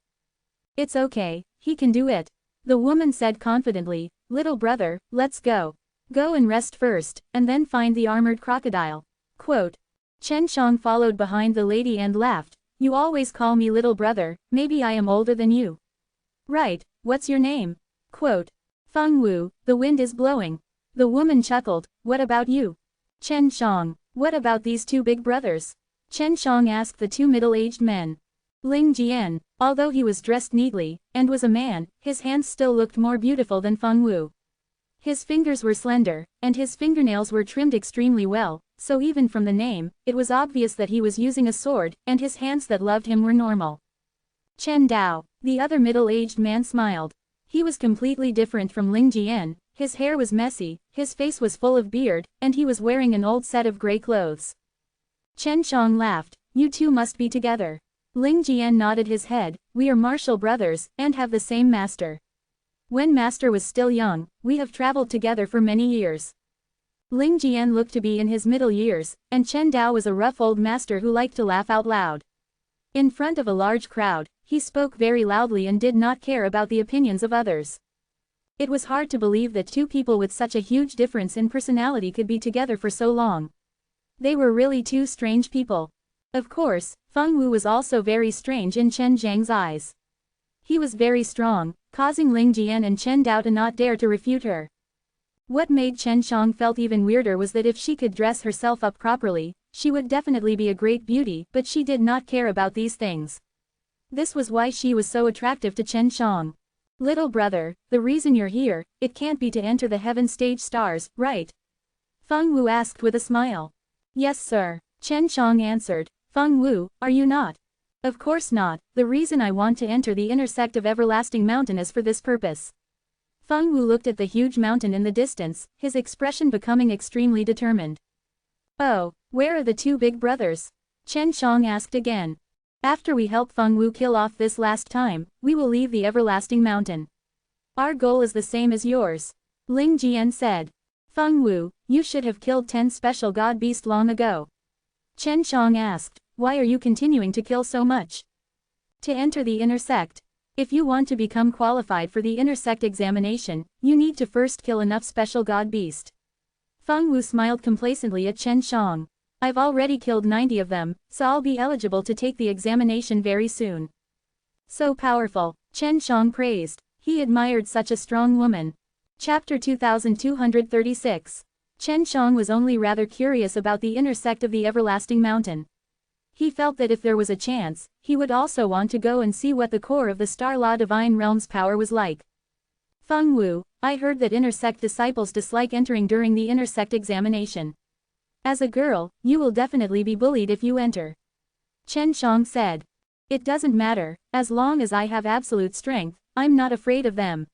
It's okay, he can do it. The woman said confidently, little brother, let's go. Go and rest first, and then find the armored crocodile. Quote. Chen Shang followed behind the lady and laughed, you always call me little brother, maybe I am older than you. Right, what's your name? Quote. Feng Wu, the wind is blowing. The woman chuckled, what about you? Chen Shang, what about these two big brothers? Chen Shang asked the two middle-aged men. Ling Jian, although he was dressed neatly, and was a man, his hands still looked more beautiful than Feng Wu. His fingers were slender, and his fingernails were trimmed extremely well, so even from the name, it was obvious that he was using a sword, and his hands that loved him were normal. Chen Dao, the other middle-aged man smiled. He was completely different from Ling Jian, his hair was messy, his face was full of beard, and he was wearing an old set of gray clothes. Chen Shang laughed, you two must be together. Ling Jian nodded his head, we are martial brothers, and have the same master. When master was still young, we have traveled together for many years. Ling Jian looked to be in his middle years, and Chen Dao was a rough old master who liked to laugh out loud. In front of a large crowd, he spoke very loudly and did not care about the opinions of others. It was hard to believe that two people with such a huge difference in personality could be together for so long. They were really two strange people. Of course, Feng Wu was also very strange in Chen Zhang's eyes. He was very strong, causing Ling Jian and Chen Dao to not dare to refute her. What made Chen Shang felt even weirder was that if she could dress herself up properly, she would definitely be a great beauty, but she did not care about these things. This was why she was so attractive to Chen Shang. Little brother, the reason you're here, it can't be to enter the heaven stage stars, right? Feng Wu asked with a smile. Yes sir, Chen Shang answered. Feng Wu, are you not? Of course not, the reason I want to enter the inner sect of Everlasting Mountain is for this purpose. Feng Wu looked at the huge mountain in the distance, his expression becoming extremely determined. Oh, where are the two big brothers? Chen Shang asked again. After we help Feng Wu kill off this last time, we will leave the Everlasting Mountain. Our goal is the same as yours. Ling Jian said. Feng Wu, you should have killed 10 special god beasts long ago. Chen Shang asked, why are you continuing to kill so much? To enter the inner sect. If you want to become qualified for the inner sect examination, you need to first kill enough special god beast. Feng Wu smiled complacently at Chen Shang. I've already killed 90 of them, so I'll be eligible to take the examination very soon. So powerful, Chen Shang praised. He admired such a strong woman. Chapter 2236. Chen Shang was only rather curious about the inner sect of the Everlasting Mountain. He felt that if there was a chance, he would also want to go and see what the core of the Star Law Divine Realm's power was like. Feng Wu, I heard that inner sect disciples dislike entering during the inner sect examination. As a girl, you will definitely be bullied if you enter. Chen Shang said. It doesn't matter, as long as I have absolute strength, I'm not afraid of them.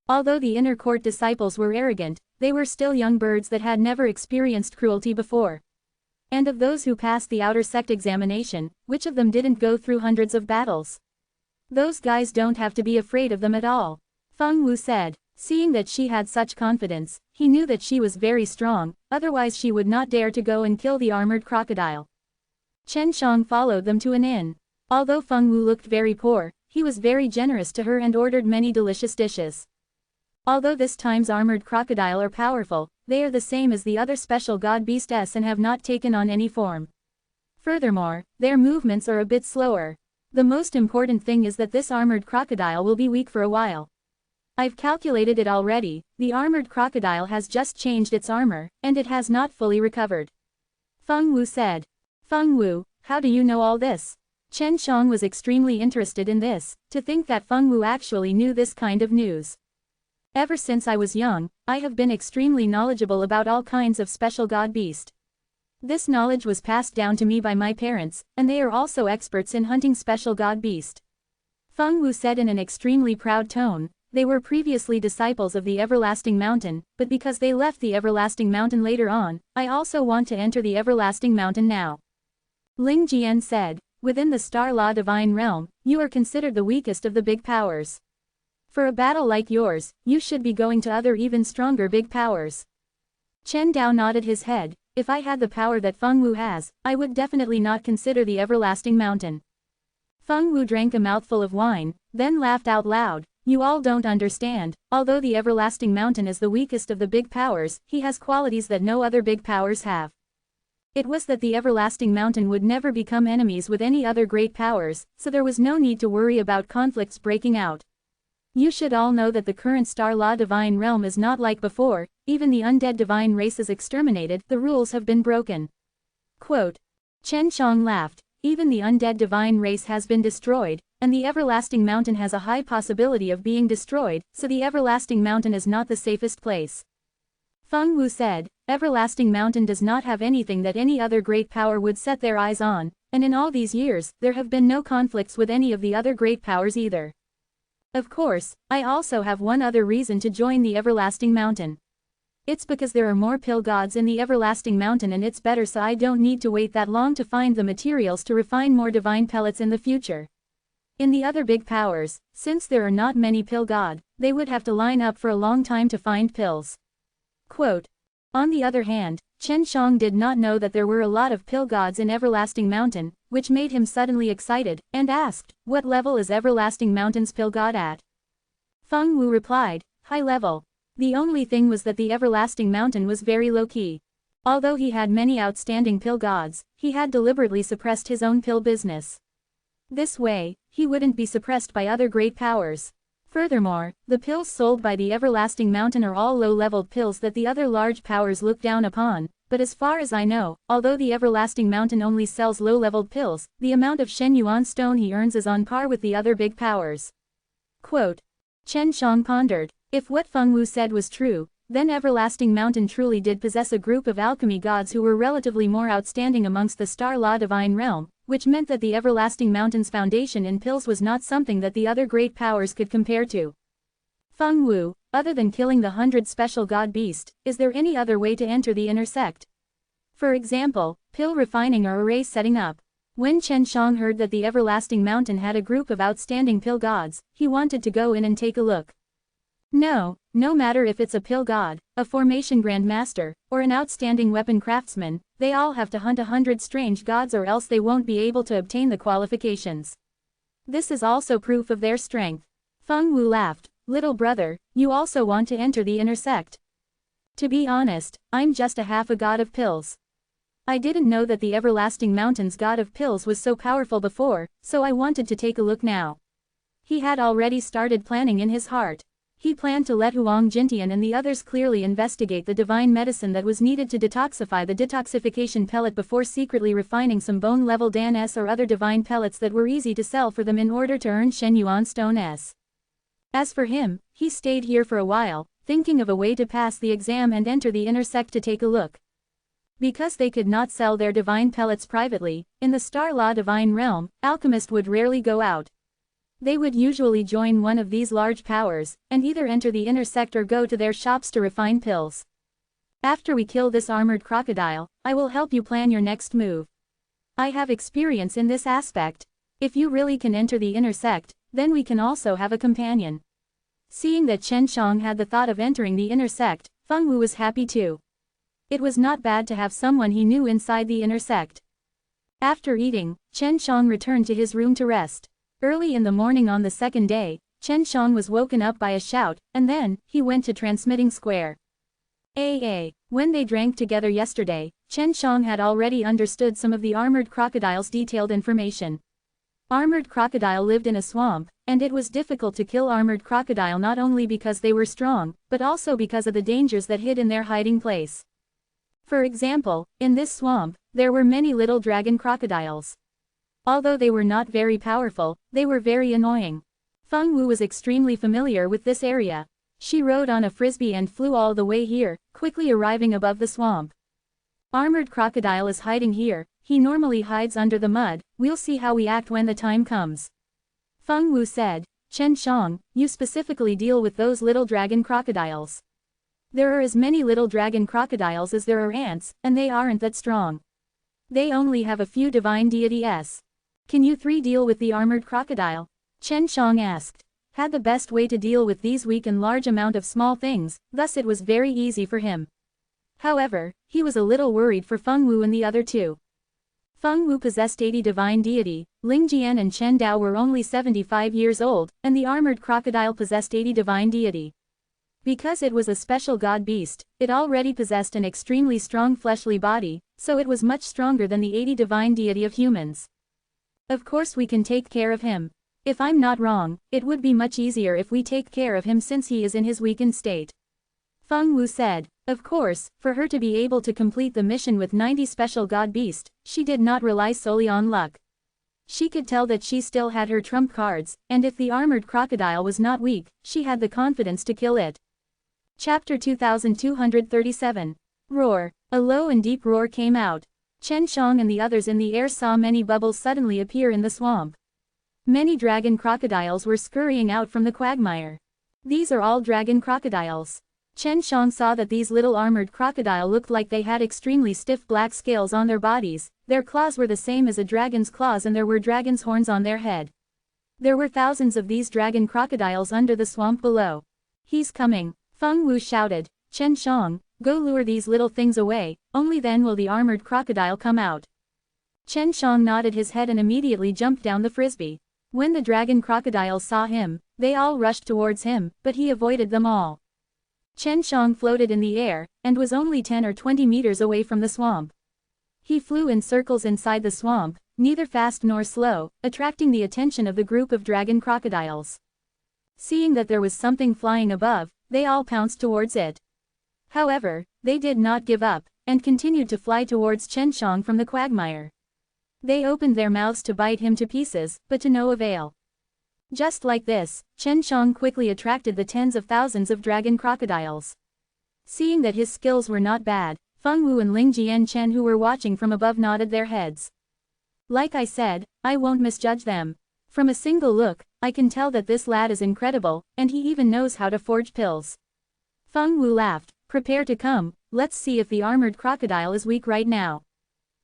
Although the inner court disciples were arrogant, they were still young birds that had never experienced cruelty before. And of those who passed the outer sect examination, which of them didn't go through hundreds of battles? Those guys don't have to be afraid of them at all. Feng Wu said. Seeing that she had such confidence, he knew that she was very strong, otherwise she would not dare to go and kill the armored crocodile. Chen Shang followed them to an inn. Although Feng Wu looked very poor, he was very generous to her and ordered many delicious dishes. Although this time's armored crocodile are powerful, they are the same as the other special god beasts and have not taken on any form. Furthermore, their movements are a bit slower. The most important thing is that this armored crocodile will be weak for a while. I've calculated it already, the armored crocodile has just changed its armor, and it has not fully recovered. Feng Wu said. Feng Wu, how do you know all this? Chen Xiang was extremely interested in this, to think that Feng Wu actually knew this kind of news. Ever since I was young, I have been extremely knowledgeable about all kinds of special god beast. This knowledge was passed down to me by my parents, and they are also experts in hunting special god beast. Feng Wu said in an extremely proud tone. They were previously disciples of the Everlasting Mountain, but because they left the Everlasting Mountain later on, I also want to enter the Everlasting Mountain now. Ling Jian said, within the Star Law Divine Realm, you are considered the weakest of the big powers. For a battle like yours, you should be going to other even stronger big powers. Chen Dao nodded his head. If I had the power that Feng Wu has, I would definitely not consider the Everlasting Mountain. Feng Wu drank a mouthful of wine, then laughed out loud. You all don't understand, although the Everlasting Mountain is the weakest of the big powers, he has qualities that no other big powers have. It was that the Everlasting Mountain would never become enemies with any other great powers, so there was no need to worry about conflicts breaking out. You should all know that the current Star Law Divine Realm is not like before, even the undead divine race is exterminated, the rules have been broken. Quote. Chen Xiang laughed, even the undead divine race has been destroyed, and the Everlasting Mountain has a high possibility of being destroyed, so the Everlasting Mountain is not the safest place. Feng Wu said, Everlasting Mountain does not have anything that any other great power would set their eyes on, and in all these years, there have been no conflicts with any of the other great powers either. Of course, I also have one other reason to join the Everlasting Mountain. It's because there are more pill gods in the Everlasting Mountain and it's better so I don't need to wait that long to find the materials to refine more divine pellets in the future. In the other big powers, since there are not many pill god, they would have to line up for a long time to find pills. Quote. On the other hand, Chen Xiang did not know that there were a lot of pill gods in Everlasting Mountain, which made him suddenly excited, and asked, what level is Everlasting Mountain's pill god at? Feng Wu replied, high level. The only thing was that the Everlasting Mountain was very low-key. Although he had many outstanding pill gods, he had deliberately suppressed his own pill business. This way, he wouldn't be suppressed by other great powers. Furthermore, the pills sold by the Everlasting Mountain are all low-leveled pills that the other large powers look down upon, but as far as I know, although the Everlasting Mountain only sells low-leveled pills, the amount of Shen Yuan stone he earns is on par with the other big powers. Quote. Chen Xiang pondered, if what Feng Wu said was true, then Everlasting Mountain truly did possess a group of alchemy gods who were relatively more outstanding amongst the Star Law Divine Realm, which meant that the Everlasting Mountain's foundation in pills was not something that the other great powers could compare to. Feng Wu, other than killing the 100 special god beast, is there any other way to enter the inner sect? For example, pill refining or array setting up. When Chen Xiang heard that the Everlasting Mountain had a group of outstanding pill gods, he wanted to go in and take a look. No matter if it's a pill god, a formation grandmaster, or an outstanding weapon craftsman, they all have to hunt 100 strange gods or else they won't be able to obtain the qualifications. This is also proof of their strength. Feng Wu laughed, little brother, you also want to enter the inner sect? To be honest, I'm just a half a god of pills. I didn't know that the Everlasting Mountain's god of pills was so powerful before, so I wanted to take a look now. He had already started planning in his heart. He planned to let Huang Jintian and the others clearly investigate the divine medicine that was needed to detoxify the detoxification pellet before secretly refining some bone-level Dan S or other divine pellets that were easy to sell for them in order to earn Shen Yuan Stone S. As for him, he stayed here for a while, thinking of a way to pass the exam and enter the inner sect to take a look. Because they could not sell their divine pellets privately, in the Star Law Divine Realm, alchemists would rarely go out. They would usually join one of these large powers, and either enter the inner sect or go to their shops to refine pills. After we kill this armored crocodile, I will help you plan your next move. I have experience in this aspect. If you really can enter the inner sect, then we can also have a companion. Seeing that Chen Xiang had the thought of entering the inner sect, Feng Wu was happy too. It was not bad to have someone he knew inside the inner sect. After eating, Chen Xiang returned to his room to rest. Early in the morning on the second day, Chen Xiang was woken up by a shout, and then, he went to Transmitting Square. When they drank together yesterday, Chen Shang had already understood some of the armored crocodile's detailed information. Armored crocodile lived in a swamp, and it was difficult to kill armored crocodile not only because they were strong, but also because of the dangers that hid in their hiding place. For example, in this swamp, there were many little dragon crocodiles. Although they were not very powerful, they were very annoying. Feng Wu was extremely familiar with this area. She rode on a frisbee and flew all the way here, quickly arriving above the swamp. Armored crocodile is hiding here, he normally hides under the mud, we'll see how we act when the time comes. Feng Wu said, Chen Shang, you specifically deal with those little dragon crocodiles. There are as many little dragon crocodiles as there are ants, and they aren't that strong. They only have a few divine deities. Can you three deal with the armored crocodile? Chen Shang asked. Had the best way to deal with these weak and large amount of small things, thus it was very easy for him. However, he was a little worried for Feng Wu and the other two. Feng Wu possessed 80 divine deity, Ling Jian and Chen Dao were only 75 years old, and the armored crocodile possessed 80 divine deity. Because it was a special god beast, it already possessed an extremely strong fleshly body, so it was much stronger than the 80 divine deity of humans. Of course we can take care of him. If I'm not wrong, it would be much easier if we take care of him since he is in his weakened state. Feng Wu said. Of course, for her to be able to complete the mission with 90 special god beast, she did not rely solely on luck. She could tell that she still had her trump cards, and if the armored crocodile was not weak, she had the confidence to kill it. Chapter 2237. Roar. A low and deep roar came out. Chen Shang and the others in the air saw many bubbles suddenly appear in the swamp. Many dragon crocodiles were scurrying out from the quagmire. These are all dragon crocodiles. Chen Shang saw that these little armored crocodile looked like they had extremely stiff black scales on their bodies, their claws were the same as a dragon's claws and there were dragon's horns on their head. There were thousands of these dragon crocodiles under the swamp below. He's coming, Feng Wu shouted. Chen Shang, go lure these little things away, only then will the armored crocodile come out. Chen Shang nodded his head and immediately jumped down the frisbee. When the dragon crocodiles saw him, they all rushed towards him, but he avoided them all. Chen Shang floated in the air, and was only 10 or 20 meters away from the swamp. He flew in circles inside the swamp, neither fast nor slow, attracting the attention of the group of dragon crocodiles. Seeing that there was something flying above, they all pounced towards it. However, they did not give up, and continued to fly towards Chen Shang from the quagmire. They opened their mouths to bite him to pieces, but to no avail. Just like this, Chen Shang quickly attracted the tens of thousands of dragon crocodiles. Seeing that his skills were not bad, Feng Wu and Ling Jian Chen who were watching from above nodded their heads. Like I said, I won't misjudge them. From a single look, I can tell that this lad is incredible, and he even knows how to forge pills. Feng Wu laughed. Prepare to come, let's see if the armored crocodile is weak right now.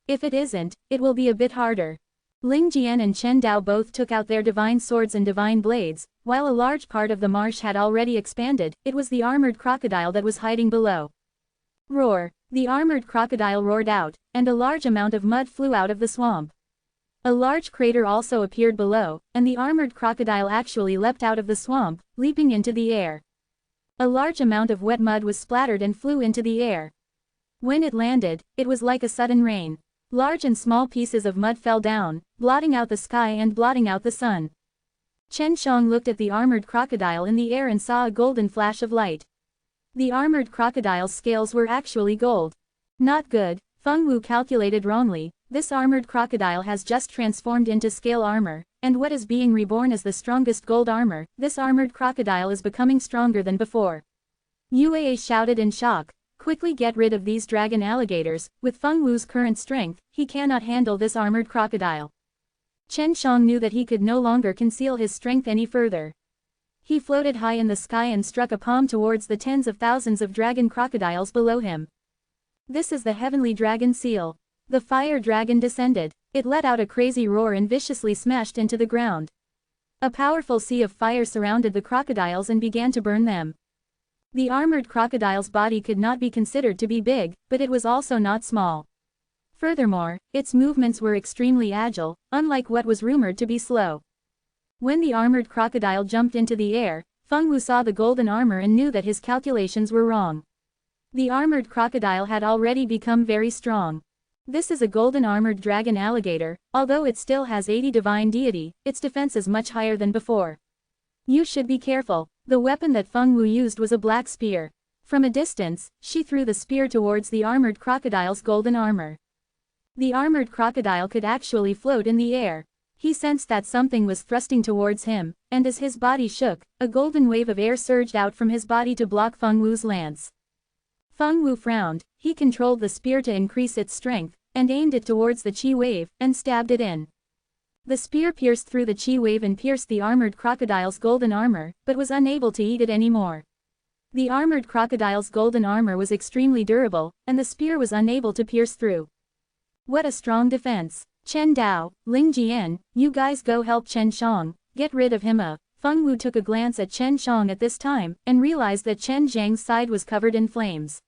If it isn't, it will be a bit harder. Ling Jian and Chen Dao both took out their divine swords and divine blades, while a large part of the marsh had already expanded, it was the armored crocodile that was hiding below. Roar! The armored crocodile roared out, and a large amount of mud flew out of the swamp. A large crater also appeared below, and the armored crocodile actually leapt out of the swamp, leaping into the air. A large amount of wet mud was splattered and flew into the air. When it landed, it was like a sudden rain. Large and small pieces of mud fell down, blotting out the sky and blotting out the sun. Chen Shang looked at the armored crocodile in the air and saw a golden flash of light. The armored crocodile's scales were actually gold. Not good, Feng Wu calculated wrongly, this armored crocodile has just transformed into scale armor, and what is being reborn as the strongest gold armor, this armored crocodile is becoming stronger than before. Yue shouted in shock. Quickly get rid of these dragon alligators, with Feng Wu's current strength, he cannot handle this armored crocodile. Chen Shang knew that he could no longer conceal his strength any further. He floated high in the sky and struck a palm towards the tens of thousands of dragon crocodiles below him. This is the heavenly dragon seal. The fire dragon descended, it let out a crazy roar and viciously smashed into the ground. A powerful sea of fire surrounded the crocodiles and began to burn them. The armored crocodile's body could not be considered to be big, but it was also not small. Furthermore, its movements were extremely agile, unlike what was rumored to be slow. When the armored crocodile jumped into the air, Feng Wu saw the golden armor and knew that his calculations were wrong. The armored crocodile had already become very strong. This is a golden armored dragon alligator, although it still has 80 divine deity, its defense is much higher than before. You should be careful. The weapon that Feng Wu used was a black spear. From a distance, she threw the spear towards the armored crocodile's golden armor. The armored crocodile could actually float in the air. He sensed that something was thrusting towards him, and as his body shook, a golden wave of air surged out from his body to block Feng Wu's lance. Feng Wu frowned, he controlled the spear to increase its strength, and aimed it towards the chi wave, and stabbed it in. The spear pierced through the chi wave and pierced the armored crocodile's golden armor, but was unable to eat it anymore. The armored crocodile's golden armor was extremely durable, and the spear was unable to pierce through. What a strong defense! Chen Dao, Ling Jian, you guys go help Chen Shang, get rid of him. Feng Wu took a glance at Chen Shang at this time, and realized that Chen Zhang's side was covered in flames.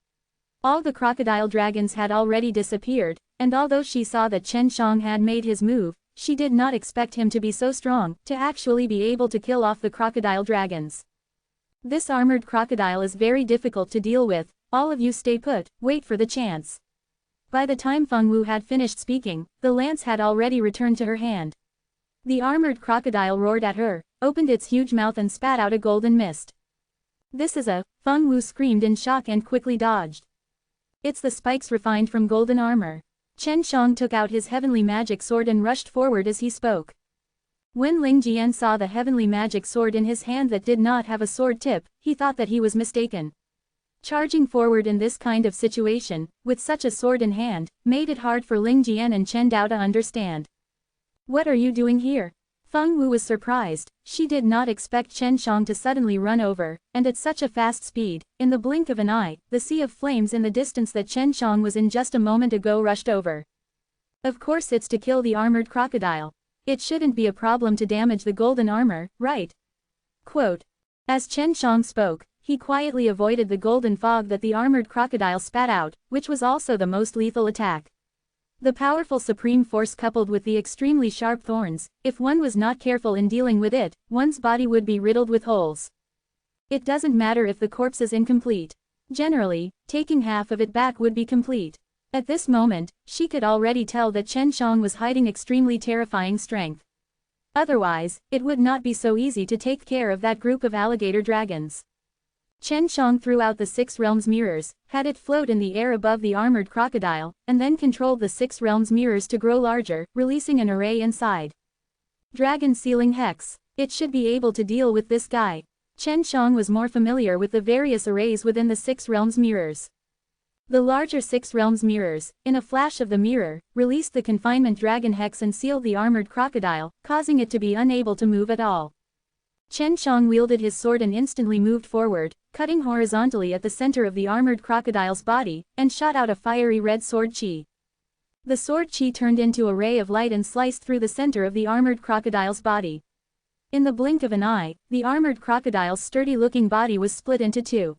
All the crocodile dragons had already disappeared, and although she saw that Chen Shang had made his move, she did not expect him to be so strong, to actually be able to kill off the crocodile dragons. This armored crocodile is very difficult to deal with, all of you stay put, wait for the chance. By the time Feng Wu had finished speaking, the lance had already returned to her hand. The armored crocodile roared at her, opened its huge mouth and spat out a golden mist. This is a, Feng Wu screamed in shock and quickly dodged. It's the spikes refined from golden armor. Chen Shang took out his heavenly magic sword and rushed forward as he spoke. When Ling Jian saw the heavenly magic sword in his hand that did not have a sword tip, he thought that he was mistaken. Charging forward in this kind of situation, with such a sword in hand, made it hard for Ling Jian and Chen Dao to understand. What are you doing here? Feng Wu was surprised, she did not expect Chen Shang to suddenly run over, and at such a fast speed, in the blink of an eye, the sea of flames in the distance that Chen Shang was in just a moment ago rushed over. Of course it's to kill the armored crocodile. It shouldn't be a problem to damage the golden armor, right? Quote. As Chen Shang spoke, he quietly avoided the golden fog that the armored crocodile spat out, which was also the most lethal attack. The powerful supreme force coupled with the extremely sharp thorns, if one was not careful in dealing with it, one's body would be riddled with holes. It doesn't matter if the corpse is incomplete. Generally, taking half of it back would be complete. At this moment, she could already tell that Chen Shang was hiding extremely terrifying strength. Otherwise, it would not be so easy to take care of that group of alligator dragons. Chen Shang threw out the 6 realms mirrors, had it float in the air above the armored crocodile, and then controlled the 6 realms mirrors to grow larger, releasing an array inside. Dragon Sealing Hex. It should be able to deal with this guy. Chen Shang was more familiar with the various arrays within the 6 realms mirrors. The larger 6 realms mirrors, in a flash of the mirror, released the confinement dragon hex and sealed the armored crocodile, causing it to be unable to move at all. Chen Shang wielded his sword and instantly moved forward, cutting horizontally at the center of the armored crocodile's body, and shot out a fiery red sword chi. The sword chi turned into a ray of light and sliced through the center of the armored crocodile's body. In the blink of an eye, the armored crocodile's sturdy-looking body was split into 2.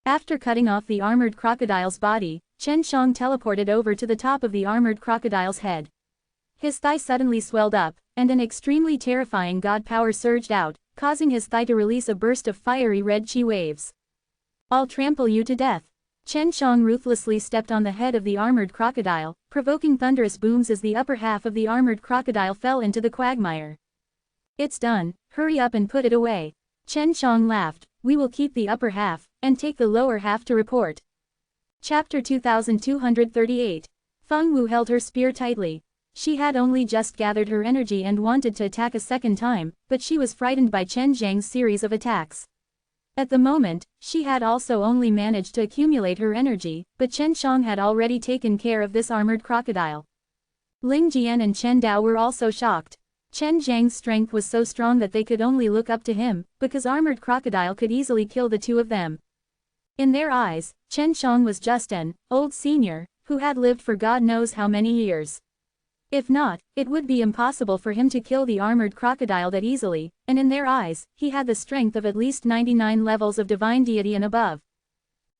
After cutting off the armored crocodile's body, Chen Shang teleported over to the top of the armored crocodile's head. His thigh suddenly swelled up, and an extremely terrifying god power surged out, causing his thigh to release a burst of fiery red chi waves. I'll trample you to death. Chen Shang ruthlessly stepped on the head of the armored crocodile, provoking thunderous booms as the upper half of the armored crocodile fell into the quagmire. It's done, hurry up and put it away. Chen Shang laughed, we will keep the upper half, and take the lower half to report. Chapter 2238. Feng Wu held her spear tightly. She had only just gathered her energy and wanted to attack a second time, but she was frightened by Chen Zhang's series of attacks. At the moment, she had also only managed to accumulate her energy, but Chen Shang had already taken care of this armored crocodile. Ling Jian and Chen Dao were also shocked. Chen Zhang's strength was so strong that they could only look up to him, because armored crocodile could easily kill the 2 of them. In their eyes, Chen Shang was just an old senior, who had lived for God knows how many years. If not, it would be impossible for him to kill the armored crocodile that easily, and in their eyes, he had the strength of at least 99 levels of divine deity and above.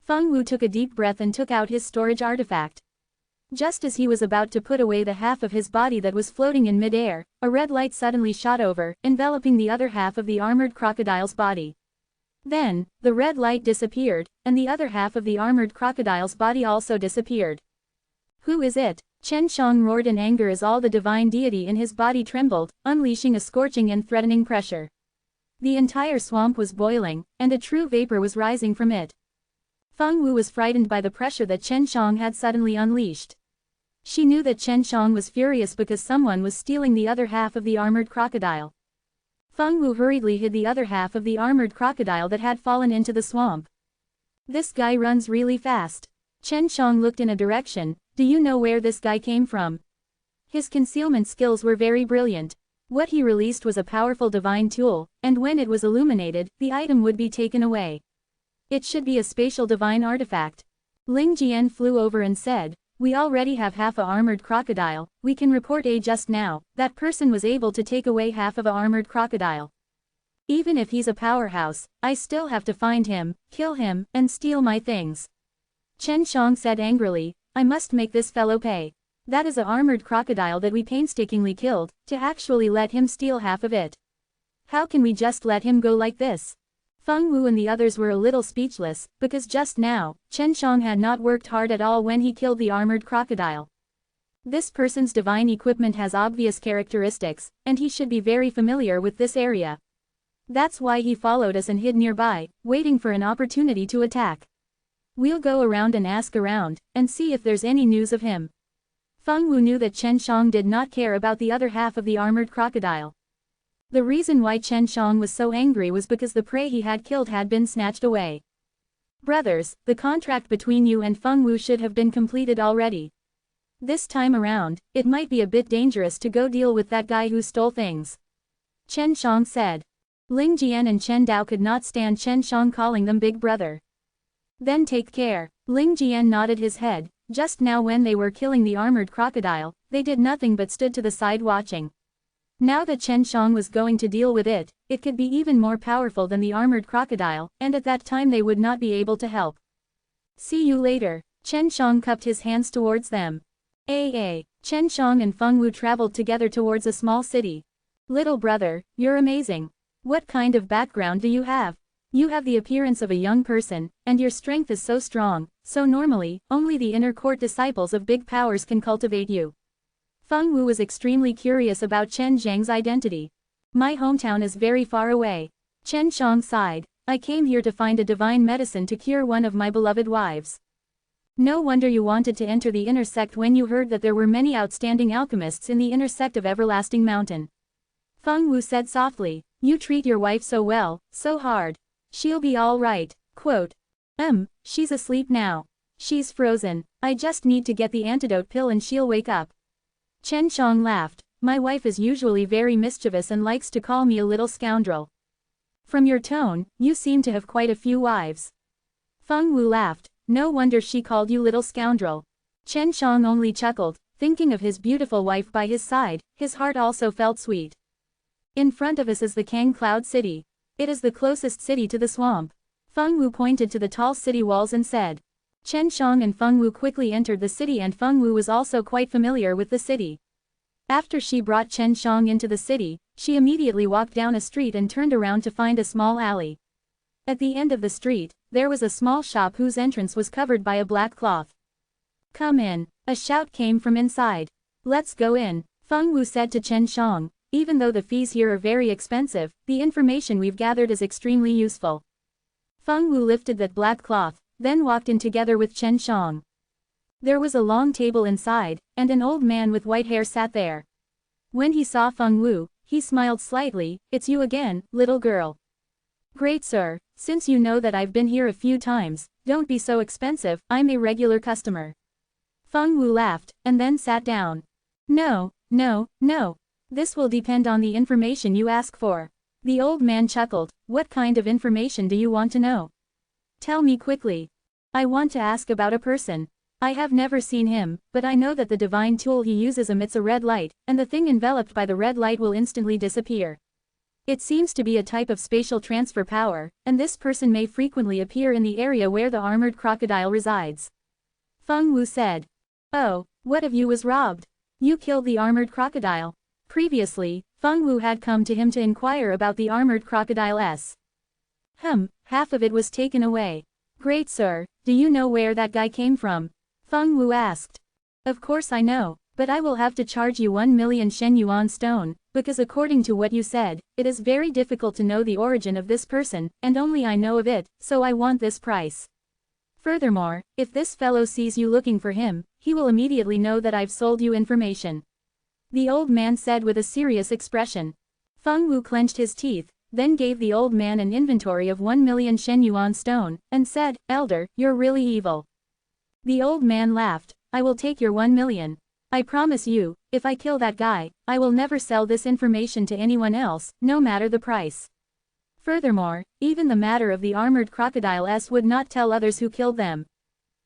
Feng Wu took a deep breath and took out his storage artifact. Just as he was about to put away the half of his body that was floating in mid-air, a red light suddenly shot over, enveloping the other half of the armored crocodile's body. Then, the red light disappeared, and the other half of the armored crocodile's body also disappeared. Who is it? Chen Shang roared in anger as all the divine deity in his body trembled, unleashing a scorching and threatening pressure. The entire swamp was boiling, and a true vapor was rising from it. Feng Wu was frightened by the pressure that Chen Shang had suddenly unleashed. She knew that Chen Shang was furious because someone was stealing the other half of the armored crocodile. Feng Wu hurriedly hid the other half of the armored crocodile that had fallen into the swamp. This guy runs really fast. Chen Shang looked in a direction. Do you know where this guy came from? His concealment skills were very brilliant. What he released was a powerful divine tool, and when it was illuminated, the item would be taken away. It should be a spatial divine artifact. Ling Jian flew over and said, "We already have half a armored crocodile, we can report just now, that person was able to take away half of a armored crocodile. Even if he's a powerhouse, I still have to find him, kill him, and steal my things." Chen Shang said angrily, "I must make this fellow pay. That is a armored crocodile that we painstakingly killed, to actually let him steal half of it. How can we just let him go like this?" Feng Wu and the others were a little speechless, because just now, Chen Shang had not worked hard at all when he killed the armored crocodile. This person's divine equipment has obvious characteristics, and he should be very familiar with this area. That's why he followed us and hid nearby, waiting for an opportunity to attack. We'll go around and ask around, and see if there's any news of him. Feng Wu knew that Chen Shang did not care about the other half of the armored crocodile. The reason why Chen Shang was so angry was because the prey he had killed had been snatched away. "Brothers, the contract between you and Feng Wu should have been completed already. This time around, it might be a bit dangerous to go deal with that guy who stole things," Chen Shang said. Ling Jian and Chen Dao could not stand Chen Shang calling them big brother. "Then take care." Ling Jian nodded his head. Just now when they were killing the armored crocodile, they did nothing but stood to the side watching. Now that Chen Shang was going to deal with it, it could be even more powerful than the armored crocodile, and at that time they would not be able to help. "See you later." Chen Shang cupped his hands towards them. Chen Shang and Feng Wu traveled together towards a small city. "Little brother, you're amazing. What kind of background do you have? You have the appearance of a young person, and your strength is so strong, so normally, only the inner court disciples of big powers can cultivate you." Feng Wu was extremely curious about Chen Zhang's identity. "My hometown is very far away." Chen Shang sighed. "I came here to find a divine medicine to cure one of my beloved wives." "No wonder you wanted to enter the inner sect when you heard that there were many outstanding alchemists in the inner sect of Everlasting Mountain." Feng Wu said softly, "You treat your wife so well, so hard. She'll be all right." She's asleep now. She's frozen. I just need to get the antidote pill and she'll wake up." Chen Shang laughed. "My wife is usually very mischievous and likes to call me a little scoundrel. From your tone, you seem to have quite a few wives." Feng Wu laughed. "No wonder she called you little scoundrel." Chen Shang only chuckled, thinking of his beautiful wife by his side, his heart also felt sweet. "In front of us is the Kang Cloud City. It is the closest city to the swamp." Feng Wu pointed to the tall city walls and said. Chen Shang and Feng Wu quickly entered the city and Feng Wu was also quite familiar with the city. After she brought Chen Shang into the city, she immediately walked down a street and turned around to find a small alley. At the end of the street, there was a small shop whose entrance was covered by a black cloth. "Come in." A shout came from inside. "Let's go in," Feng Wu said to Chen Shang. "Even though the fees here are very expensive, the information we've gathered is extremely useful." Feng Wu lifted that black cloth, then walked in together with Chen Shang. There was a long table inside, and an old man with white hair sat there. When he saw Feng Wu, he smiled slightly. "It's you again, little girl." "Great sir, since you know that I've been here a few times, don't be so expensive, I'm a regular customer." Feng Wu laughed, and then sat down. No. This will depend on the information you ask for." The old man chuckled. "What kind of information do you want to know? Tell me quickly." "I want to ask about a person. I have never seen him, but I know that the divine tool he uses emits a red light, and the thing enveloped by the red light will instantly disappear. It seems to be a type of spatial transfer power, and this person may frequently appear in the area where the armored crocodile resides." Feng Wu said. "Oh, what of you was robbed? You killed the armored crocodile." Previously, Feng Wu had come to him to inquire about the armored crocodile's Half of it was taken away. Great sir, do you know where that guy came from? Feng Wu asked. Of course I know, but I will have to charge you 1 million Shen Yuan stone, because according to what you said, it is very difficult to know the origin of this person, and only I know of it, so I want this price. Furthermore, if this fellow sees you looking for him, he will immediately know that I've sold you information. The old man said with a serious expression. Feng Wu clenched his teeth, then gave the old man an inventory of 1 million Shen Yuan stone, and said, Elder, you're really evil. The old man laughed. I will take your 1 million. I promise you, if I kill that guy, I will never sell this information to anyone else, no matter the price. Furthermore, even the matter of the armored crocodiles would not tell others who killed them.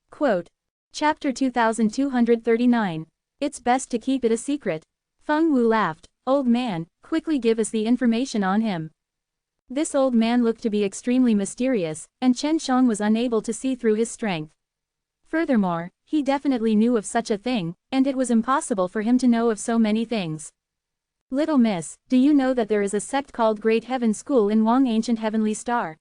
Quote. Chapter 2239. It's best to keep it a secret. Feng Wu laughed. Old man, quickly give us the information on him. This old man looked to be extremely mysterious, and Chen Shang was unable to see through his strength. Furthermore, he definitely knew of such a thing, and it was impossible for him to know of so many things. Little miss, do you know that there is a sect called Great Heaven School in Wang Ancient Heavenly Star?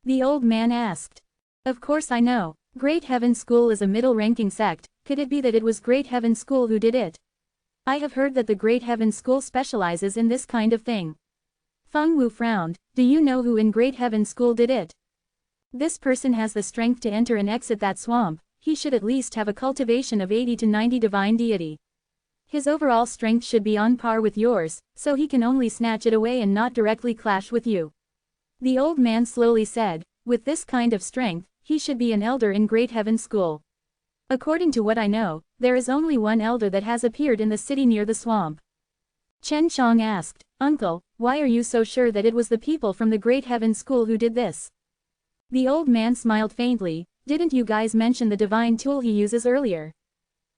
The old man asked. Of course I know. Great Heaven School is a middle-ranking sect. Could it be that it was Great Heaven School who did it? I have heard that the Great Heaven School specializes in this kind of thing. Feng Wu frowned. Do you know who in Great Heaven School did it? This person has the strength to enter and exit that swamp. He should at least have a cultivation of 80 to 90 divine deity. His overall strength should be on par with yours, so he can only snatch it away and not directly clash with you. The old man slowly said, with this kind of strength, he should be an elder in Great Heaven School. According to what I know, there is only one elder that has appeared in the city near the swamp. Chen Shang asked, Uncle, why are you so sure that it was the people from the Great Heaven School who did this? The old man smiled faintly. Didn't you guys mention the divine tool he uses earlier?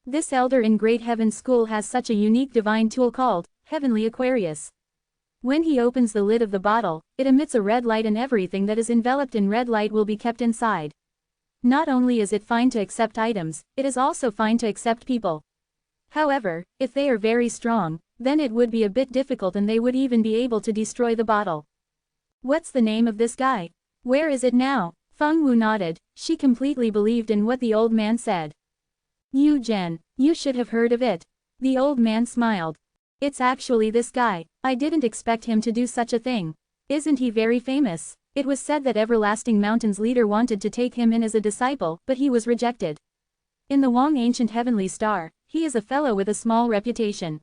This elder in Great Heaven School has such a unique divine tool called Heavenly Aquarius. When he opens the lid of the bottle, it emits a red light and everything that is enveloped in red light will be kept inside. Not only is it fine to accept items, it is also fine to accept people. However, if they are very strong, then it would be a bit difficult and they would even be able to destroy the bottle. What's the name of this guy? Where is it now? Feng Wu nodded. She completely believed in what the old man said. Yu Zhen, you should have heard of it. The old man smiled. It's actually this guy. I didn't expect him to do such a thing. Isn't he very famous? It was said that Everlasting Mountain's leader wanted to take him in as a disciple, but he was rejected. In the Wang Ancient Heavenly Star, he is a fellow with a small reputation.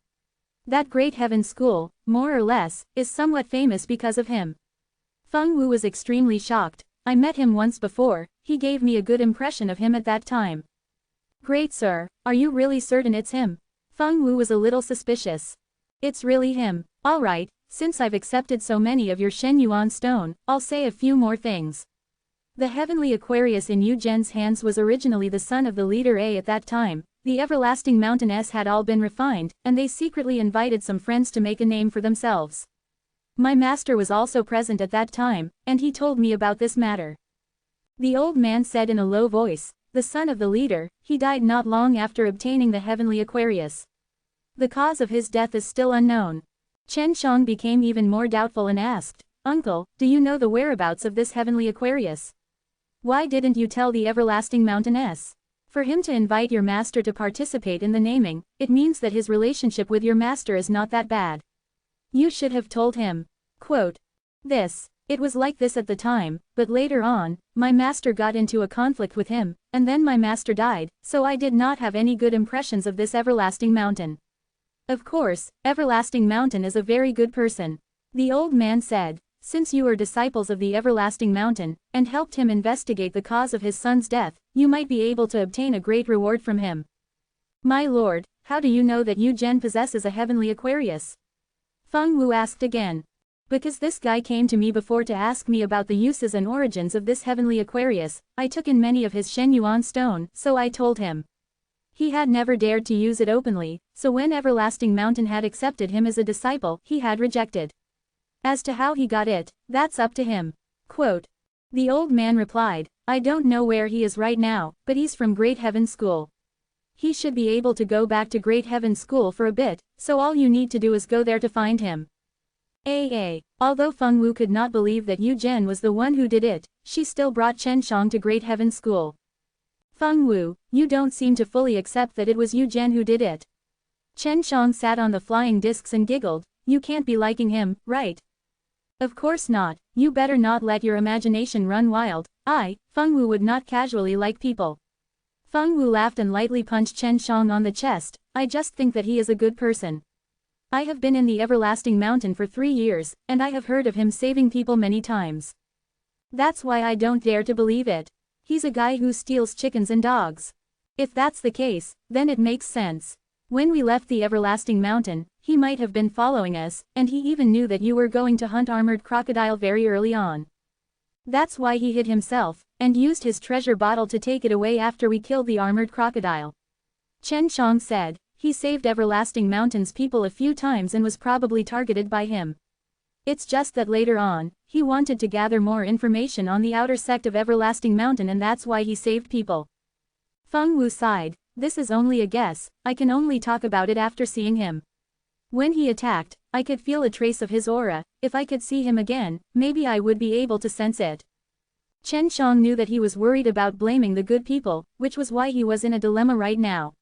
That Great Heaven School, more or less, is somewhat famous because of him. Feng Wu was extremely shocked. I met him once before, he gave me a good impression of him at that time. Great sir, are you really certain it's him? Feng Wu was a little suspicious. It's really him. Alright, since I've accepted so many of your Shen Yuan stone, I'll say a few more things. The Heavenly Aquarius in Yu Zhen's hands was originally the son of the leader A at that time. The Everlasting Mountain S had all been refined, and they secretly invited some friends to make a name for themselves. My master was also present at that time, and he told me about this matter. The old man said in a low voice, the son of the leader, he died not long after obtaining the Heavenly Aquarius. The cause of his death is still unknown. Chen Shang became even more doubtful and asked, Uncle, do you know the whereabouts of this Heavenly Aquarius? Why didn't you tell the Everlasting Mountain S? For him to invite your master to participate in the naming, it means that his relationship with your master is not that bad. You should have told him. Quote. It was like this at the time, but later on, my master got into a conflict with him, and then my master died, so I did not have any good impressions of this Everlasting Mountain. Of course, Everlasting Mountain is a very good person. The old man said, since you are disciples of the Everlasting Mountain, and helped him investigate the cause of his son's death, you might be able to obtain a great reward from him. My lord, how do you know that Yu Zhen possesses a Heavenly Aquarius? Feng Wu asked again. Because this guy came to me before to ask me about the uses and origins of this Heavenly Aquarius, I took in many of his Shen Yuan stone, so I told him. He had never dared to use it openly, so when Everlasting Mountain had accepted him as a disciple, he had rejected. As to how he got it, that's up to him. Quote. The old man replied, I don't know where he is right now, but he's from Great Heaven School. He should be able to go back to Great Heaven School for a bit, so all you need to do is go there to find him. Although Feng Wu could not believe that Yu Zhen was the one who did it, she still brought Chen Shang to Great Heaven School. Feng Wu, you don't seem to fully accept that it was Yu Zhen who did it. Chen Shang sat on the flying discs and giggled. You can't be liking him, right? Of course not, you better not let your imagination run wild. Feng Wu would not casually like people. Feng Wu laughed and lightly punched Chen Shang on the chest. I just think that he is a good person. I have been in the Everlasting Mountain for 3 years, and I have heard of him saving people many times. That's why I don't dare to believe it. He's a guy who steals chickens and dogs. If that's the case, then it makes sense. When we left the Everlasting Mountain, he might have been following us, and he even knew that you were going to hunt armored crocodile very early on. That's why he hid himself, and used his treasure bottle to take it away after we killed the armored crocodile. Chen Shang said. He saved Everlasting Mountain's people a few times and was probably targeted by him. It's just that later on, he wanted to gather more information on the outer sect of Everlasting Mountain, and that's why he saved people. Feng Wu sighed. This is only a guess, I can only talk about it after seeing him. When he attacked, I could feel a trace of his aura. If I could see him again, maybe I would be able to sense it. Chen Shang knew that he was worried about blaming the good people, which was why he was in a dilemma right now.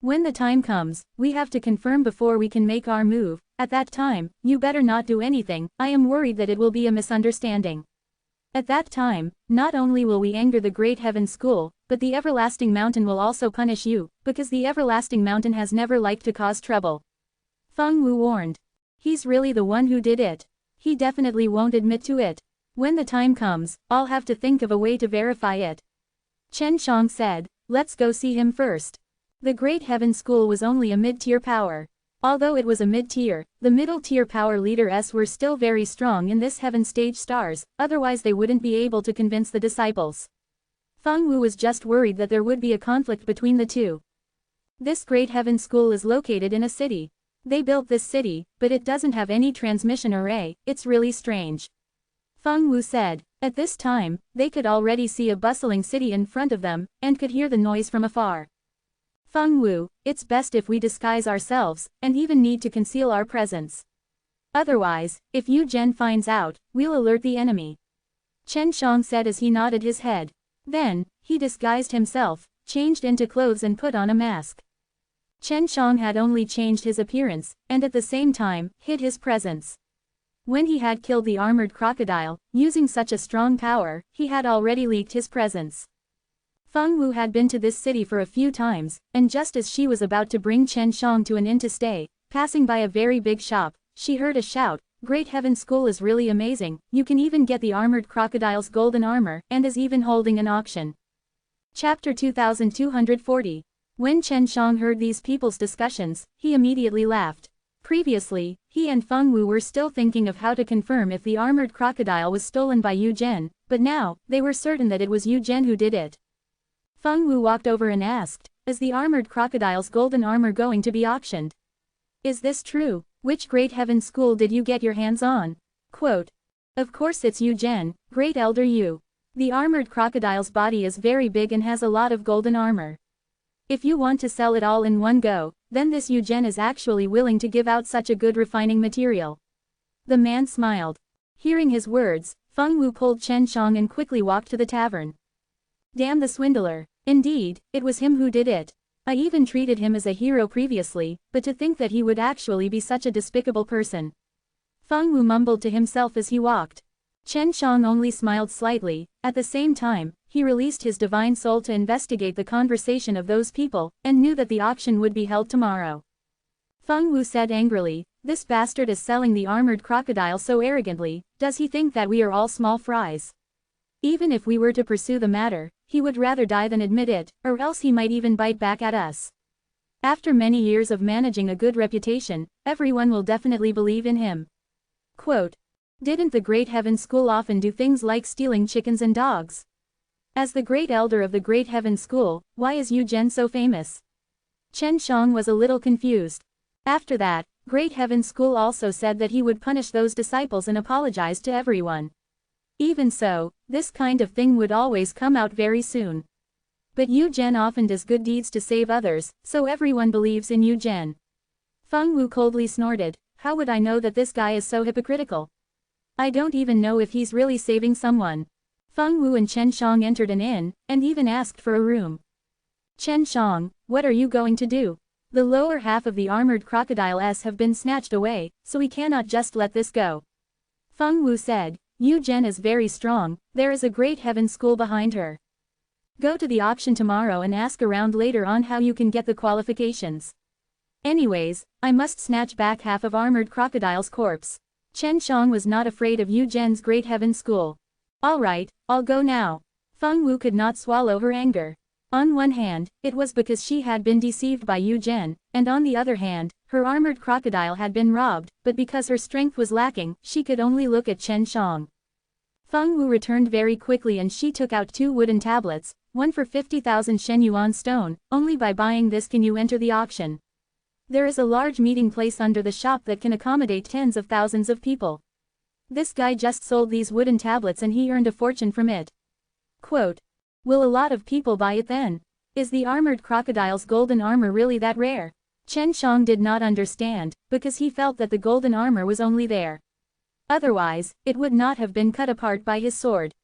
When the time comes, we have to confirm before we can make our move. At that time, you better not do anything. I am worried that it will be a misunderstanding. At that time, not only will we anger the Great Heaven School, but the Everlasting Mountain will also punish you, because the Everlasting Mountain has never liked to cause trouble. Feng Wu warned. He's really the one who did it. He definitely won't admit to it. When the time comes, I'll have to think of a way to verify it. Chen Shang said. Let's go see him first. The Great Heaven School was only a mid-tier power. Although it was a mid-tier, the middle-tier power leaders were still very strong in this heaven stage stars, otherwise they wouldn't be able to convince the disciples. Feng Wu was just worried that there would be a conflict between the two. This Great Heaven School is located in a city. They built this city, but it doesn't have any transmission array. It's really strange. Feng Wu said. At this time, they could already see a bustling city in front of them, and could hear the noise from afar. Feng Wu, it's best if we disguise ourselves, and even need to conceal our presence. Otherwise, if Yu Zhen finds out, we'll alert the enemy. Chen Shang said as he nodded his head. Then, he disguised himself, changed into clothes and put on a mask. Chen Shang had only changed his appearance, and at the same time, hid his presence. When he had killed the armored crocodile, using such a strong power, he had already leaked his presence. Feng Wu had been to this city for a few times, and just as she was about to bring Chen Shang to an inn to stay, passing by a very big shop, she heard a shout, Great Heaven School is really amazing, you can even get the armored crocodile's golden armor, and is even holding an auction. Chapter 2240. When Chen Shang heard these people's discussions, he immediately laughed. Previously, he and Feng Wu were still thinking of how to confirm if the armored crocodile was stolen by Yu Zhen, but now, they were certain that it was Yu Zhen who did it. Feng Wu walked over and asked, is the armored crocodile's golden armor going to be auctioned? Is this true? Which Great Heaven School did you get your hands on? Quote. Of course it's Yu Zhen, Great Elder Yu. The armored crocodile's body is very big and has a lot of golden armor. If you want to sell it all in one go, then this Yu Zhen is actually willing to give out such a good refining material. The man smiled. Hearing his words, Feng Wu pulled Chen Shang and quickly walked to the tavern. Damn the swindler. Indeed, it was him who did it. I even treated him as a hero previously, but to think that he would actually be such a despicable person. Feng Wu mumbled to himself as he walked. Chen Shang only smiled slightly. At the same time, he released his divine soul to investigate the conversation of those people, and knew that the auction would be held tomorrow. Feng Wu said angrily, this bastard is selling the armored crocodile so arrogantly, does he think that we are all small fries? Even if we were to pursue the matter, he would rather die than admit it, or else he might even bite back at us. After many years of managing a good reputation, everyone will definitely believe in him. Quote. Didn't the Great Heaven School often do things like stealing chickens and dogs? As the Great Elder of the Great Heaven School, why is Yu Zhen so famous? Chen Shang was a little confused. After that, Great Heaven School also said that he would punish those disciples and apologize to everyone. Even so, this kind of thing would always come out very soon. But Yu Zhen often does good deeds to save others, so everyone believes in Yu Zhen. Feng Wu coldly snorted. how would I know that this guy is so hypocritical? I don't even know if he's really saving someone. Feng Wu and Chen Shang entered an inn, and even asked for a room. Chen Shang, what are you going to do? The lower half of the armored crocodiles have been snatched away, so we cannot just let this go. Feng Wu said, Yu Zhen is very strong, there is a great heaven school behind her. Go to the auction tomorrow and ask around later on how you can get the qualifications. Anyways, I must snatch back half of armored crocodile's corpse. Chen Shang was not afraid of Yu Zhen's great heaven school. Alright, I'll go now. Feng Wu could not swallow her anger. On one hand, it was because she had been deceived by Yu Zhen, and on the other hand, her armored crocodile had been robbed, but because her strength was lacking, she could only look at Chen Shang. Feng Wu returned very quickly and she took out 2 wooden tablets, one for 50,000 Shen Yuan stone. Only by buying this can you enter the auction. There is a large meeting place under the shop that can accommodate tens of thousands of people. This guy just sold these wooden tablets and he earned a fortune from it. Quote, will a lot of people buy it then? Is the armored crocodile's golden armor really that rare? Chen Shang did not understand, because he felt that the golden armor was only there. Otherwise, it would not have been cut apart by his sword.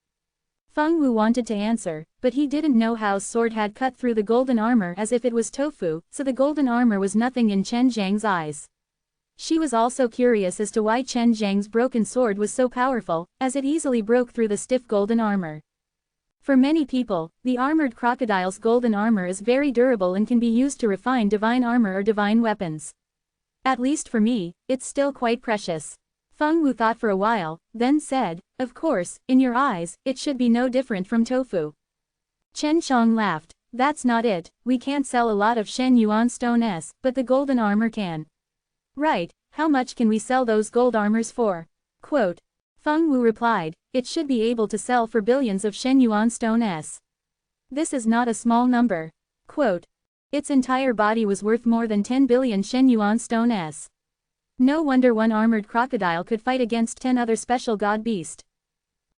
Feng Wu wanted to answer, but he didn't know how his sword had cut through the golden armor as if it was tofu, so the golden armor was nothing in Chen Zhang's eyes. She was also curious as to why Chen Zhang's broken sword was so powerful, as it easily broke through the stiff golden armor. For many people, the armored crocodile's golden armor is very durable and can be used to refine divine armor or divine weapons. At least for me, it's still quite precious. Feng Wu thought for a while, then said, of course, in your eyes, it should be no different from tofu. Chen Shang laughed, that's not it, we can't sell a lot of Shen Yuan stones, but the golden armor can. Right, how much can we sell those gold armors for? Quote, Feng Wu replied, it should be able to sell for billions of Shen Yuan stones. This is not a small number. Quote, its entire body was worth more than 10 billion Shen Yuan stones. No wonder one armored crocodile could fight against 10 other special god beasts.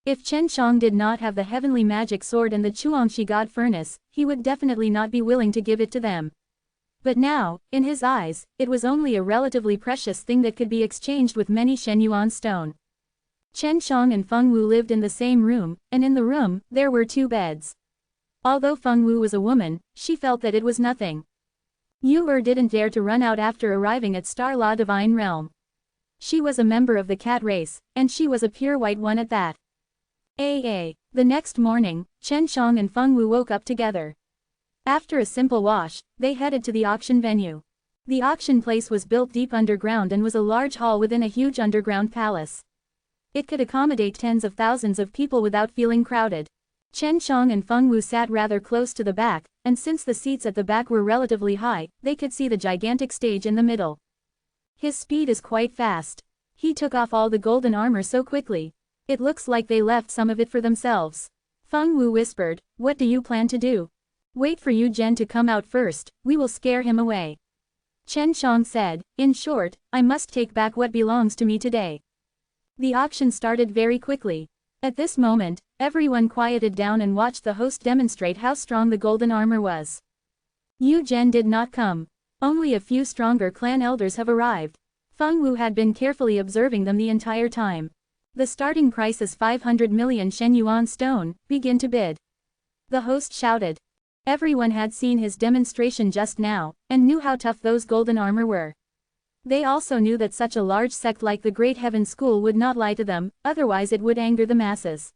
If Chen Shang did not have the heavenly magic sword and the Chuangshi god furnace, he would definitely not be willing to give it to them. But now, in his eyes, it was only a relatively precious thing that could be exchanged with many Shen Yuan stone. Chen Shang and Feng Wu lived in the same room, and in the room, there were 2 beds. Although Feng Wu was a woman, she felt that it was nothing. Yu didn't dare to run out after arriving at Star La Divine Realm. She was a member of the cat race, and she was a pure white one at that. The next morning, Chen Shang and Feng Wu woke up together. After a simple wash, they headed to the auction venue. The auction place was built deep underground and was a large hall within a huge underground palace. It could accommodate tens of thousands of people without feeling crowded. Chen Shang and Feng Wu sat rather close to the back, and since the seats at the back were relatively high, they could see the gigantic stage in the middle. His speed is quite fast. He took off all the golden armor so quickly. It looks like they left some of it for themselves. Feng Wu whispered, what do you plan to do? Wait for Yu Zhen to come out first, we will scare him away. Chen Shang said, in short, I must take back what belongs to me today. The auction started very quickly. At this moment, everyone quieted down and watched the host demonstrate how strong the golden armor was. Yu Zhen did not come. Only a few stronger clan elders have arrived. Feng Wu had been carefully observing them the entire time. The starting price is 500 million Shen Yuan stone, begin to bid. The host shouted. Everyone had seen his demonstration just now, and knew how tough those golden armor were. They also knew that such a large sect like the Great Heaven School would not lie to them, otherwise it would anger the masses.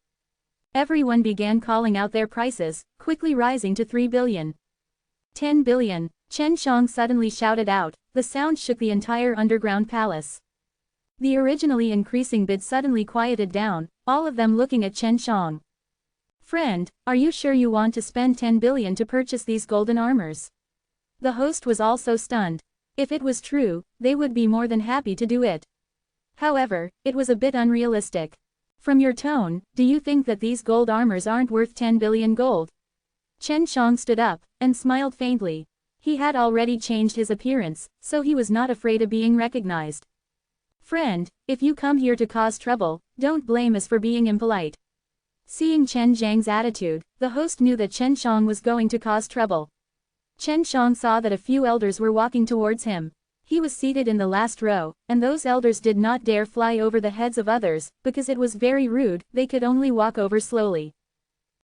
Everyone began calling out their prices, quickly rising to 3 billion. 10 billion, Chen Shang suddenly shouted out, the sound shook the entire underground palace. The originally increasing bid suddenly quieted down, all of them looking at Chen Shang. Friend, are you sure you want to spend 10 billion to purchase these golden armors? The host was also stunned. If it was true, they would be more than happy to do it. However, it was a bit unrealistic. From your tone, do you think that these gold armors aren't worth 10 billion gold? Chen Shang stood up, and smiled faintly. He had already changed his appearance, so he was not afraid of being recognized. Friend, if you come here to cause trouble, don't blame us for being impolite. Seeing Chen Zhang's attitude, the host knew that Chen Shang was going to cause trouble. Chen Shang saw that a few elders were walking towards him. He was seated in the last row, and those elders did not dare fly over the heads of others, because it was very rude, they could only walk over slowly.